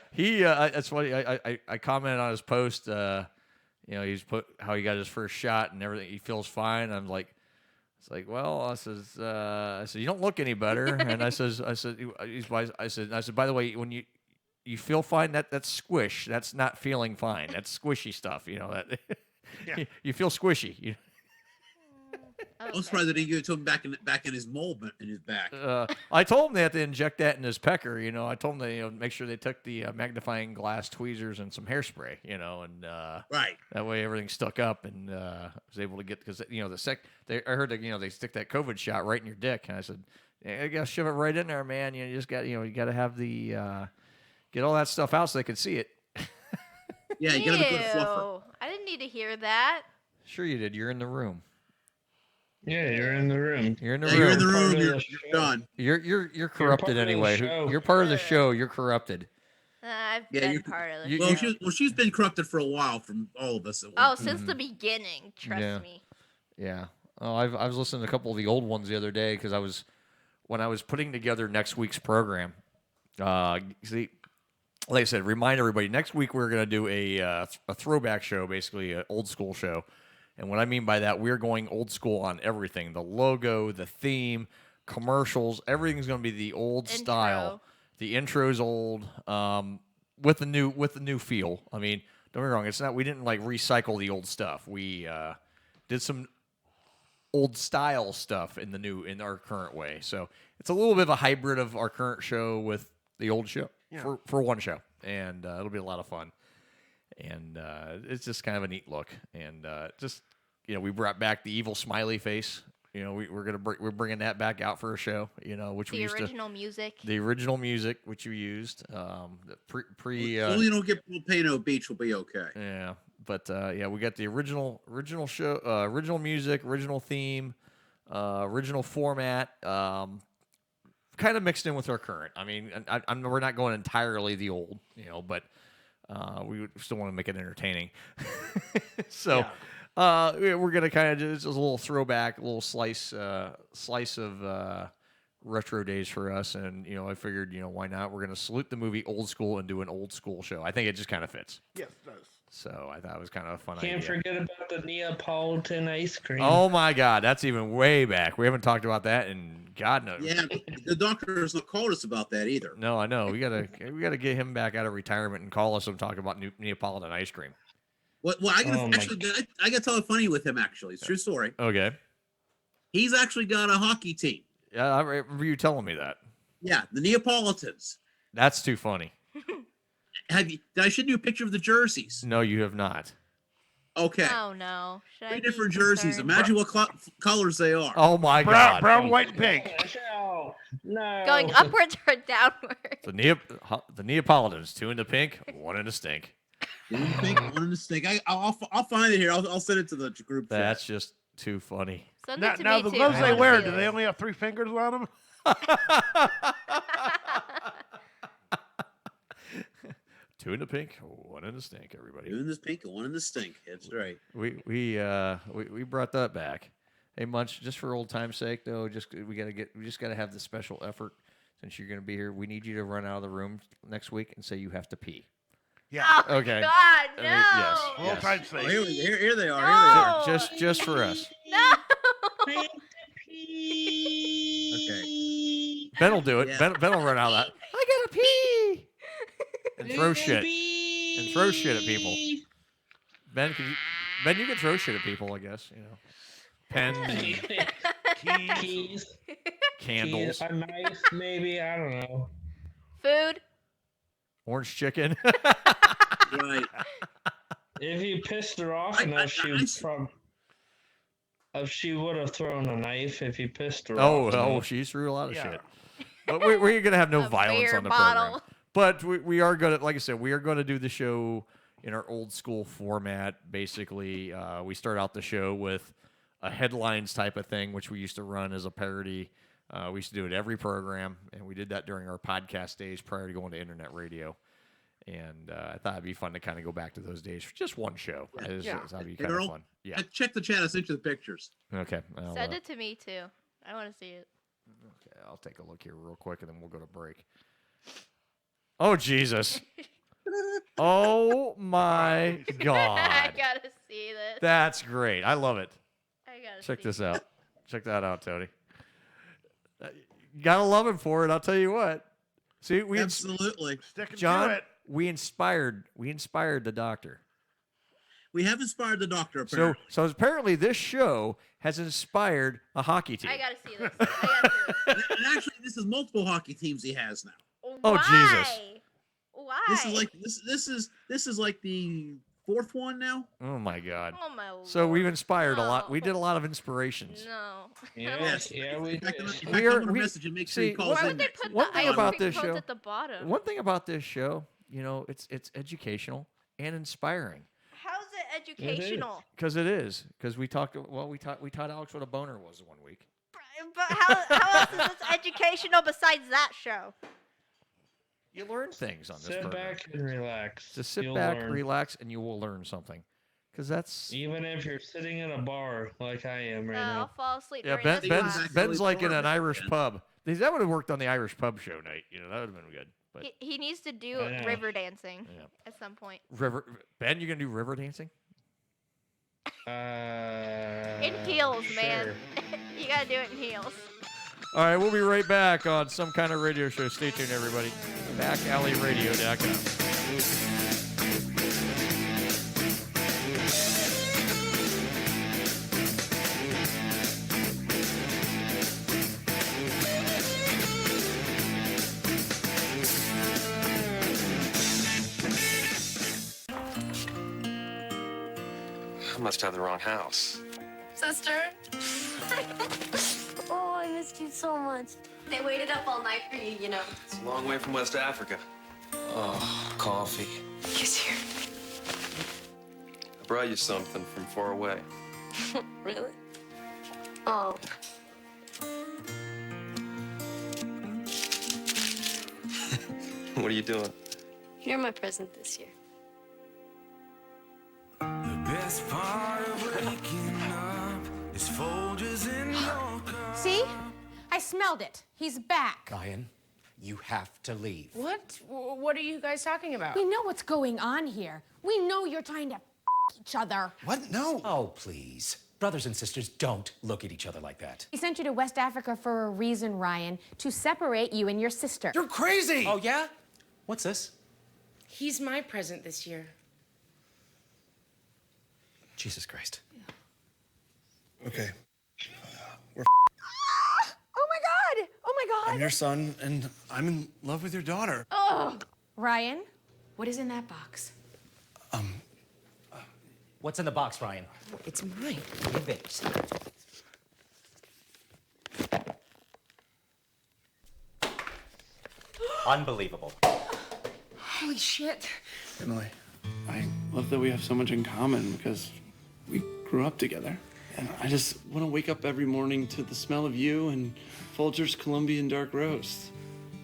that's funny. I commented on his post. He's put how he got his first shot and everything. He feels fine. I'm like, it's like, well, I said, you don't look any better. And I said, by the way, when you feel fine, that's squish. That's not feeling fine. That's squishy stuff. That you feel squishy. I'm surprised they didn't give it to him back in his mold in his back. I told him they have to inject that in his pecker. I told him they make sure they took the magnifying glass tweezers and some hairspray. And right, that way everything stuck up and was able to get because I heard that they stick that COVID shot right in your dick, and I said, you gotta shove it right in there, man. You just got you got to have the get all that stuff out so they can see it. Yeah, you gotta be a good fluffer. I didn't need to hear that. Sure you did. You're in the room. Yeah, you're in the room. You're in the Yeah, room. you're in the room. You're done. You're corrupted anyway. You're part of the show. You're corrupted. I've been part of the show. She's been corrupted for a while from all of us. Since the beginning. Trust me. Yeah. Oh, I was listening to a couple of the old ones the other day because when I was putting together next week's program. See, like I said, remind everybody. Next week we're gonna do a throwback show, basically an old school show. And what I mean by that, we're going old school on everything. The logo, the theme, commercials, everything's going to be the old style. The intro's old, with the new feel. I mean, don't get me wrong, we didn't recycle the old stuff. We did some old style stuff in our current way. So it's a little bit of a hybrid of our current show with the old show for one show. And it'll be a lot of fun. And it's just kind of a neat look, and we brought back the evil smiley face. We're bringing that back out for a show. Which we used music. The original music, which you used. Pre. As long as you don't get Volcano Beach, will be okay. Yeah, but we got the original show, original music, original theme, original format. Kind of mixed in with our current. I mean, we're not going entirely the old, but. We still want to make it entertaining. So, We're gonna kind of just a little throwback, a little slice of retro days for us, and I figured, why not? We're gonna salute the movie Old School and do an old school show. I think it just kind of fits. Yes, it does. So I thought it was kind of a fun Can't idea. forget about the Neapolitan ice cream. Oh my God, that's even way back. We haven't talked about that in God knows. Yeah, the doctor has not called us about that either. No, I know. We gotta get him back out of retirement and call us and talk about Neapolitan ice cream. Well, I gotta tell a funny with him. Actually, it's a true story. Okay. He's actually got a hockey team. Yeah, I remember you telling me that. Yeah, the Neapolitans. That's too funny. Did I send you a picture of the jerseys? No, you have not. Okay. Oh no. Should I Three be different jerseys. concerned? Imagine what colors they are. Oh my God. Brown, white, and pink. No. Going upwards or downwards? The Neapolitans, 2 in the pink, 1 in the stink. 2 in the pink, 1 in the stink. I'll find it here. I'll send it to the group chat. That's just too funny. Send Now, it to now me the too. gloves I they wanna wear, see do they this. only have 3 fingers on them? 2 in the pink, 1 in the stink. Everybody. 2 in the pink and 1 in the stink. That's right. We brought that back. Hey Munch, just for old time's sake though, we just gotta have the special effort since you're gonna be here. We need you to run out of the room next week and say you have to pee. Yeah. Oh Okay. God, no. Yes. For old time's sake. Oh, here they are. No. Here Just for us. No. they are. Okay. Ben will do it. Yeah. Ben will run out of that. I gotta pee. And throw shit. And throw shit at people. Ben, you can throw shit at people, I guess. Pens, Keys. candles, A knife, maybe. I don't know. Food. orange chicken. Right. If you pissed her off enough, she would have thrown a knife if you pissed her off. Oh, she threw a lot of shit. But we're gonna have no A violence beer on the bottle. program. But we are gonna, like I said, we are gonna do the show in our old school format. Basically, we start out the show with a headlines type of thing, which we used to run as a parody. We used to do it every program, and we did that during our podcast days prior to going to internet radio. And I thought it'd be fun to kind of go back to those days for just one show. That'd be kind of fun. Yeah. Check the chat. I sent you the pictures. Okay. Send it to me too. I want to see it. Okay, I'll take a look here real quick, and then we'll go to break. Oh Jesus! Oh my God! I gotta see this. That's great. I love it. I gotta Check see this out. Check that out, Tony. You gotta love him for it. I'll tell you what. See, we absolutely sticking John. to it. We inspired the doctor. We have inspired the doctor. Apparently. So apparently this show has inspired a hockey team. I gotta see this. I gotta see this. And actually, this is multiple hockey teams he has now. Oh, Jesus. Why? This is like the 4th one now. Oh my God. Oh my Lord. So we've inspired a lot. We did a lot of inspirations. No. Yes. Yeah, we did. We are. I'm gonna message and make sure See, he calls Why in. would they next put week. One the thing ice about cream this cones show. at the bottom? One thing about this show, it's educational and inspiring. How's it educational? Because it is. Because we taught Alex what a boner was one week. But how else is this educational besides that show? You learn things on this Sit program. back and relax. Just sit You'll back, learn. relax, and you will learn something. Because that's Even if you're sitting in a bar like I am right I'll now. fall asleep yeah. during this class. Ben's like in an Irish pub. That would have worked on the Irish pub show night. That would have been good. But He needs to do I know. river dancing Yeah. at some point. Ben, you gonna do river dancing? In heels, man. You gotta do it in heels. All right, we'll be right back on Some Kind of Radio Show. Stay tuned, everybody. BackAlleyRadio.com. I must have the wrong house. Sister? Oh, I missed you so much. They waited up all night for you, you know. It's a long way from West Africa. Oh, coffee. Kiss here. I brought you something from far away. Really? Oh. What are you doing? You're my present this year. The best part of See? I smelled it. He's back. Ryan, you have to leave. What? What are you guys talking about? We know what's going on here. We know you're trying to each other. What? No. Oh, please. Brothers and sisters don't look at each other like that. He sent you to West Africa for a reason, Ryan, to separate you and your sister. You're crazy! Oh, yeah? What's this? He's my present this year. Jesus Christ. Okay. Oh my God! Oh my God! I'm your son, and I'm in love with your daughter. Oh, Ryan, what is in that box? What's in the box, Ryan? It's mine. Give it. Unbelievable. Holy shit. Emily, I love that we have so much in common because we grew up together. And I just want to wake up every morning to the smell of you and Folger's Colombian dark roast.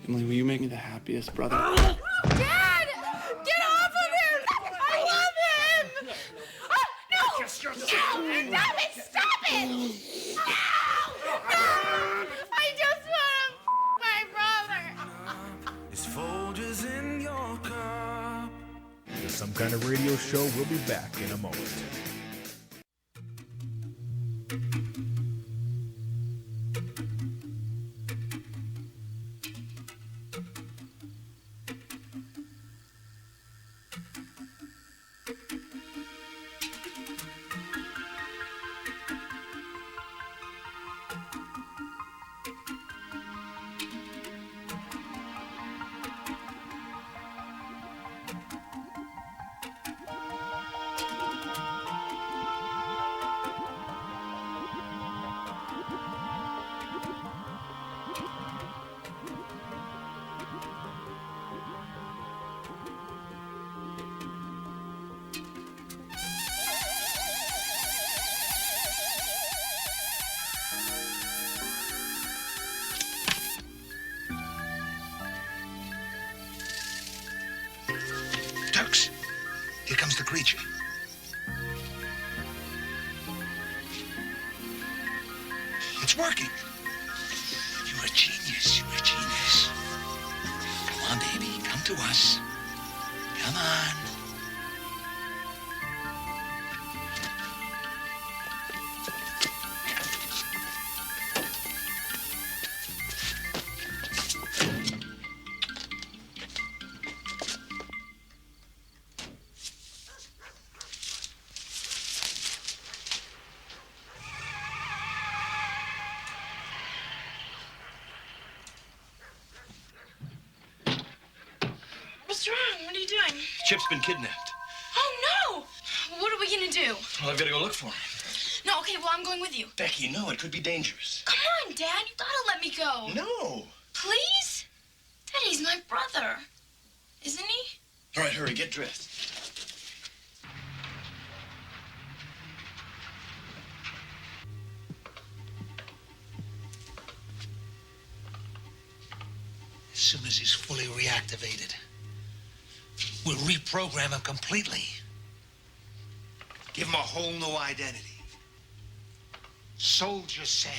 Emily, will you make me the happiest brother? Dad! Get off of him! I love him! No! No! Stop it! Stop it! No! No! I just want my brother! It's Folgers in your cup. The Some Kind of Radio Show will be back in a moment. Turks, here comes the creature. It's working. You're a genius. You're a genius. Come on, baby. Come to us. Come on. What's wrong? What are you doing? Chip's been kidnapped. Oh, no! What are we gonna do? Well, I've got to go look for him. No, okay, well, I'm going with you. Becky, no, it could be dangerous. Come on, Dad. You gotta let me go. No. Please? Daddy's my brother. Isn't he? All right, hurry, get dressed. As soon as he's fully reactivated, we'll reprogram him completely. Give him a whole new identity. Soldier Sam.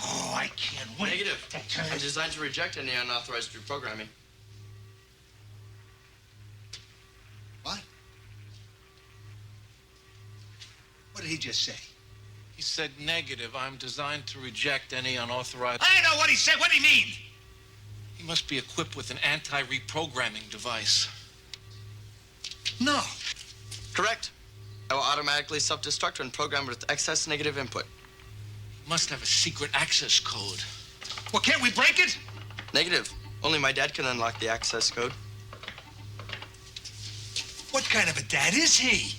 Oh, I can't wait. Negative. I'm designed to reject any unauthorized reprogramming. What? What did he just say? He said negative. I'm designed to reject any unauthorized... I know what he said. What did he mean? He must be equipped with an anti-reprogramming device. No. Correct. I will automatically self-destruct when programmed with excess negative input. Must have a secret access code. Well, can't we break it? Negative. Only my dad can unlock the access code. What kind of a dad is he?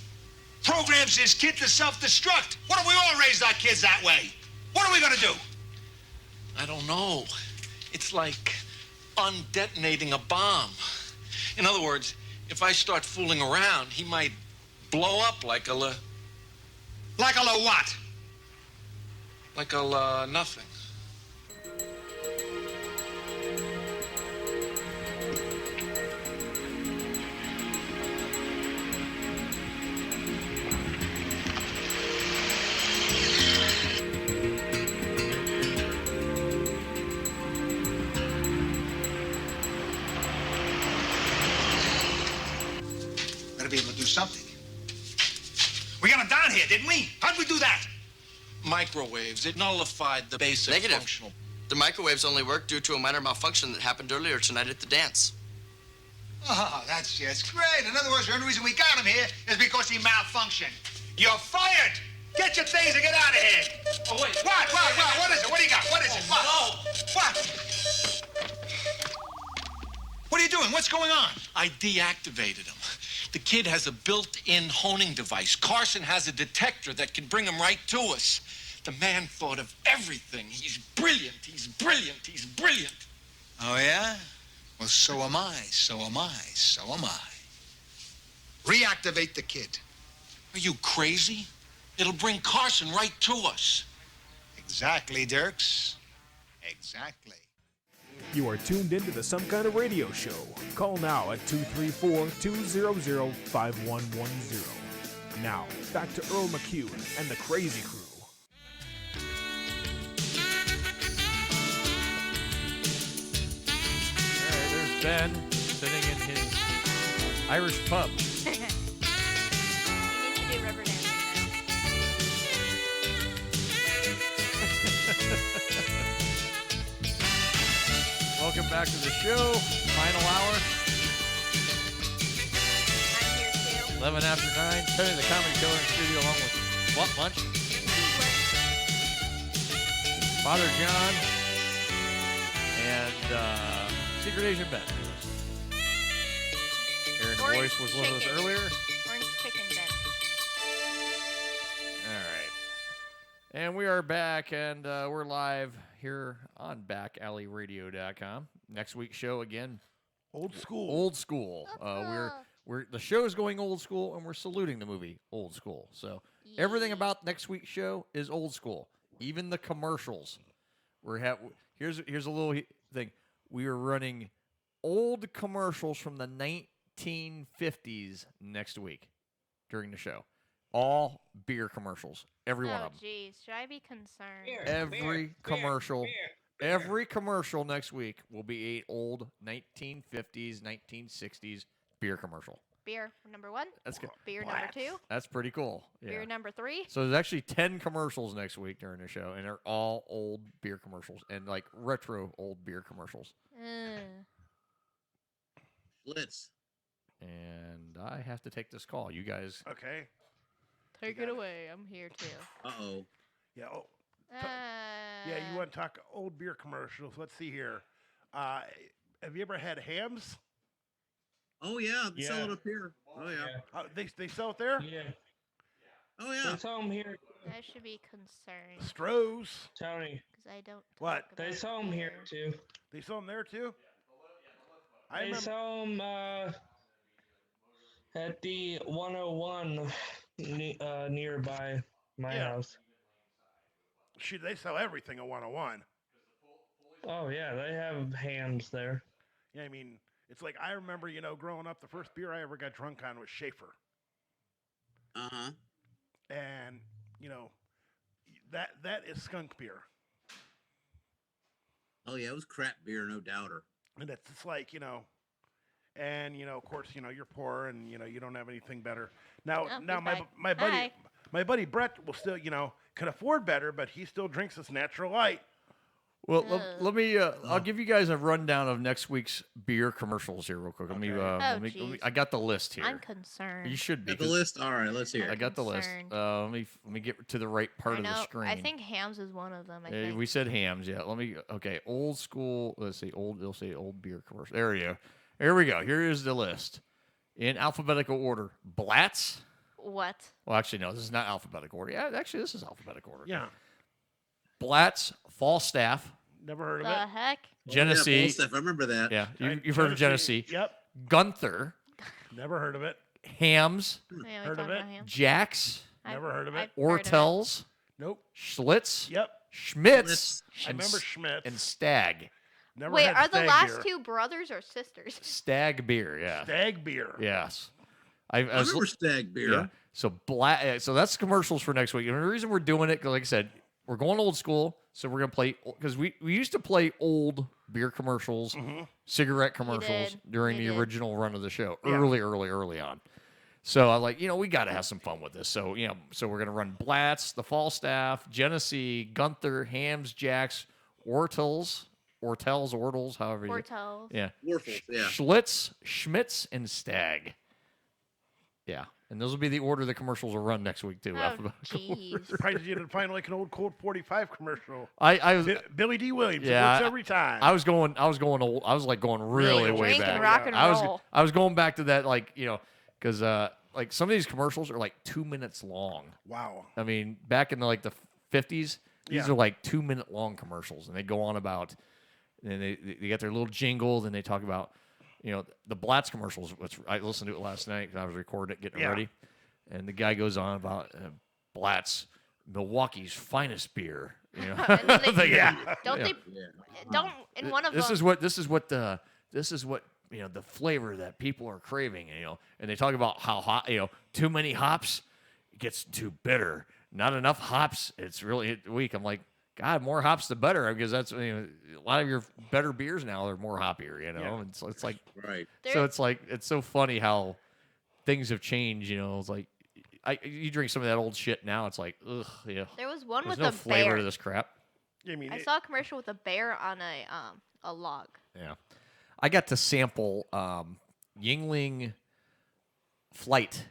Programs his kid to self-destruct. What if we all raised our kids that way? What are we gonna do? I don't know. It's like undetonating a bomb. In other words, if I start fooling around, he might blow up like a Like a what? Like a nothing. to be able to do something. We got him down here, didn't we? How'd we do that? Microwaves. It nullified the basic Negative. functional. The microwaves only worked due to a minor malfunction that happened earlier tonight at the dance. Oh, that's just great. In other words, the only reason we got him here is because he malfunctioned. You're fired! Get your things and get out of here! Oh, wait. What is it? What do you got? What is it? What? No. What? What are you doing? What's going on? I deactivated him. The kid has a built-in honing device. Carson has a detector that can bring him right to us. The man thought of everything. He's brilliant. He's brilliant. He's brilliant. Oh, yeah? Well, so am I. So am I. So am I. Reactivate the kid. Are you crazy? It'll bring Carson right to us. Exactly, Dirks. Exactly. You are tuned into the Some Kind of Radio Show. Call now at 234-200-5110. Now, back to Earl McCune and the Crazy Crew. All right, there's Ben sitting in his Irish pub. He needs to do rubber dancing Welcome back to the show. Final hour. I'm here too. 11 after 9. Tony the Comedy Killer in studio along with what lunch? Father John and Secret Agent Ben. Aaron's Orange voice was with us chicken. earlier. Orange chicken Ben. All right. And we are back, and we're live here on backalleyradio.com. Next week's show, again, Old school. Old school. We're the show is going old school, and we're saluting the movie Old School. So everything about next week's show is old school, even the commercials. Here's a little thing. We are running old commercials from the 1950s next week during the show. All beer commercials, every one of them. Oh, jeez. Should I be concerned? Every commercial next week will be a old 1950s, 1960s beer commercial. Beer number 1. That's good. Beer number 2. That's pretty cool. Yeah. Beer number 3. So there's actually 10 commercials next week during the show, and they're all old beer commercials and like retro old beer commercials. Blitz. And I have to take this call. You guys. Okay. Take it away. I'm here too. Uh-oh. Yeah. Yeah, you want to talk old beer commercials? Let's see here. Have you ever had Hams? Oh, yeah. They sell it up here. Oh, yeah. They sell it there? Yeah. Oh, yeah. They sell them here. I should be concerned. Stroh's. Tony. Because I don't. What? They sell them here too. They sell them there too? They sell them at the 101 nearby my house. Shoot, they sell everything at 101. Oh, yeah, they have Hams there. Yeah, I mean, it's like I remember, growing up, the first beer I ever got drunk on was Schaefer. Uh-huh. And, that is skunk beer. Oh, yeah, it was crap beer, no doubter. And it's like, and, of course, you're poor and, you don't have anything better. Now, my buddy Brett will still, can afford better, but he still drinks this Natural Light. Well, let me. I'll give you guys a rundown of next week's beer commercials here, real quick. Let me. I got the list here. I'm concerned. You should be. Got the list. All right, let's hear it. I got the list. Let me get to the right part of the screen. I think Hams is one of them. I think. We said Hams. Yeah. Let me. Okay. Old school. Let's see. They'll say old beer commercial. There we go. Here we go. Here is the list in alphabetical order. Blatz. What? Well, actually, no. This is not alphabetical order. Yeah, actually, this is alphabetical order. Yeah. Blatz, Falstaff. Never heard of the it. heck? Genesee. Yeah, Falstaff, I remember that. Yeah, you've heard of Genesee. Yep. Gunther. Never heard of it. Hams. Yeah, Heard of it. Jack's. Never heard of it. Ortels. Nope. Schlitz. Yep. Schmitz. I remember Schmitz. And Stag. Never Wait, had are the Stag last beer. two brothers or sisters? Stag beer, yeah. Stag beer. Yes. I remember Stag beer. Yeah. So that's commercials for next week. And the reason we're doing it, like I said, we're going old school. So we're going to play, because we used to play old beer commercials, cigarette commercials during the original run of the show, early on. So I'm like, we got to have some fun with this. So, so we're going to run Blatz, the Falstaff, Genesee, Gunther, Hams, Jacks, Ortels, however you Ortels. Yeah. Warfels, yeah. Schlitz, Schmitz, and Stag. Yeah. And those will be the order the commercials will run next week, too. Oh, jeez. Surprised you didn't find like an old Colt 45 commercial. I was Billy D. Williams. Yeah, It works every time. I was going old. I was like going really way Drinking back. rock and roll. I was going back to that, like, because like some of these commercials are like 2 minutes long. Wow. I mean, back in the 50s, these Yeah. are like 2 minute long commercials, and they go on about, and they get their little jingle, then they talk about, the Blatz commercials, which I listened to it last night because I was recording it, getting it Yeah. ready, and the guy goes on about Blatz, Milwaukee's finest beer. And then they- Yeah. Don't they? Don't in one of This them. is what the flavor that people are craving, and they talk about how hot, too many hops, it gets too bitter. Not enough hops, it's really weak. I'm like, God, more hops the better, because that's a lot of your better beers now are more hoppier, Yeah. And so it's like, right. So it's like, it's so funny how things have changed, It's like, you drink some of that old shit now, it's like, ugh, yeah. There was one There's with no a flavor bear. to this crap. I saw a commercial with a bear on a log. Yeah. I got to sample Yingling Flight.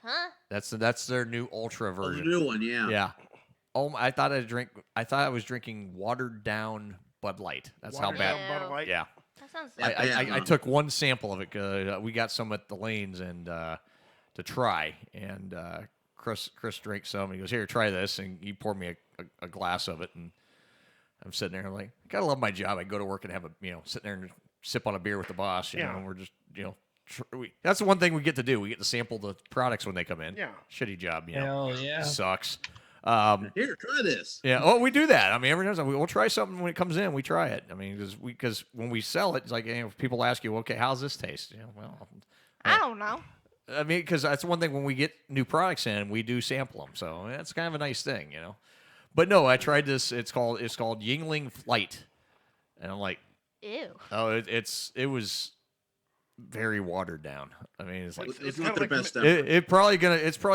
Huh? That's their new ultra The version. new one, yeah. Yeah. Oh, I thought I was drinking watered down Bud Light. That's how Watered bad. down Bud Light? Yeah. That sounds. I took one sample of it. 'Cause, we got some at the Lanes and to try, and Chris drank some. And he goes, "Here, try this," and he poured me a glass of it, and I'm sitting there. I'm like, I gotta love my job. I go to work and have sit there and sip on a beer with the boss. You Yeah. know, and we're just that's the one thing we get to do. We get to sample the products when they come in. Yeah. Shitty job. Hell yeah. Sucks. Here, try this. Yeah. Oh, we do that. I mean, every time we'll try something when it comes in, we try it. I mean, because when we sell it, it's like people ask you, okay, how's this taste? Well, I don't know. I mean, because that's one thing when we get new products in, we do sample them. So that's kind of a nice thing, But no, I tried this. It's called Yingling Flight, and I'm like, Ew. oh, it was very watered down. I mean, it's like It's not their best effort. it's probably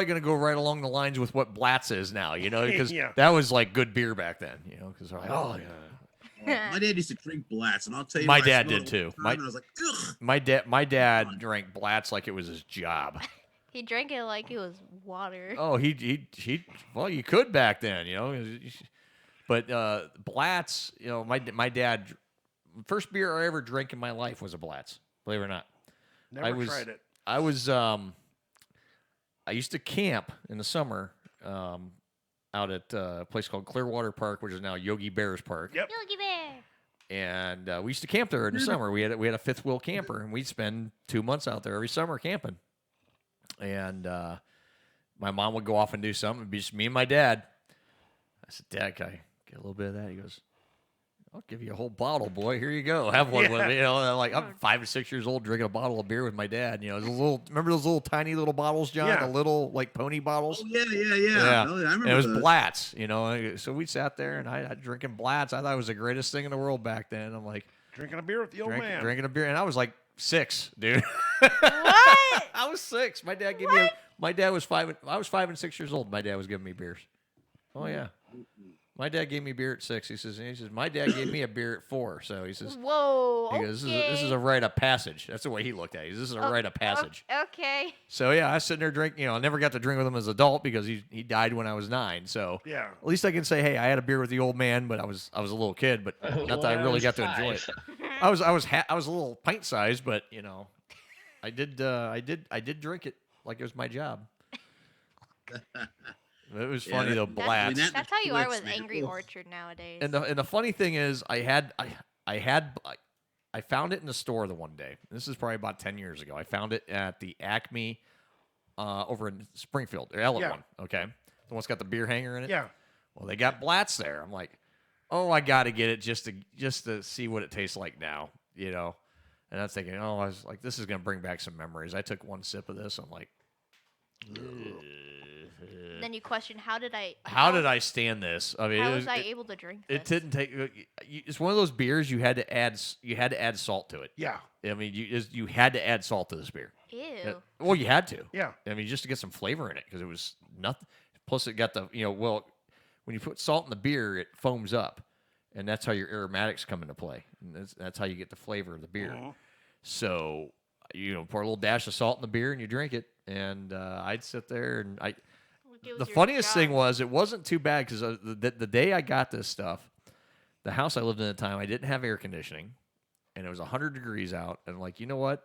gonna go right along the lines with what Blatz is now, because Yeah. that was like good beer back then, because they're like, oh yeah. My dad used to drink Blatz, and I'll tell you, My what, I dad smelled did it all too. the time, and I was like, ugh. My dad drank Blatz like it was his job. He drank it like it was water. Oh, he well, you could back then, But Blatz, my dad, first beer I ever drank in my life was a Blatz. Believe it or not. Never tried it. I was I used to camp in the summer out at a place called Clearwater Park, which is now Yogi Bear's Park. Yep. Yogi Bear. And we used to camp there in the summer. We had a fifth wheel camper, and we'd spend 2 months out there every summer camping. And my mom would go off and do something. It'd be just me and my dad. I said, Dad, can I get a little bit of that? He goes, I'll give you a whole bottle, boy. Here you go. Have one with me. And I'm 5 or 6 years old drinking a bottle of beer with my dad. Remember those little tiny little bottles, John? Yeah. The little pony bottles? Oh, yeah. Yeah. Oh, I remember And it was those. Blatz, So we sat there and I drinking Blatz. I thought it was the greatest thing in the world back then. I'm like, Drinking a beer with the old man. drinking a beer. And I was like 6, dude. What? I was 6. My dad gave me my dad was 5. I was 5 and 6 years old. My dad was giving me beers. Oh, yeah. My dad gave me beer at 6. He says, my dad gave me a beer at 4. So he says, Whoa. he goes, this is a rite of passage. That's the way he looked at it. This is a rite of passage. Okay. So yeah, I was sitting there drinking. I never got to drink with him as an adult because he died when I was 9. So Yeah. at least I can say, hey, I had a beer with the old man, but I was a little kid, but not that I really got to enjoy it. I was a little pint sized, but I did drink it like it was my job. It was funny though, Blatz. That's how you are with Angry Orchard nowadays. And the funny thing is, I found it in the store the one day. This is probably about 10 years ago. I found it at the Acme over in Springfield, or Ellen one. Okay, the one's got the beer hanger in it. Yeah. Well, they got Blatz there. I'm like, oh, I got to get it just to see what it tastes like now, And I was thinking, I was like, this is gonna bring back some memories. I took one sip of this. I'm like, Then you question, how did I stand this? I mean, how was I able to drink this? It didn't take. It's one of those beers you had to add salt to it. Yeah. I mean, you had to add salt to this beer. Ew. Well, you had to. Yeah. I mean, just to get some flavor in it because it was nothing. Plus, it got the when you put salt in the beer, it foams up, and that's how your aromatics come into play. And that's how you get the flavor of the beer. So, pour a little dash of salt in the beer and you drink it. And I'd sit there and the funniest thing was it wasn't too bad because the day I got this stuff, the house I lived in at the time, I didn't have air conditioning, and it was 100 degrees out. And like, you know what?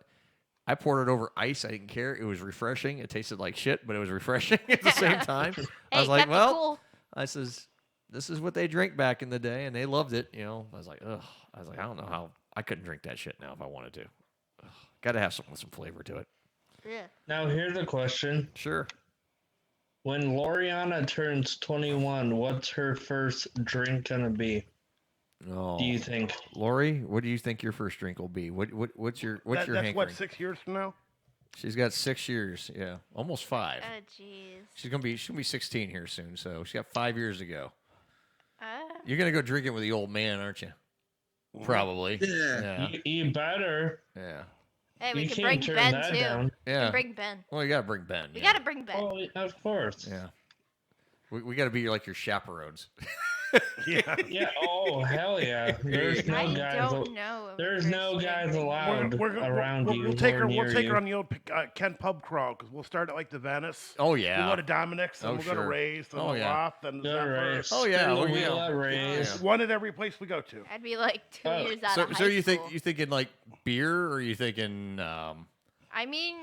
I poured it over ice. I didn't care. It was refreshing. It tasted like shit, but it was refreshing at the same time. I was like, well, cool. I says, this is what they drink back in the day, and they loved it. I was like, ugh. I was like, I don't know how I couldn't drink that shit now if I wanted to. Got to have something with some flavor to it. Yeah. Now here's a question. Sure. When Loriana turns 21, what's her first drink gonna be? Oh, do you think, Lori? What do you think your first drink will be? What's your That's hankering? what, 6 years from now? She's got 6 years. Yeah, almost 5. Oh, jeez. She's gonna be 16 here soon, so she's got 5 years to go. You're gonna go drinking with the old man, aren't you? Probably. Yeah. You better. Yeah. Hey, we You can can't bring turn Ben that too. down. We Yeah. can bring Ben. Well, you gotta bring Ben. We yeah. gotta bring Ben. Oh, of course. Yeah. We gotta be like your chaperones. Yeah. Yeah. Oh, hell yeah. There's no I guys. don't know. There's no guys allowed around you. We'll take her. or We'll near take you. her on the old Ken pub crawl because we'll start at like the Venice. Oh yeah. We'll go to Dominic's, then Oh, we'll go to sure. Ray's, then Oh, the yeah. Loft, then Go to Ray's. Zapper. Oh yeah. Spin the Oh, wheel yeah. at Ray's. One at every place we go to. I'd be like 2 years out So, of high so you school. thinking like beer, or are you thinking I mean,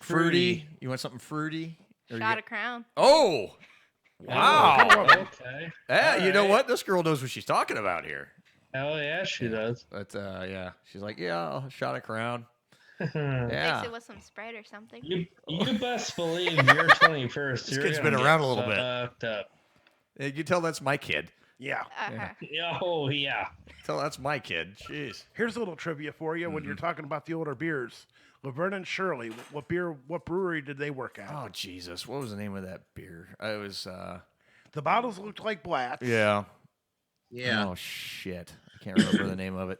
fruity? You want something fruity? Or you shot get- of Crown. Oh. Wow. Okay. Yeah, you know Alright. what? This girl knows what she's talking about here. Hell yeah, she does. But yeah, she's like, yeah, I'll shot a Crown. Mix Yeah. it with some Sprite or something. You best believe you're 21st. This you're kid's gonna been get around a little bit. fucked up. You can tell that's my kid. Yeah. Yeah. Oh yeah. Tell that's my kid. Jeez. Here's a little trivia for you. When you're Mm-hmm. talking about the older beers, Laverne and Shirley, what brewery did they work at? Oh Jesus, what was the name of that beer? It was. The bottles looked like Blatz. Yeah. Yeah. Oh shit, I can't remember the name of it.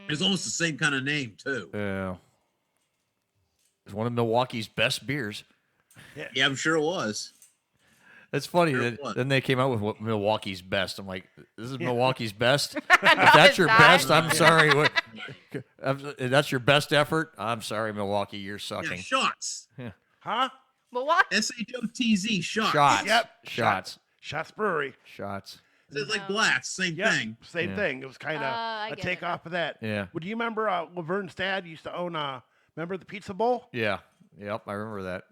It's almost the same kind of name too. Yeah. It's one of Milwaukee's best beers. Yeah, I'm sure it was. It's funny Sure that it was. then they came out with what Milwaukee's best. I'm like, this is Yeah. Milwaukee's best. If No, that's it's your not. best, I'm sorry. If that's your best effort, I'm sorry, Milwaukee, you're Yeah, sucking. shots. Huh? Milwaukee. SHOTZ, shots. Shots. Yep. Shots. Shots Brewery. Shots. It's like Blatz, same Yeah, thing. same Yeah. thing. It was kind of I a get take it. off of that. Yeah. Would you remember Laverne's dad used to own remember the Pizza Bowl? Yeah. Yep, I remember that.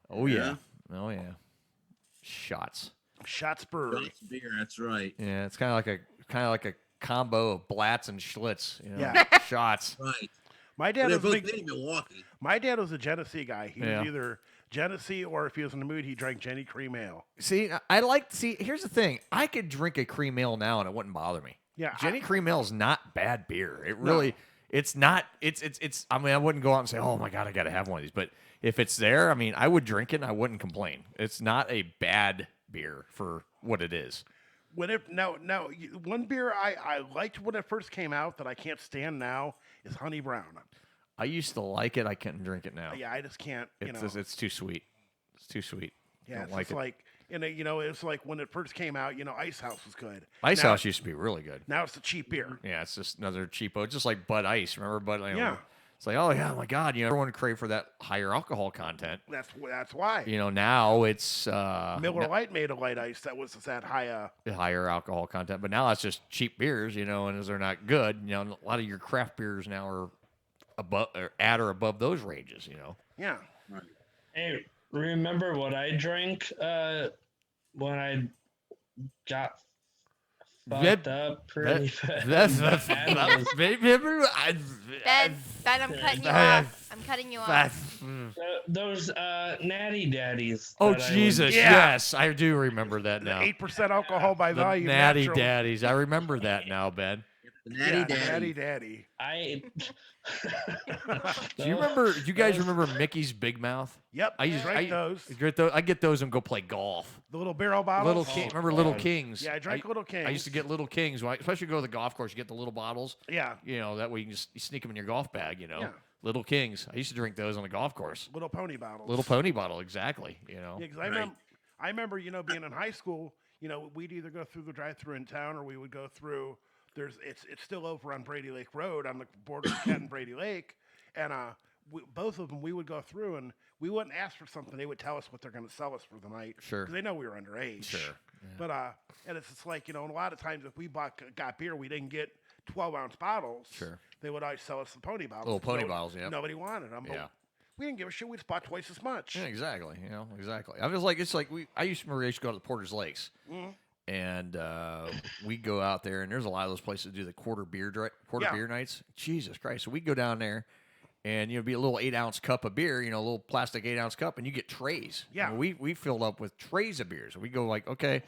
Oh yeah. Oh yeah. Shots. Shots Brewery. Shots beer, that's right. Yeah, it's kind of like a combo of Blatz and Schlitz. You know? Yeah. Shots. Right. My dad They're was a both big, made in Milwaukee. My dad was a Genesee guy. He Yeah. was either Genesee or if he was in the mood, he drank Jenny Cream Ale. See, here's the thing. I could drink a cream ale now and it wouldn't bother me. Yeah, Jenny Cream Ale is not bad beer. It really, it's not, it's, I mean, I wouldn't go out and say, oh my God, I got to have one of these. But if it's there, I mean, I would drink it and I wouldn't complain. It's not a bad beer for what it is. One beer I liked when it first came out that I can't stand now is Honey Brown. I used to like it. I couldn't drink it now. Yeah, I just can't. It's too sweet. It's too sweet. Yeah, Don't it's like just it. like it's like when it first came out. Ice House was good. Ice Now- House used to be really good. Now it's the cheap beer. Yeah, it's just another cheapo. It's just like Bud Ice. Remember Bud? Yeah. It's like, oh yeah, my God, everyone crave for that higher alcohol content. That's why. Now it's Miller Lite made a light ice that was that high. higher alcohol content, but now it's just cheap beers, and as they're not good, a lot of your craft beers now are above or at or above those ranges, Yeah. Hey, remember what I drank when I got fucked up pretty fast? Ben, I'm cutting you off. I'm cutting you off. Those Natty Daddies. Oh that I would- Jesus! Yes, I do remember that now. 8% alcohol by The volume. Natty natural. Daddies. I remember that now, Ben. Natty Daddy. Natty Daddy. I. Do you guys remember Mickey's Big Mouth? Yep, I used drank those. I get those and go play golf. The little barrel bottles. Little King, remember Little Kings? Yeah, I drank Little Kings. I used to get Little Kings, especially go to the golf course. You get the little bottles. Yeah. That way you sneak them in your golf bag. Yeah. Little Kings. I used to drink those on the golf course. Little Pony bottles. Little Pony bottle, exactly. You know. Yeah, because I remember, being in high school, we'd either go through the drive-through in town or we would go through. It's still over on Brady Lake Road on the border of Kent and Brady Lake, and both of them we would go through and we wouldn't ask for something. They would tell us what they're going to sell us for the night. Sure. Because they know we were underage. Sure. Yeah. But and it's just like, and a lot of times if we got beer, we didn't get 12-ounce bottles. Sure. They would always sell us the pony bottles. Little pony bottles, yeah. Nobody wanted them. Yeah. We didn't give a shit. We just bought twice as much. Yeah, exactly. Exactly. I was like, I used to go to the Porter's Lakes, and we go out there, and there's a lot of those places that do the quarter beer nights. Jesus Christ! So we go down there, and be a little 8-ounce cup of beer, a little plastic 8-ounce cup, and you get trays. Yeah. And we filled up with trays of beers. We go like, okay,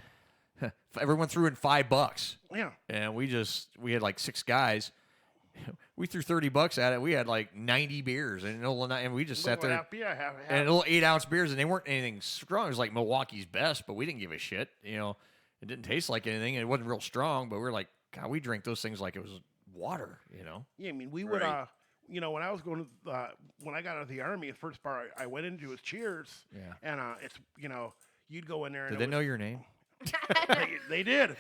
everyone threw in $5. Yeah. And we had like 6 guys. We threw $30 at it. We had like 90 beers, and we just sat there. And little 8-ounce beers, and they weren't anything strong. It was like Milwaukee's Best, but we didn't give a shit. It didn't taste like anything. And it wasn't real strong, but we were like, God, we drank those things like it was water. Yeah, I mean, we would. When I was going to when I got out of the Army, the first bar I went into was Cheers. Yeah. And it's you'd go in there. And Did they know your name? They did.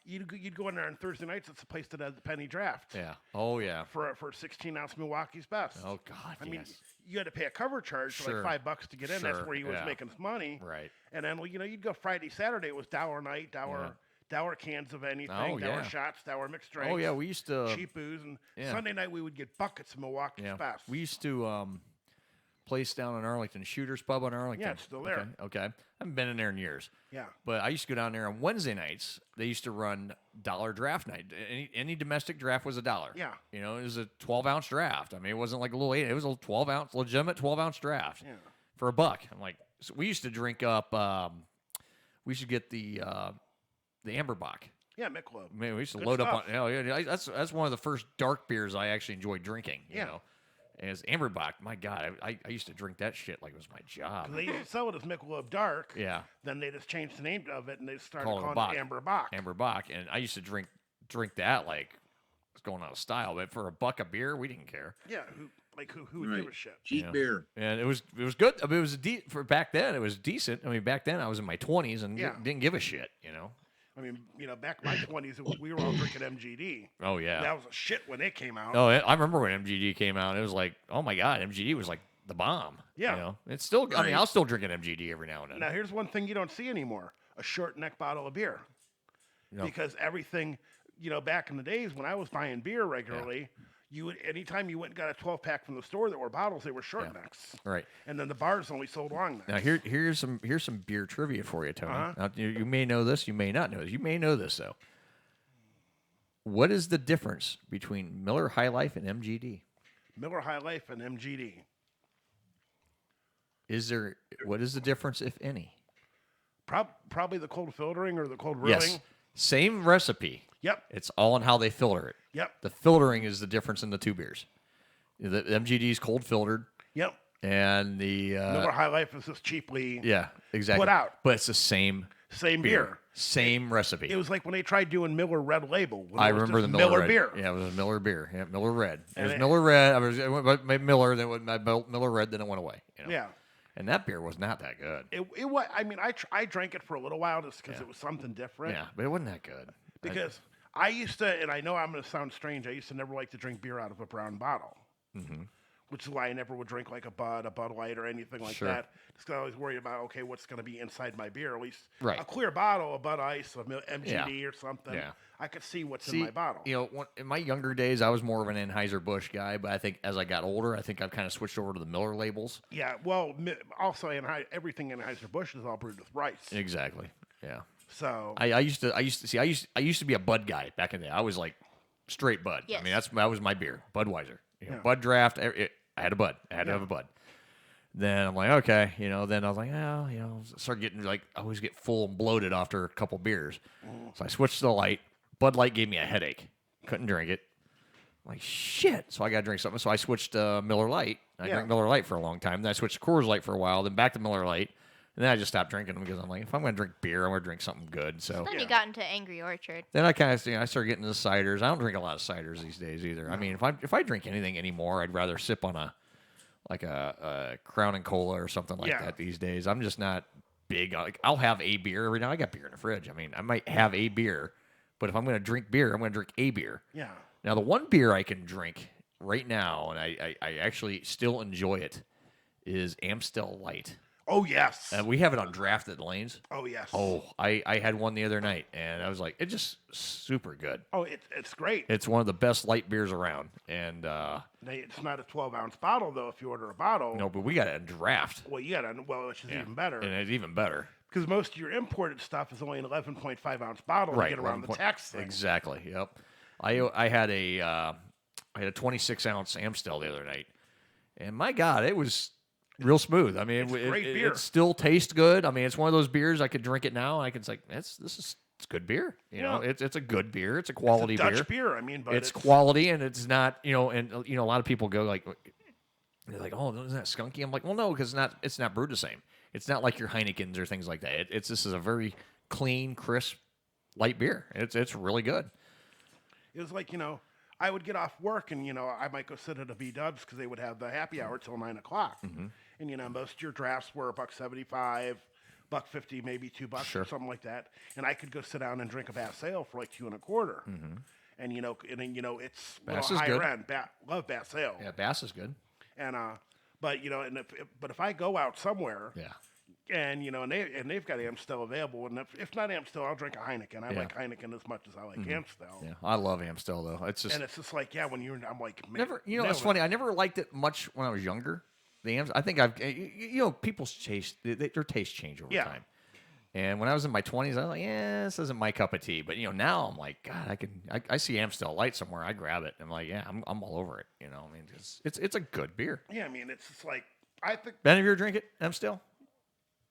You'd go in there on Thursday nights. It's a place that has the penny draft. Yeah. Oh yeah. For 16-ounce Milwaukee's Best. Oh God. I mean, you had to pay a cover charge for like $5 to get in. That's where he was making his money. Right. And then you'd go Friday, Saturday. It was Dower night, Dower cans of anything, Dower shots, Dower mixed drinks. Oh yeah, we used to cheap booze, and Sunday night we would get buckets of Milwaukee's Best. We used to place down in Arlington, Shooter's Pub on Arlington. Yeah, it's still there. Okay. I haven't been in there in years. Yeah. But I used to go down there on Wednesday nights. They used to run $1 draft night. Any domestic draft was $1. Yeah. It was a 12-ounce draft. I mean, it wasn't like a little 8. It was a 12-ounce, legitimate 12-ounce draft for $1. I'm like, so we used to drink up. We should get the Amberbach. Yeah, Michelob. Man, we used to Good load stuff. up on. That's one of the first dark beers I actually enjoyed drinking. You know, as Amberbach. My God, I used to drink that shit like it was my job. They used to sell it as Michelob Dark. Yeah. Then they just changed the name of it and they started Call it calling it Amberbach. Amberbach, and I used to drink that like it's going out of style. But for $1 of beer, we didn't care. Yeah. Who would give a shit? Cheap beer. And it was good. I mean, it was for back then. It was decent. I mean, back then I was in my 20s and didn't give a shit. I mean, back in my 20s, we were all drinking MGD. Oh, yeah. That was a shit when it came out. Oh, I remember when MGD came out. It was like, oh, my God, MGD was like the bomb. Yeah. It's still, I mean, I'll still drink an MGD every now and then. Now, here's one thing you don't see anymore. A short neck bottle of beer. No. Because everything, back in the days when I was buying beer regularly, anytime you went and got a 12-pack from the store that were bottles, they were short necks. Right. And then the bars only sold long necks. Now here's some beer trivia for you, Tony. Uh-huh. Now, you may know this, you may not know this. You may know this though. What is the difference between Miller High Life and MGD? Miller High Life and MGD. What is the difference, if any? Probably the cold filtering or the cold brewing. Yes. Same recipe. Yep. It's all on how they filter it. Yep. The filtering is the difference in the two beers. The MGD is cold filtered. Yep. And the Miller High Life is just cheaply exactly put out. But it's the same beer. Same recipe. It was like when they tried doing Miller Red Label. I remember the Miller Red. beer. Yeah, it was a Miller beer. Yeah, Miller Red. It was And Miller Red. I went by Miller, then went by Miller Red, then it went away. Yeah. And that beer was not that good. It was. I mean, I drank it for a little while just because it was something different. Yeah, but it wasn't that good. Because I used to, and I know I'm going to sound strange, I used to never like to drink beer out of a brown bottle. Mm-hmm. Which is why I never would drink like a Bud Light, or anything like that. Just 'cause I was worried about, okay, what's going to be inside my beer? At least a clear bottle of Bud Ice, of MGD or something. Yeah. I could see what's in my bottle. In my younger days, I was more of an Anheuser-Busch guy, but I think as I got older, I think I've kind of switched over to the Miller labels. Yeah, well, also everything Anheuser-Busch is all brewed with rice. Exactly. Yeah. So I used to be a Bud guy back in the day. I was like straight Bud. Yes. I mean, that was my beer, Budweiser. Yeah. Bud Draft. I had a Bud. I had to have a Bud. Then I'm like, okay, then I was like, start getting I always get full and bloated after a couple beers. So I switched to the light. Bud Light gave me a headache. Couldn't drink it. I'm like, shit. So I got to drink something. So I switched to Miller Lite. I drank Miller Lite for a long time. Then I switched to Coors Light for a while. Then back to Miller Lite. And then I just stopped drinking them because I'm like, if I'm going to drink beer, I'm going to drink something good. So Then you got into Angry Orchard. then I kind of, I started getting into ciders. I don't drink a lot of ciders these days either. I mean, if I drink anything anymore, I'd rather sip on a Crown and Cola or something like that these days. I'm just not big. Like, I'll have a beer every now. I got beer in the fridge. I mean, I might have a beer, but if I'm going to drink beer, I'm going to drink a beer. Yeah. Now, the one beer I can drink right now, and I actually still enjoy it, is Amstel Light. Oh, yes. We have it on draft at Lane's. Oh, yes. Oh, I had one the other night, and I was like, it's just super good. Oh, it's great. It's one of the best light beers around. And it's not a 12-ounce bottle, though, if you order a bottle. no, but we got it on draft. Well, you got it, which is even better. And it's even better. Because most of your imported stuff is only an 11.5-ounce bottle to get around the tax thing. Exactly, yep. I had a 26-ounce Amstel the other night, and my God, it was real smooth. I mean, it still tastes good. I mean, it's one of those beers I could drink it now, and I can say, it's good beer. You know, it's a good beer. It's a quality it's a Dutch beer. I mean, but it's quality, and it's not, and a lot of people go like, they're like, oh, isn't that skunky? I'm like, well, no, because it's not brewed the same. It's not like your Heinekens or things like that. This is a very clean, crisp, light beer. It's really good. It was like, I would get off work and, I might go sit at a B-Dubs because they would have the happy hour till 9 o'clock. Mm-hmm. And, most of your drafts were $1.75, $1.50, maybe $2 or something like that. And I could go sit down and drink a Bass Ale for like $2.25. Mm-hmm. And, it's Bass a is higher good. end. Love Bass Ale. Yeah, Bass is good. And, but if I go out somewhere. Yeah. And they've got Amstel available, and if not Amstel, I'll drink a Heineken. I like Heineken as much as I like Amstel. Yeah, I love Amstel though. It's just like when I'm like never. It's funny. I never liked it much when I was younger. The Amstel. I think people's taste their taste change over time. And when I was in my 20s, I was like, this isn't my cup of tea. But now I'm like, God, I see Amstel Light somewhere, I grab it. I'm like, yeah, I'm all over it. I mean, it's a good beer. Yeah, I mean, it's just like I think. Ben, have you ever drink it, Amstel?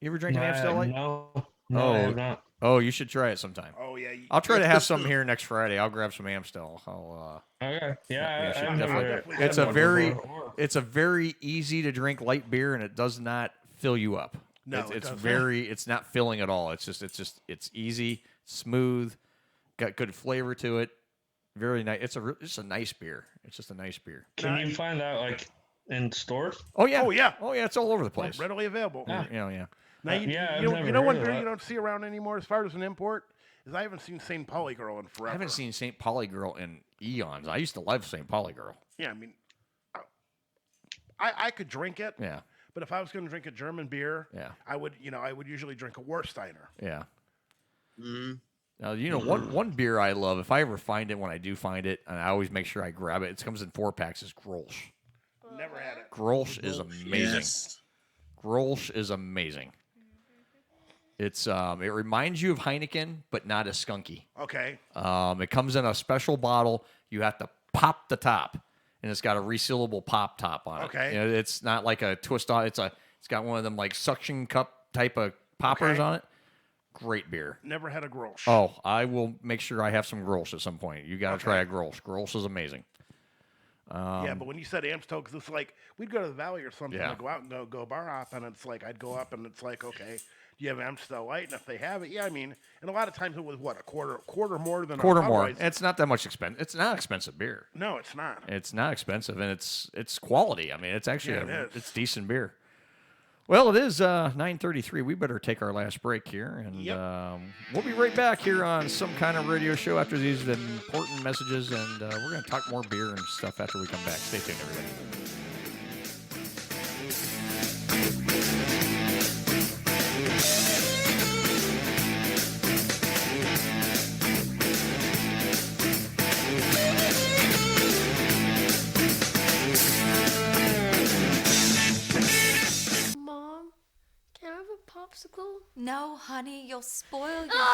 You ever drink an Amstel Light? No, I have not. Oh, you should try it sometime. Oh yeah, I'll try to have some here next Friday. I'll grab some Amstel. Okay, it's a very easy to drink light beer, and it does not fill you up. No, it's not filling at all. It's easy, smooth, got good flavor to it. Very nice. It's a nice beer. It's just a nice beer. Can you find that in stores? Oh yeah. Oh yeah. Oh yeah. It's all over the place. Readily available. Yeah. Now, you know what beer you don't see around anymore as far as an import is I haven't seen St. Pauli Girl in forever. I haven't seen St. Pauli Girl in eons. I used to love St. Pauli Girl. Yeah, I mean, I could drink it. Yeah. But if I was going to drink a German beer, I would usually drink a Warsteiner. Yeah. Now, one beer I love, if I ever find it, when I do find it, and I always make sure I grab it, it comes in 4-packs, is Grolsch. Never had it. Grolsch is amazing. Yes. Grolsch is amazing. It reminds you of Heineken, but not as skunky. Okay. It comes in a special bottle. You have to pop the top, and it's got a resealable pop top on it. Okay. It's not like a twist on. It's got one of them like suction cup type of poppers on it. Great beer. Never had a Grolsch. Oh, I will make sure I have some Grolsch at some point. You got to try a Grolsch. Grolsch is amazing. Yeah, but when you said Amstel, because it's like we'd go to the Valley or something, and go out and go bar hop, and it's like I'd go up and it's like, okay, do you have Amstel Light? And if they have it, yeah, I mean, and a lot of times it was a quarter more than quarter more. It's not that much expensive. It's not expensive beer. No, it's not. It's not expensive, and it's quality. I mean, it's actually it's decent beer. Well, it is 9:33. We better take our last break here, and we'll be right back here on Some Kind of Radio Show after these important messages, and we're going to talk more beer and stuff after we come back. Stay tuned, everybody. Popsicle? No, honey, you'll spoil your...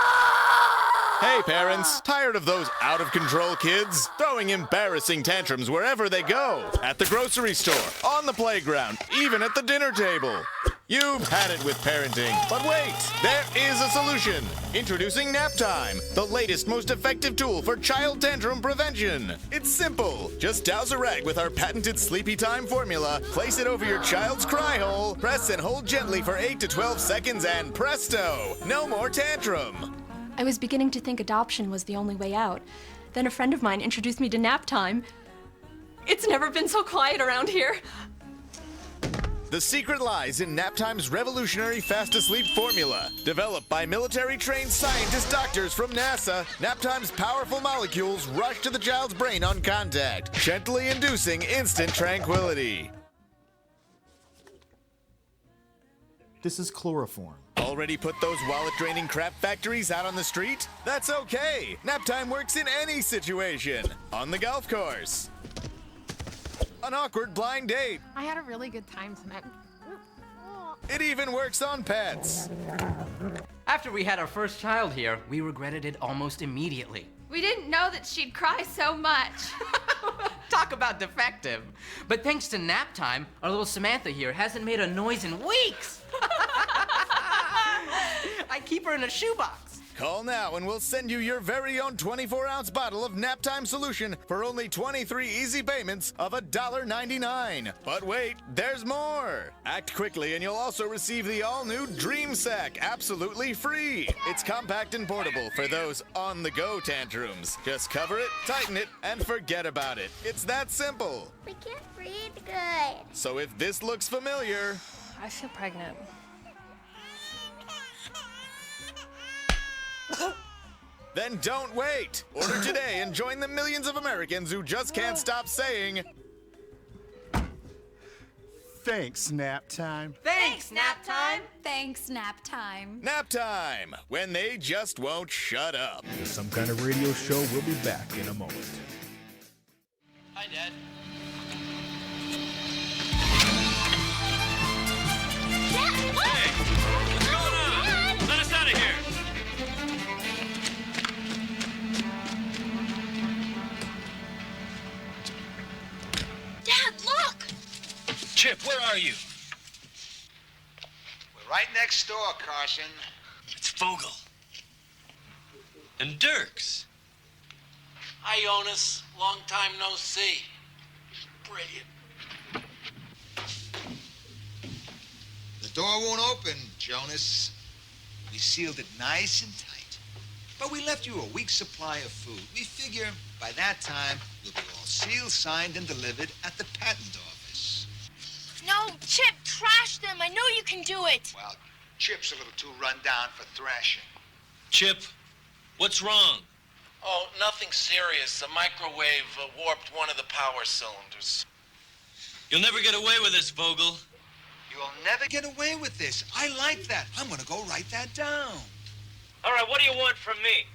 Hey, parents, tired of those out-of-control kids throwing embarrassing tantrums wherever they go? At the grocery store, on the playground, even at the dinner table. You've had it with parenting, but wait, there is a solution. Introducing Naptime, the latest, most effective tool for child tantrum prevention. It's simple. Just douse a rag with our patented Sleepy Time formula, place it over your child's cry hole, press and hold gently for 8 to 12 seconds, and presto, no more tantrum. I was beginning to think adoption was the only way out. Then a friend of mine introduced me to Naptime. It's never been so quiet around here. The secret lies in Naptime's revolutionary fast-asleep formula. Developed by military-trained scientist doctors from NASA, Naptime's powerful molecules rush to the child's brain on contact, gently inducing instant tranquility. This is chloroform. Already put those wallet-draining crap factories out on the street? That's okay. Naptime works in any situation. On the golf course. An awkward blind date. I had a really good time tonight. It even works on pets. After we had our first child here, we regretted it almost immediately. We didn't know that she'd cry so much. Talk about defective. But thanks to Naptime, our little Samantha here hasn't made a noise in weeks. I keep her in a shoebox. Call now and we'll send you your very own 24-ounce bottle of Naptime solution for only 23 easy payments of $1.99. But wait, there's more. Act quickly and you'll also receive the all-new Dream Sack absolutely free. It's compact and portable for those on-the-go tantrums. Just cover it, tighten it, and forget about it. It's that simple. We can't breathe good. So if this looks familiar... I feel pregnant. Then don't wait. Order today and join the millions of Americans who just can't stop saying... Thanks, Naptime. Thanks, Naptime. Thanks, Naptime. Naptime, when they just won't shut up. The Some Kind of Radio Show will be back in a moment. Hi, Dad. What's going on? Let us out of here. Dad, look! Chip, where are you? We're right next door, Carson. It's Vogel. And Dirks. Hi, Jonas. Long time no see. Brilliant. The door won't open, Jonas. We sealed it nice and tight. But we left you a week's supply of food. We figure by that time, we'll be all sealed, signed, and delivered at the patent office. No, Chip, trash them. I know you can do it. Well, Chip's a little too run down for thrashing. Chip, what's wrong? Oh, nothing serious. The microwave warped one of the power cylinders. You'll never get away with this, Vogel. You'll never get away with this. I like that. I'm gonna go write that down. All right, what do you want from me?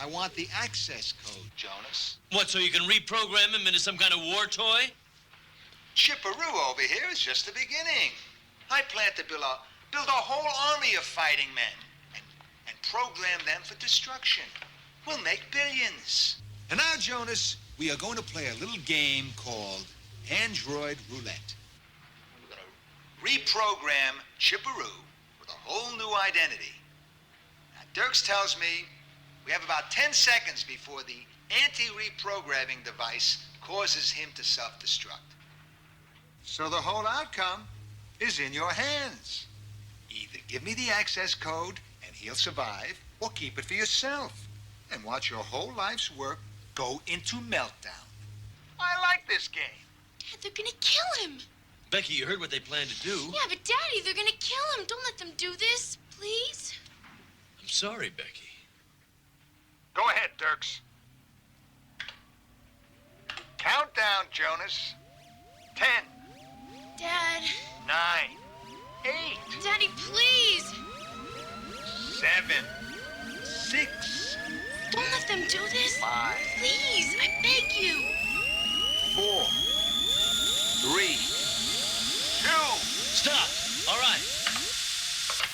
I want the access code, Jonas. What, so you can reprogram him into some kind of war toy? Chipperoo over here is just the beginning. I plan to build a whole army of fighting men and program them for destruction. We'll make billions. And now, Jonas, we are going to play a little game called Android Roulette. We're going to reprogram Chipperoo with a whole new identity. Now, Dirks tells me we have about 10 seconds before the anti-reprogramming device causes him to self-destruct. So the whole outcome is in your hands. Either give me the access code and he'll survive, or keep it for yourself and watch your whole life's work go into meltdown. I like this game. Dad, they're gonna kill him. Becky, you heard what they plan to do. Yeah, but Daddy, they're gonna kill him. Don't let them do this, please. I'm sorry, Becky. Go ahead, Dirks. Countdown, Jonas. 10, Dad. 9, 8, Daddy, please. 7, 6, Don't let them do this. 5, Please, I beg you. 4, 3, 2. Stop. All right.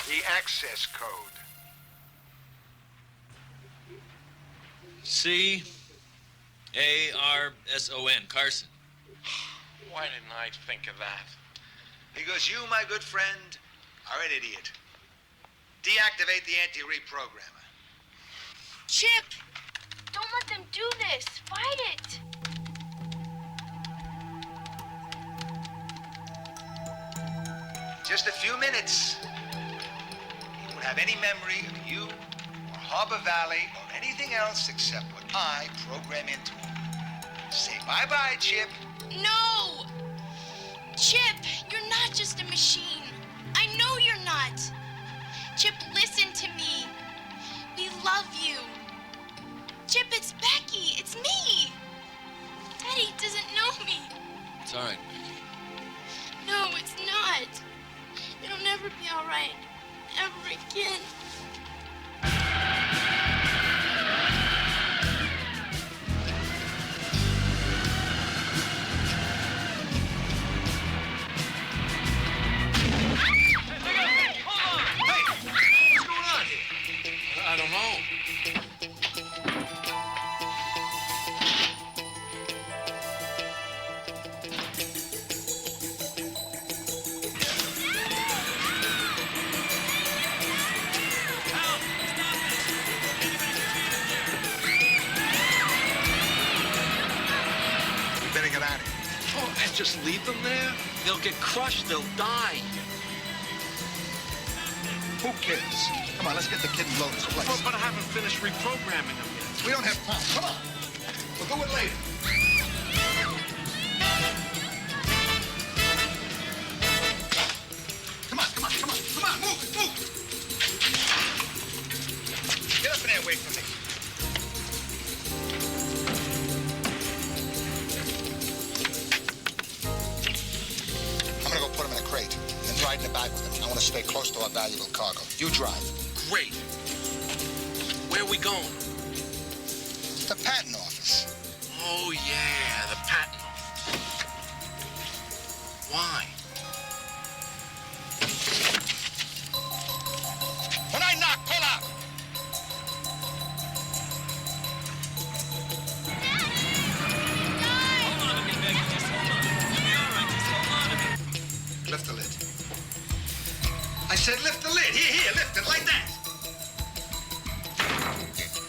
The access code. C-A-R-S-O-N, Carson. Why didn't I think of that? Because you, my good friend, All right, idiot. Deactivate the anti-reprogrammer. Chip, don't let them do this. Fight it. Just a few minutes. He won't have any memory of you or Harbor Valley or anything else except what I program into him. Say bye-bye, Chip. No! Chip, you're not just a machine. I know you're not. Chip, listen to me. We love you. Chip, it's Becky. It's me. Daddy doesn't know me. It's all right. No, it's not. It'll never be all right. Ever again. I don't know. We better get out of here. Oh, and just leave them there? They'll get crushed. They'll die. Who cares? Come on, let's get the kid and blow this place. But I haven't finished reprogramming them yet. We don't have time. Come on. We'll do it later. Come on, move. Get up in there and wait for me. I'm gonna go put him in a crate and then ride in the back with him. I want to stay close to our valuable cargo. You drive. Great. Where are we going? The patent office. Oh, yeah, the patent office. Why? When I knock, pull out. Lift the lid. I said lift the lid. Here, lift it like that.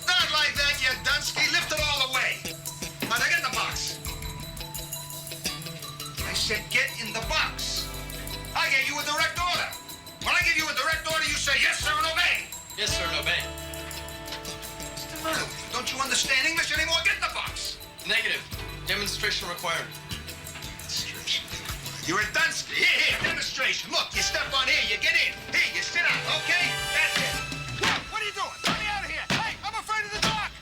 Not like that, you Dunsky. Lift it all the way. Now, get in the box. I said get in the box. I gave you a direct order. When I give you a direct order, you say yes, sir, and obey. Yes, sir, and obey. What's the matter with you? Don't you understand English anymore? Get in the box. Negative. Demonstration required. Demonstration. You're a Dunsky. Here, demonstration. Look, you step on here, you get in. Here, you sit out, okay? That's it. What are you doing? Let me out of here. Hey, I'm afraid of the dark.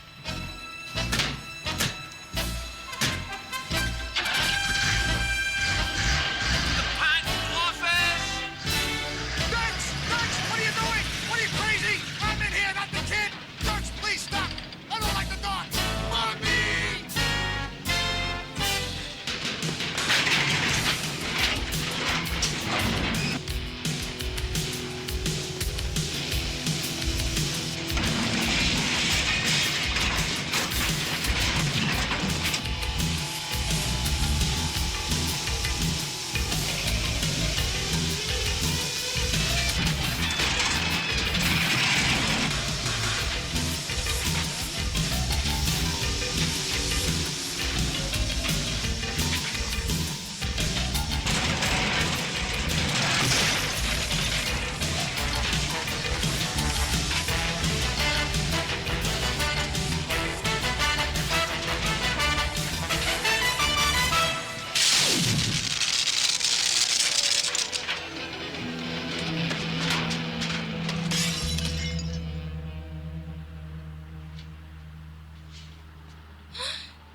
What are you doing? What are you, crazy? I'm in here, not the kid. Dirks, please stop. I don't like the dark. Mommy!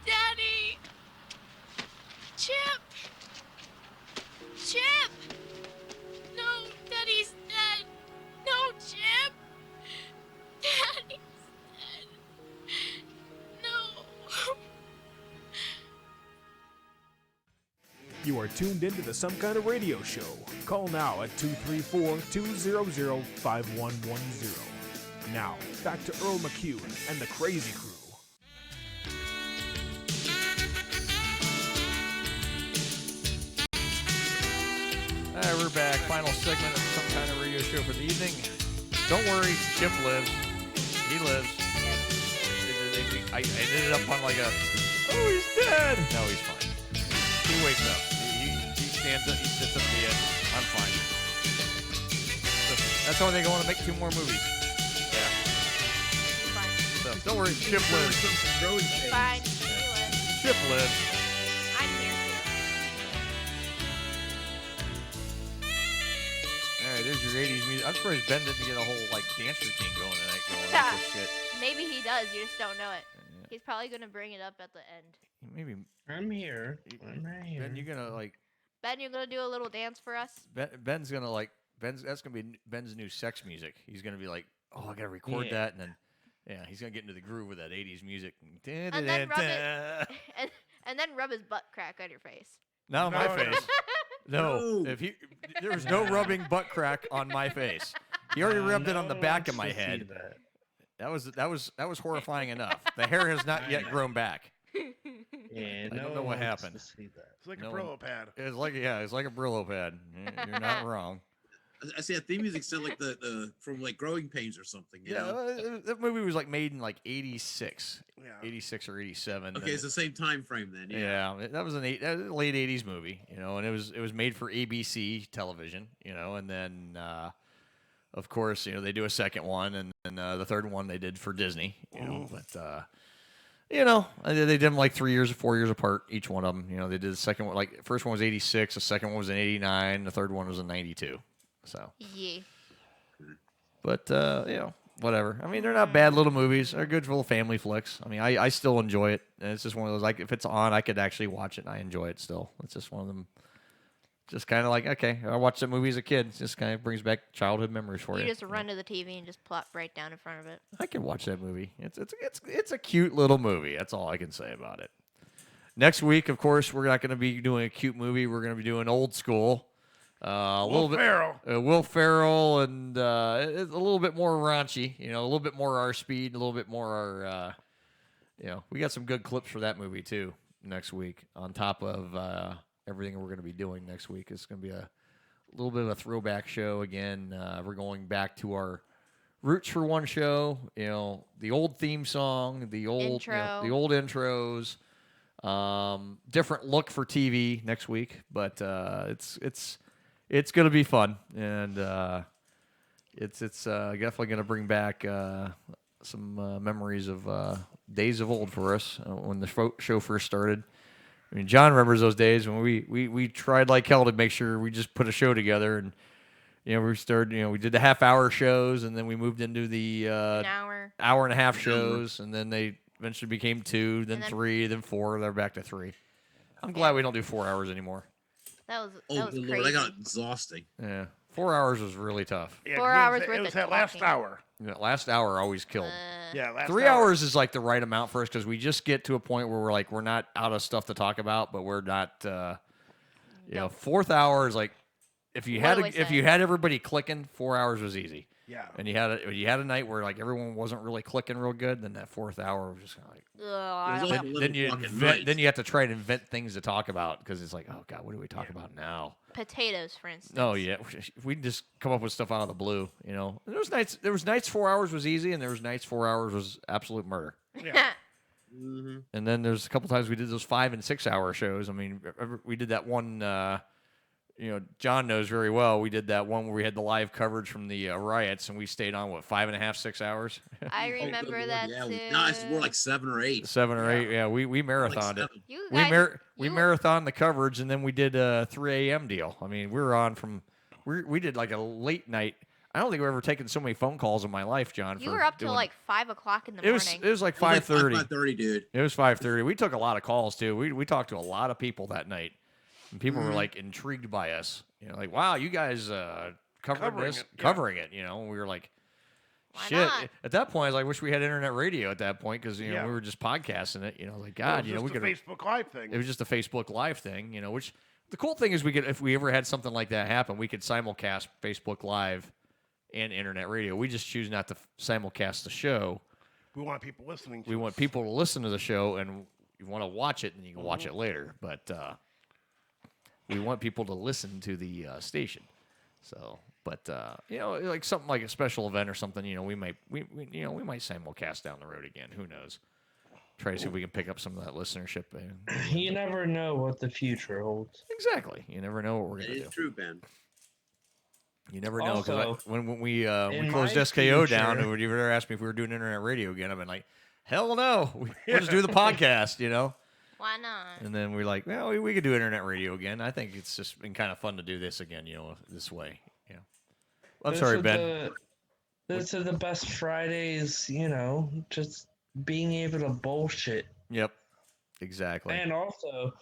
Daddy! Chip! Chip! No, Daddy's dead. No, Chip! Daddy's dead. No. You are tuned into the Some Kind of Radio Show. Call now at 234-200-5110. Now, back to Earl McCune and the Crazy Crew. All right, we're back. Final segment of some kind of radio show for the evening. Don't worry, Chip lives. He lives. I ended up on like a, oh, he's dead. No, he's fine. He wakes up. He stands up. He sits up at the edge. I'm fine. So that's why they want to make 2 more movies. Yeah. So don't worry, Chip lives. Fine. He lives. Chip lives. I'm here. All right, there's your 80s music. I'm surprised Ben didn't get a whole like dance routine going tonight. Going like this shit. Maybe he does. You just don't know it. He's probably gonna bring it up at the end. Maybe. I'm here. I'm right here. Ben, you're gonna like. Ben, you're gonna do a little dance for us. Ben's gonna like. That's gonna be Ben's new sex music. He's gonna be like, oh, I gotta record that, and then, yeah, he's gonna get into the groove with that 80s music. And then rub it, and then rub his butt crack on your face. Not on my face. No, there was no rubbing butt crack on my face. He already rubbed it on the back of my head. That was horrifying enough. The hair has not yet grown back. Yeah, I don't know what happened. It's like a Brillo pad. It's like a Brillo pad. You're not wrong. I see that theme music sound like the from like Growing Pains or something. You know? That movie was like made in like 86, 86 or 87. Okay, it's the same time frame then. Yeah, that was late 80s movie, you know, and it was made for ABC television, you know, and then of course, you know, they do a second one, and then the third one they did for Disney, you know, but you know, they did them like 4 years apart, each one of them. You know, they did the second one, like first one was 86, the second one was in 89, the third one was in 92. So yeah. But you know, whatever. I mean, they're not bad little movies. They're good little family flicks. I mean, I still enjoy it. And it's just one of those, like, if it's on, I could actually watch it and I enjoy it still. It's just one of them. Just kind of like, okay, I watched that movie as a kid. It just kind of brings back childhood memories for you. You just run to the TV and just plop right down in front of it. I can watch that movie. It's a cute little movie. That's all I can say about it. Next week, of course, we're not going to be doing a cute movie. We're going to be doing old school. Will Ferrell. Will Ferrell, and it's a little bit more raunchy. You know, a little bit more our speed, a little bit more our. You know, we got some good clips for that movie too next week. On top of everything we're going to be doing next week, it's going to be a little bit of a throwback show again. We're going back to our roots for one show. You know, the old theme song, the old the old intros. Different look for TV next week, but it's going to be fun, and it's definitely going to bring back some memories of days of old for us when the show first started. I mean, John remembers those days when we tried like hell to make sure we just put a show together, and you know, we started, you know, we did the half-hour shows, and then we moved into the hour and a half shows, and then they eventually became 2, then 3, then 4. They're back to 3. I'm glad we don't do 4 hours anymore. That was Lord, crazy. I got exhausting. Yeah, 4 hours was really tough. Yeah, 4 hours worth it was of that last talking. hour. Yeah, last hour always killed. Yeah, 3 hours is like the right amount for us because we just get to a point where we're not out of stuff to talk about, but we're not. You know, 4th hour is like if you had everybody clicking, 4 hours was easy. Yeah. And you had a night where like everyone wasn't really clicking real good, then that 4th hour was just kind of like. Then you have to try to invent things to talk about because it's like, oh god, what do we talk about now? Potatoes, for instance. Oh yeah, we just come up with stuff out of the blue, you know. And there was nights 4 hours was easy, and there was nights 4 hours was absolute murder. Yeah. And then there's a couple times we did those 5 and 6 hour shows. I mean, we did that one. You know, John knows very well. We did that one where we had the live coverage from the riots, and we stayed on 5.5, 6 hours. I remember that too. No, it's more like 7 or 8. 7 or 8. Yeah, we marathoned it. You We guys, marathoned the coverage, and then we did a 3 a.m. deal. I mean, we were on from we did like a late night. I don't think I've ever taken so many phone calls in my life, John. you were up till like 5 o'clock in the morning. It was like 5:30. 5:30, dude. It was 5:30. We took a lot of calls too. We talked to a lot of people that night, and people were like intrigued by us. You know, like, wow, you guys covering it. You know, and we were like, shit. not? At that point, I was like, wish we had internet radio at that point because you know we were just podcasting it. You know, like God, you know, we could. Facebook Live thing. It was just a Facebook Live thing. You know, which the cool thing is we could, if we ever had something like that happen, we could simulcast Facebook Live and internet radio. We just choose not to simulcast the show. We want people listening. We want people to listen to the show, and you want to watch it, and you can watch it later. But we want people to listen to the station. So, but like something like a special event or something, we might simulcast down the road again. Who knows? Try to see if we can pick up some of that listenership. You never know what the future holds. Exactly. You never know what we're gonna do. It's true, Ben. You never know, because Also, when we in closed my SKO down, future- and you ever asked me if we were doing internet radio again, I've been like, hell no, we'll just do the podcast, Why not? And then we're like, well, we could do internet radio again. I think it's just been kind of fun to do this again, this way. Yeah. I'm This sorry, is Ben. This is the best Fridays, just being able to bullshit. Yep. Exactly. And also,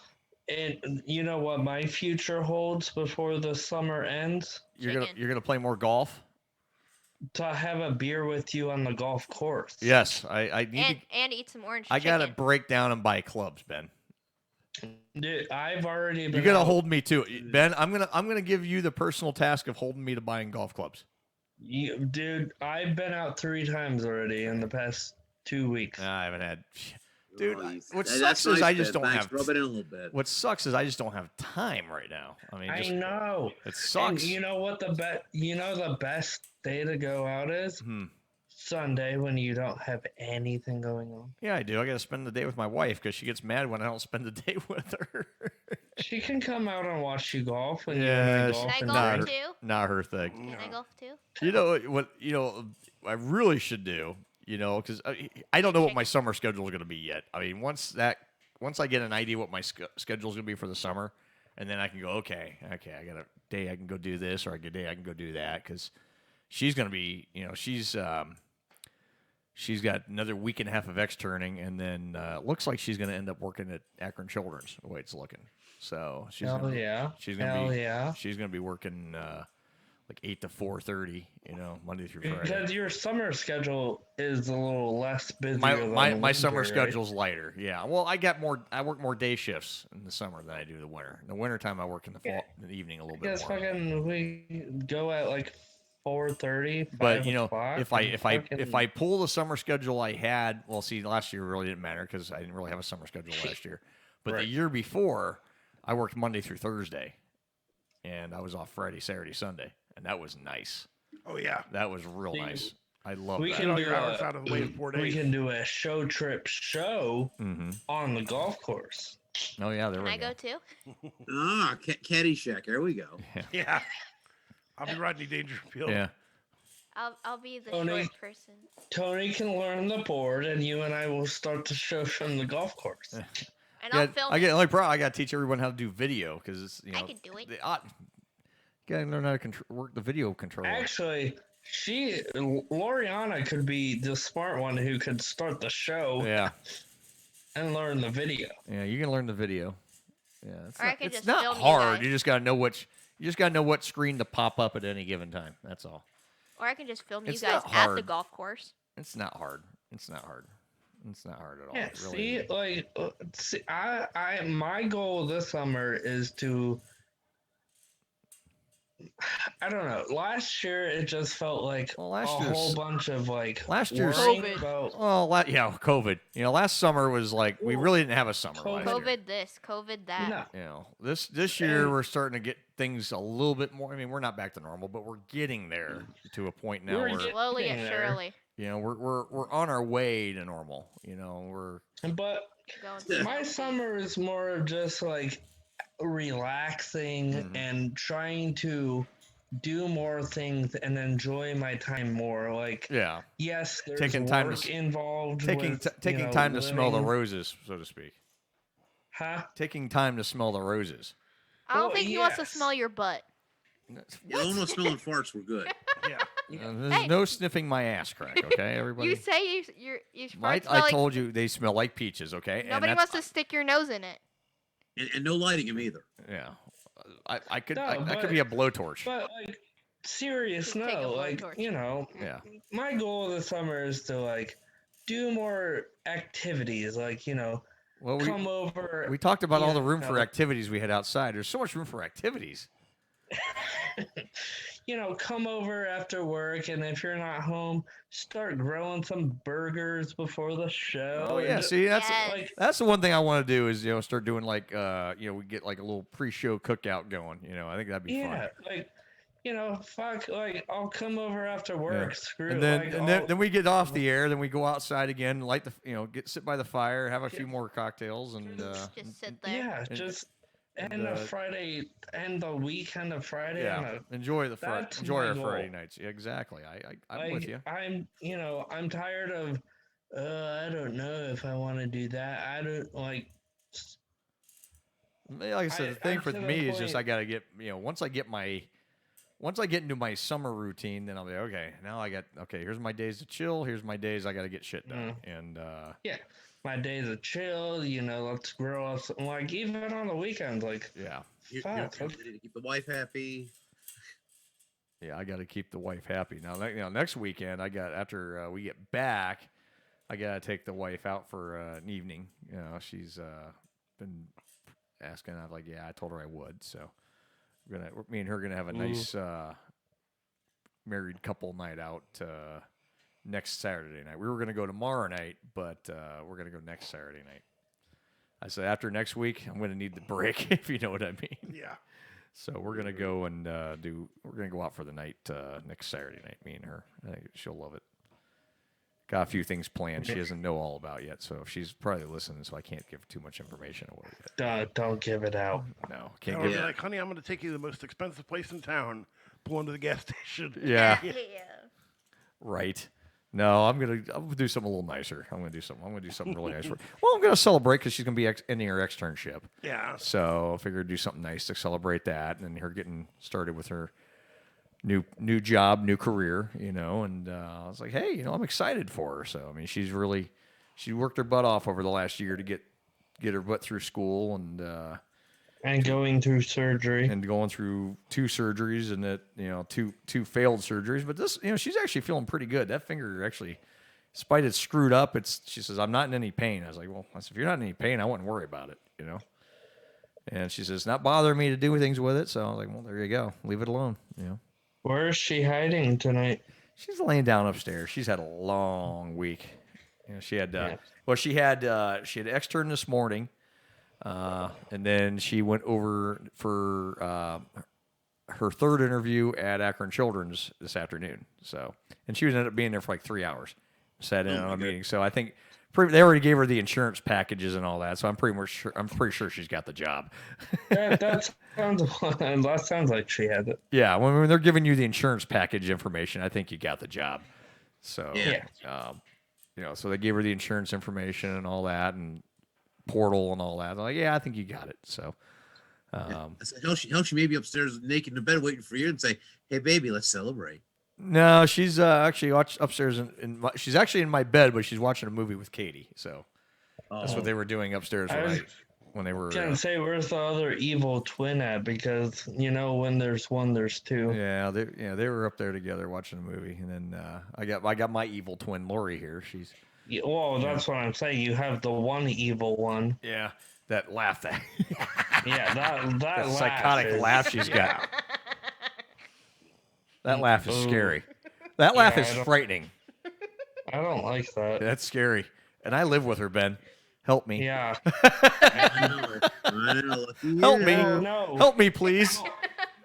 and you know what my future holds before the summer ends? You're gonna play more golf? To have a beer with you on the golf course. Yes, I need And eat some orange I chicken. gotta break down and buy clubs, Ben. Dude, I've already been. You're gonna out- hold me to it, Ben. I'm gonna give you the personal task of holding me to buying golf clubs. Dude, I've been out 3 times already in the past 2 weeks. I haven't had. Dude, what That's sucks is nice, I just Ben. don't Thanks. have. Rub it in a little bit. What sucks is I just don't have time right now. I mean, I just, know. it sucks. And you know what the best day to go out is? Sunday, when you don't have anything going on. Yeah, I do. I got to spend the day with my wife because she gets mad when I don't spend the day with her. She can come out and watch you golf when Yeah, you golf. Can I and golf drink. too? Not her thing. Can I golf too? You know what? I really should do. Because I don't know what my summer schedule is going to be yet. I mean, once I get an idea what my schedule is going to be for the summer, and then I can go, okay, I got a day I can go do this, or a day I can go do that, because she's going to be, she's got another week and a half of externing, and then looks like she's going to end up working at Akron Children's, the way it's looking. So she's Hell gonna, yeah. she's gonna Hell be yeah. she's going to be working like 8 to 4:30, Monday through Friday. Because your summer schedule is a little less busy. My summer schedule's lighter. Yeah. Well, I work more day shifts in the summer than I do the winter. In the wintertime I work in the fall, in the evening a little bit Because more. fucking we go at like 4:30. But 5 o'clock, if and I pull the summer schedule I had, well, see, last year really didn't matter because I didn't really have a summer schedule last year. But the year before, I worked Monday through Thursday, and I was off Friday, Saturday, Sunday, and that was nice. Oh yeah, that was real nice. I love we that. can do your hours out of the way in 4 days. We can do a show trip show Mm-hmm. on the golf course. Oh yeah, there Can we I go. go too? Caddyshack. There we go. Yeah. I'll be Rodney Dangerfield. Yeah. I'll be the Tony. short person. Tony can learn the board, and you and I will start the show from the golf course. And I'll film it. I got to teach everyone how to do video because it's I can do it. You gotta learn how to work the video controller. Actually, Loriana could be the smart one who could start the show. Yeah. And learn the video. Yeah, you can learn the video. Yeah, Or I could it's just not film you hard. guys. You just gotta know what screen to pop up at any given time. That's all. Or I can just film you It's guys not at the hard. golf course. It's not hard. It's not hard. It's not hard at all. Yeah, It really see, my goal this summer is to. I don't know. Last year it just felt like a whole bunch of like last year's worrying about COVID. Last summer was like we really didn't have a summer last year. COVID this, COVID that. This year we're starting to get things a little bit more. I mean, we're not back to normal, but we're getting there to a point now where Slowly and surely. we're on our way to normal. But my summer is more of just like relaxing Mm-hmm. and trying to do more things and enjoy my time more. Like, Yeah. yes, there's Taking time work to involved. taking with, t- taking you know, time to smell the living- roses, so to speak. Huh? Taking time to smell the roses. I don't Well, think he wants to yes. smell your butt. Yeah, almost smelling farts were good. There's Hey. no sniffing my ass crack, okay, everybody? You say you Right? farts smell I like told you they smell like peaches, okay? nobody wants to stick your nose in it. And no lighting him either. Yeah. I could No, I could but- be a blowtorch. But like, serious Take a no, like blowtorch. Yeah. my goal of the summer is to like do more activities, like Well, come over. we talked about all the room you for know. activities we had outside. There's so much room for activities. come over after work, and if you're not home, start grilling some burgers before the show. Oh yeah, And see like, that's the one thing I want to do is start doing like we get like a little pre-show cookout going. I think that'd be yeah, fun. like fuck, like I'll come over after work. Yeah. Screw And it. then like, and then we get off the air. Then we go outside again, light the sit by the fire, have a few more cocktails, and Just sit there. yeah, and- just and, end the Friday, end the weekend of Friday. yeah, enjoy the Friday, that's enjoy my our goal. Friday nights. Yeah, exactly. I'm with you. I'm tired of. I don't know if I want to do that. I don't like. Like I said, the thing for me is just I gotta get once I get into my summer routine, then I'll be okay. Now here's my days to chill. Here's my days I gotta get shit done. And Yeah, my days of chill. Let's grow up. Like even on the weekends, like yeah, fuck. You're to keep the wife happy. yeah, I gotta keep the wife happy. Now, next weekend after we get back, I gotta take the wife out for an evening. She's been asking. I'm like, yeah, I told her I would. So me and her are gonna have a nice married couple night out next Saturday night. We were gonna go tomorrow night, but we're gonna go next Saturday night. I said after next week, I'm gonna need the break, if you know what I mean. Yeah. So we're gonna go and we're gonna go out for the night next Saturday night. Me and her. I think she'll love it. Got a few things planned she doesn't know all about yet, so she's probably listening, so I can't give too much information away yet. Don't give it out. No, can't I'll give be it. like, honey, I'm going to take you to the most expensive place in town. Pull into the gas station. Yeah. Right. No, I'll do something a little nicer. I'm gonna do something really nice. Well, I'm gonna celebrate because she's gonna be ending her externship. Yeah. So I figured do something nice to celebrate that, and then her getting started with her new job, new career. And I was like, hey, I'm excited for her. So I mean, she worked her butt off over the last year to get her butt through school and going through surgery and going through 2 surgeries and that two failed surgeries, but this she's actually feeling pretty good. That finger actually, despite it's screwed up, she says I'm not in any pain. I was like, well, if you're not in any pain, I wouldn't worry about it, And she says it's not bothering me to do things with it. So I was like, well, there you go, leave it alone. Where is she hiding tonight? She's laying down upstairs. She's had a long week. She had she had extern this morning. And then she went over for her third interview at Akron Children's this afternoon. So, and she ended up being there for like 3 hours, sat in on a meeting. So I think they already gave her the insurance packages and all that. So I'm pretty sure she's got the job. that sounds like she had it. Yeah, when they're giving you the insurance package information, I think you got the job. So so they gave her the insurance information and all that, and portal and all that. I'm like, yeah, I think you got it. So, I said, hell, she may be upstairs naked in bed waiting for you and say, "Hey, baby, let's celebrate." No, she's actually upstairs she's actually in my bed, but she's watching a movie with Katie. So that's what they were doing upstairs when they were. Can't say where's the other evil twin at, because when there's one, there's two. Yeah, they were up there together watching a movie, and then I got my evil twin Lori here. She's. Yeah, well, that's what I'm saying. You have the one evil one. Yeah, that laugh. Yeah, that laugh psychotic laugh she's got. That laugh is scary. That laugh is frightening. I don't like that. That's scary. And I live with her, Ben. Help me. Yeah. Help me. No. Help me, please.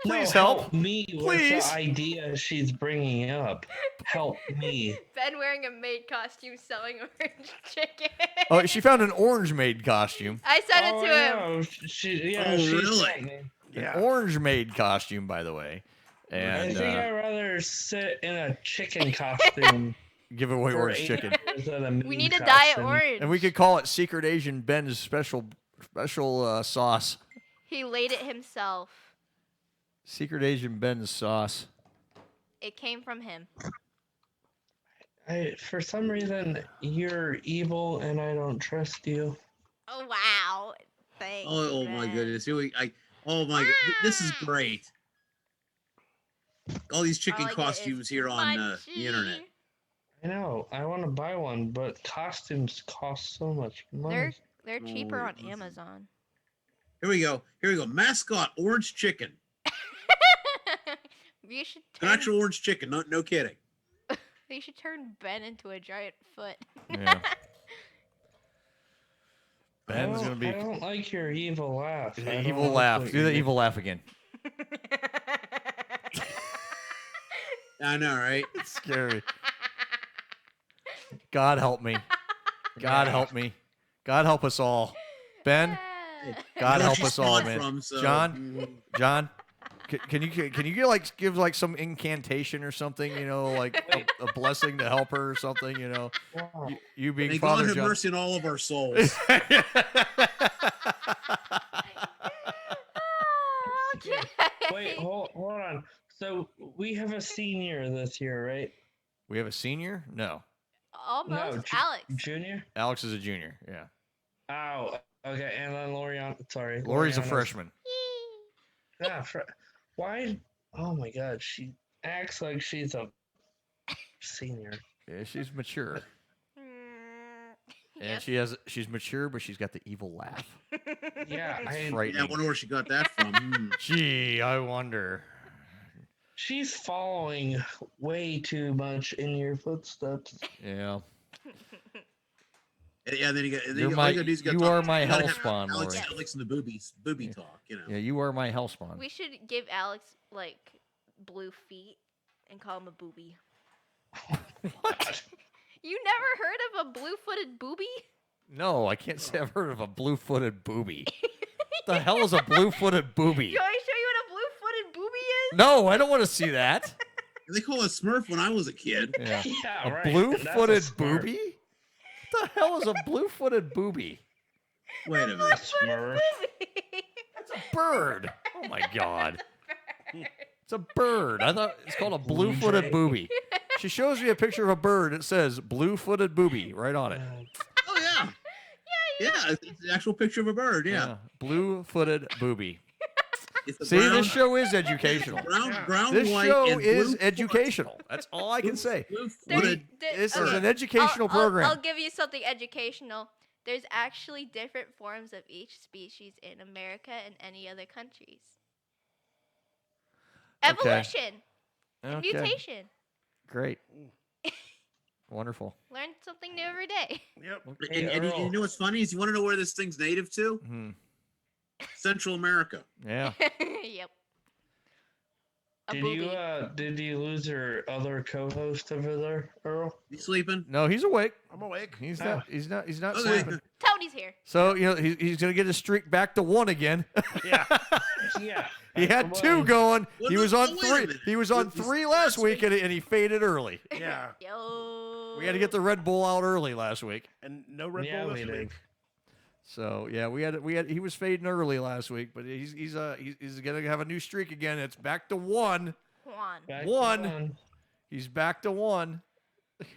Please help me with Please. the idea she's bringing up. Help me. Ben wearing a maid costume selling orange chicken. Oh, she found an orange maid costume. I said it to him. No, she really? sent me. An orange maid costume, by the way. And I think I'd rather sit in a chicken costume. give away for orange 8 chicken. years than a maid We need to dye it costume. orange. And we could call it Secret Asian Ben's special sauce. He laid it himself. Secret Asian Ben's sauce. It came from him. For some reason, you're evil and I don't trust you. Oh wow! Thanks. Oh my Ben. goodness! Oh my god! This is great. All these chicken All I get costumes is here on the munchy. internet. I know. I want to buy one, but costumes cost so much money. They're cheaper Oh, on wait, Amazon. Here we go. Mascot orange chicken. You should An turn, actual orange chicken. No kidding. you should turn Ben into a giant foot. Yeah. Ben's gonna be I don't like your evil laugh. I don't evil like laugh. what Do you're the doing. evil laugh again. I know, right? It's scary. God help me. God help me. God help us all. Ben, God Where help she's us all, spawned man. from, so- John, can you get like give like some incantation or something? You know, like a blessing to help her or something. You know, you being May Father God have John. mercy on all of our souls. Wait, hold on. So we have a senior this year, right? We have a senior? No, Almost. No, Alex. Junior? Alex is a junior. Yeah, Oh, okay. And then Lorian, sorry. Lori's a Loriana's- freshman. Yeah, why? Oh my God, she acts like she's a senior. Yeah, she's mature. And Yes. she's mature, but she's got the evil laugh. Yeah, Yeah, I Frightening. wonder where she got that from. Gee, I wonder. She's following way too much in your footsteps. Yeah. Yeah, then you got. You're my- you are my hellspawn, Alex, Lori. Alex and the booby talk. You know. Yeah, you are my hellspawn. We should give Alex like blue feet and call him a booby. What? You never heard of a blue-footed booby? No, I can't say I've heard of a blue-footed booby. What the hell is a blue-footed booby? You want me to show you what a blue-footed booby is? No, I don't want to see that. They call it Smurf when I was a kid. Yeah. Yeah, A right. blue-footed That's a Smurf. booby? What the hell is a blue-footed booby? Wait a minute. Smurf. That's a bird. Oh my god. It's a bird. I thought it's called a blue-footed booby. She shows me a picture of a bird. It says blue-footed booby right on it. Oh yeah. Yeah, it's the actual picture of a bird. Yeah. Blue-footed booby. It's a See, brown- this show is educational. brown, This white, show and is blue educational. That's all I can say. blue-footed. This is Okay, an educational program. I'll give you something educational. There's actually different forms of each species in America and any other countries. Okay. Evolution. And Okay. mutation. Great. Wonderful. Learn something new every day. Yep. And you know what's funny is you want to know where this thing's native to? Hmm. Central America. Yeah. Yep. A booby. Did you lose your other co-host over there, Earl? You sleeping? No, he's awake. I'm awake. He's not. He's not. He's not Okay. sleeping. Tony's here. So you know he's gonna get his streak back to 1 again. Yeah. Yeah. He had 2 going. Well, He no, was on wait a 3. minute. He was on 3 last week, and he faded early. Yeah. Yo. We had to get the Red Bull out early last week. And no Red Yeah, Bull we this did. week. So yeah, we had. He was fading early last week, but he's gonna have a new streak again. It's back to 1. Juan. Back to 1. He's back to 1.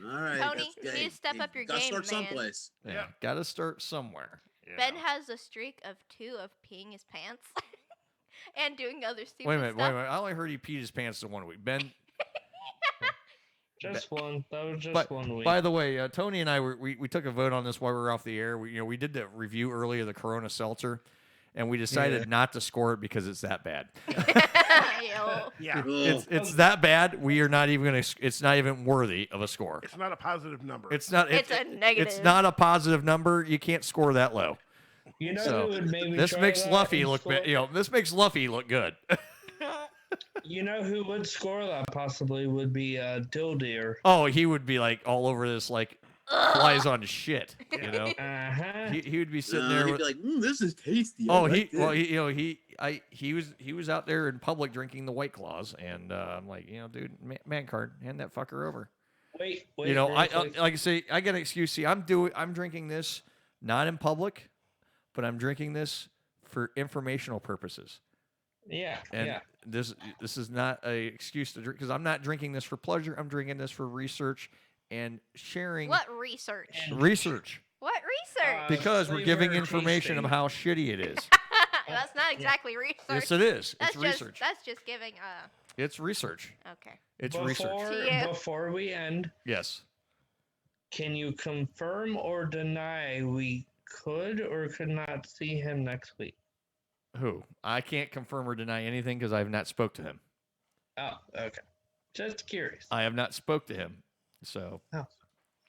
All right. Tony, that's- you need to step up your gotta game, start man. someplace. Yeah, gotta start somewhere. Ben has a streak of 2 of peeing his pants and doing other stupid Wait a minute. stuff. I only heard he peed his pants in 1 week. Ben. Just one. That was just But, 1 week. by the way, Tony and I we took a vote on this while we were off the air. We did the review earlier of the Corona Seltzer, and we decided Yeah. not to score it because it's that bad. Yo. Yeah. It's that bad. We are not even gonna. It's not even worthy of a score. It's not a positive number. It's not. It's a negative. It's not a positive number. You can't score that low. You know So who would maybe this try makes that Luffy and look. score- This makes Luffy look good. You know who would score that possibly would be Dildeer. Oh, he would be like all over this like flies on shit. You know. Uh-huh. He would be sitting He'd there. be With, like, this is tasty. I oh, like this." he was out there in public drinking the White Claws, and I'm like, dude, man card, hand that fucker over. Wait. real quick. like I say, I get an excuse. See, I'm drinking this not in public, but I'm drinking this for informational purposes. Yeah. And yeah. this is not a excuse to drink because I'm not drinking this for pleasure. I'm drinking this for research and sharing What research? research What research? because we're giving flavor information tasting. of how shitty it is. That's not exactly research. Yes, it is. That's It's just, research. That's just giving It's research. Okay. It's research. To you. Before we end, Yes. can you confirm or deny we could or could not see him next week? Who? I can't confirm or deny anything because I have not spoke to him. Oh, okay. Just curious. I have not spoke to him, so Oh.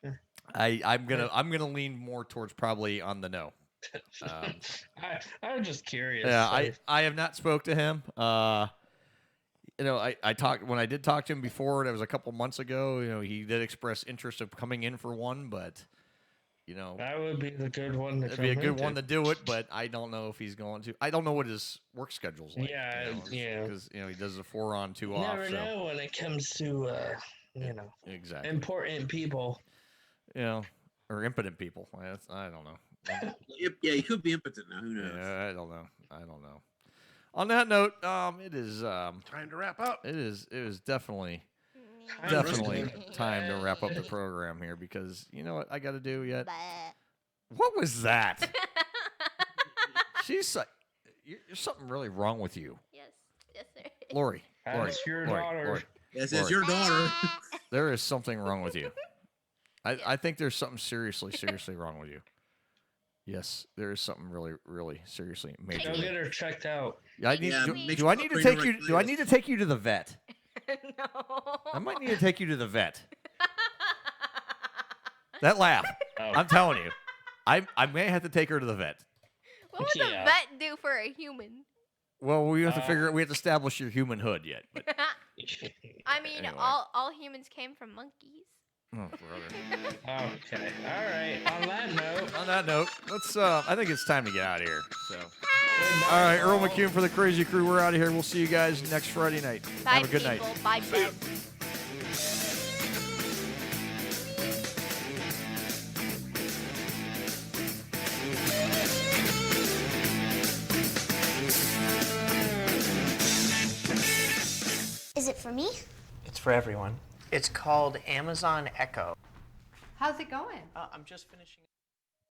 Yeah. I'm gonna lean more towards probably on the no. I'm just curious. Yeah, like, I have not spoke to him. You know, I talked when I did talk to him before. That was a couple months ago. You know, he did express interest of coming in for one, but you know, that would be the good one to it'd come be a good into. one to do it. But I don't know if he's going to. I don't know what his work schedule's like. Yeah, yeah. Because you know he does a 4 on 2 You off. never So know when it comes to you know, exactly important people. you know, or impotent people. I don't know. Yeah, he could be impotent now. Who knows? Yeah, I don't know. On that note, it is time to wrap up. It is definitely Time time to wrap up the program here because you know what I got to do yet. What was that? She's like, there's something really wrong with you, Yes, sir. Lori. That's your daughter. Yes, it's your daughter. There is something wrong with you. I think there's something seriously wrong with you. Yes, there is something really seriously major. Go get her checked out. I need. Do I need to take you? Do I need to take you to the vet? No. I might need to take you to the vet. That laugh. I'm telling you, I may have to take her to the vet. What would the vet do for a human? Well, we have to figure. We have to establish your humanhood yet. But, I mean, Anyway. all humans came from monkeys. oh, brother. Okay. All right. On that note, let's. I think it's time to get out of here. So, all right, Earl McCune for the Crazy Crew. We're out of here. We'll see you guys next Friday night. Bye, Have a good people. night. Bye, bed. Is it for me? It's for everyone. It's called Amazon Echo. How's it going? I'm just finishing.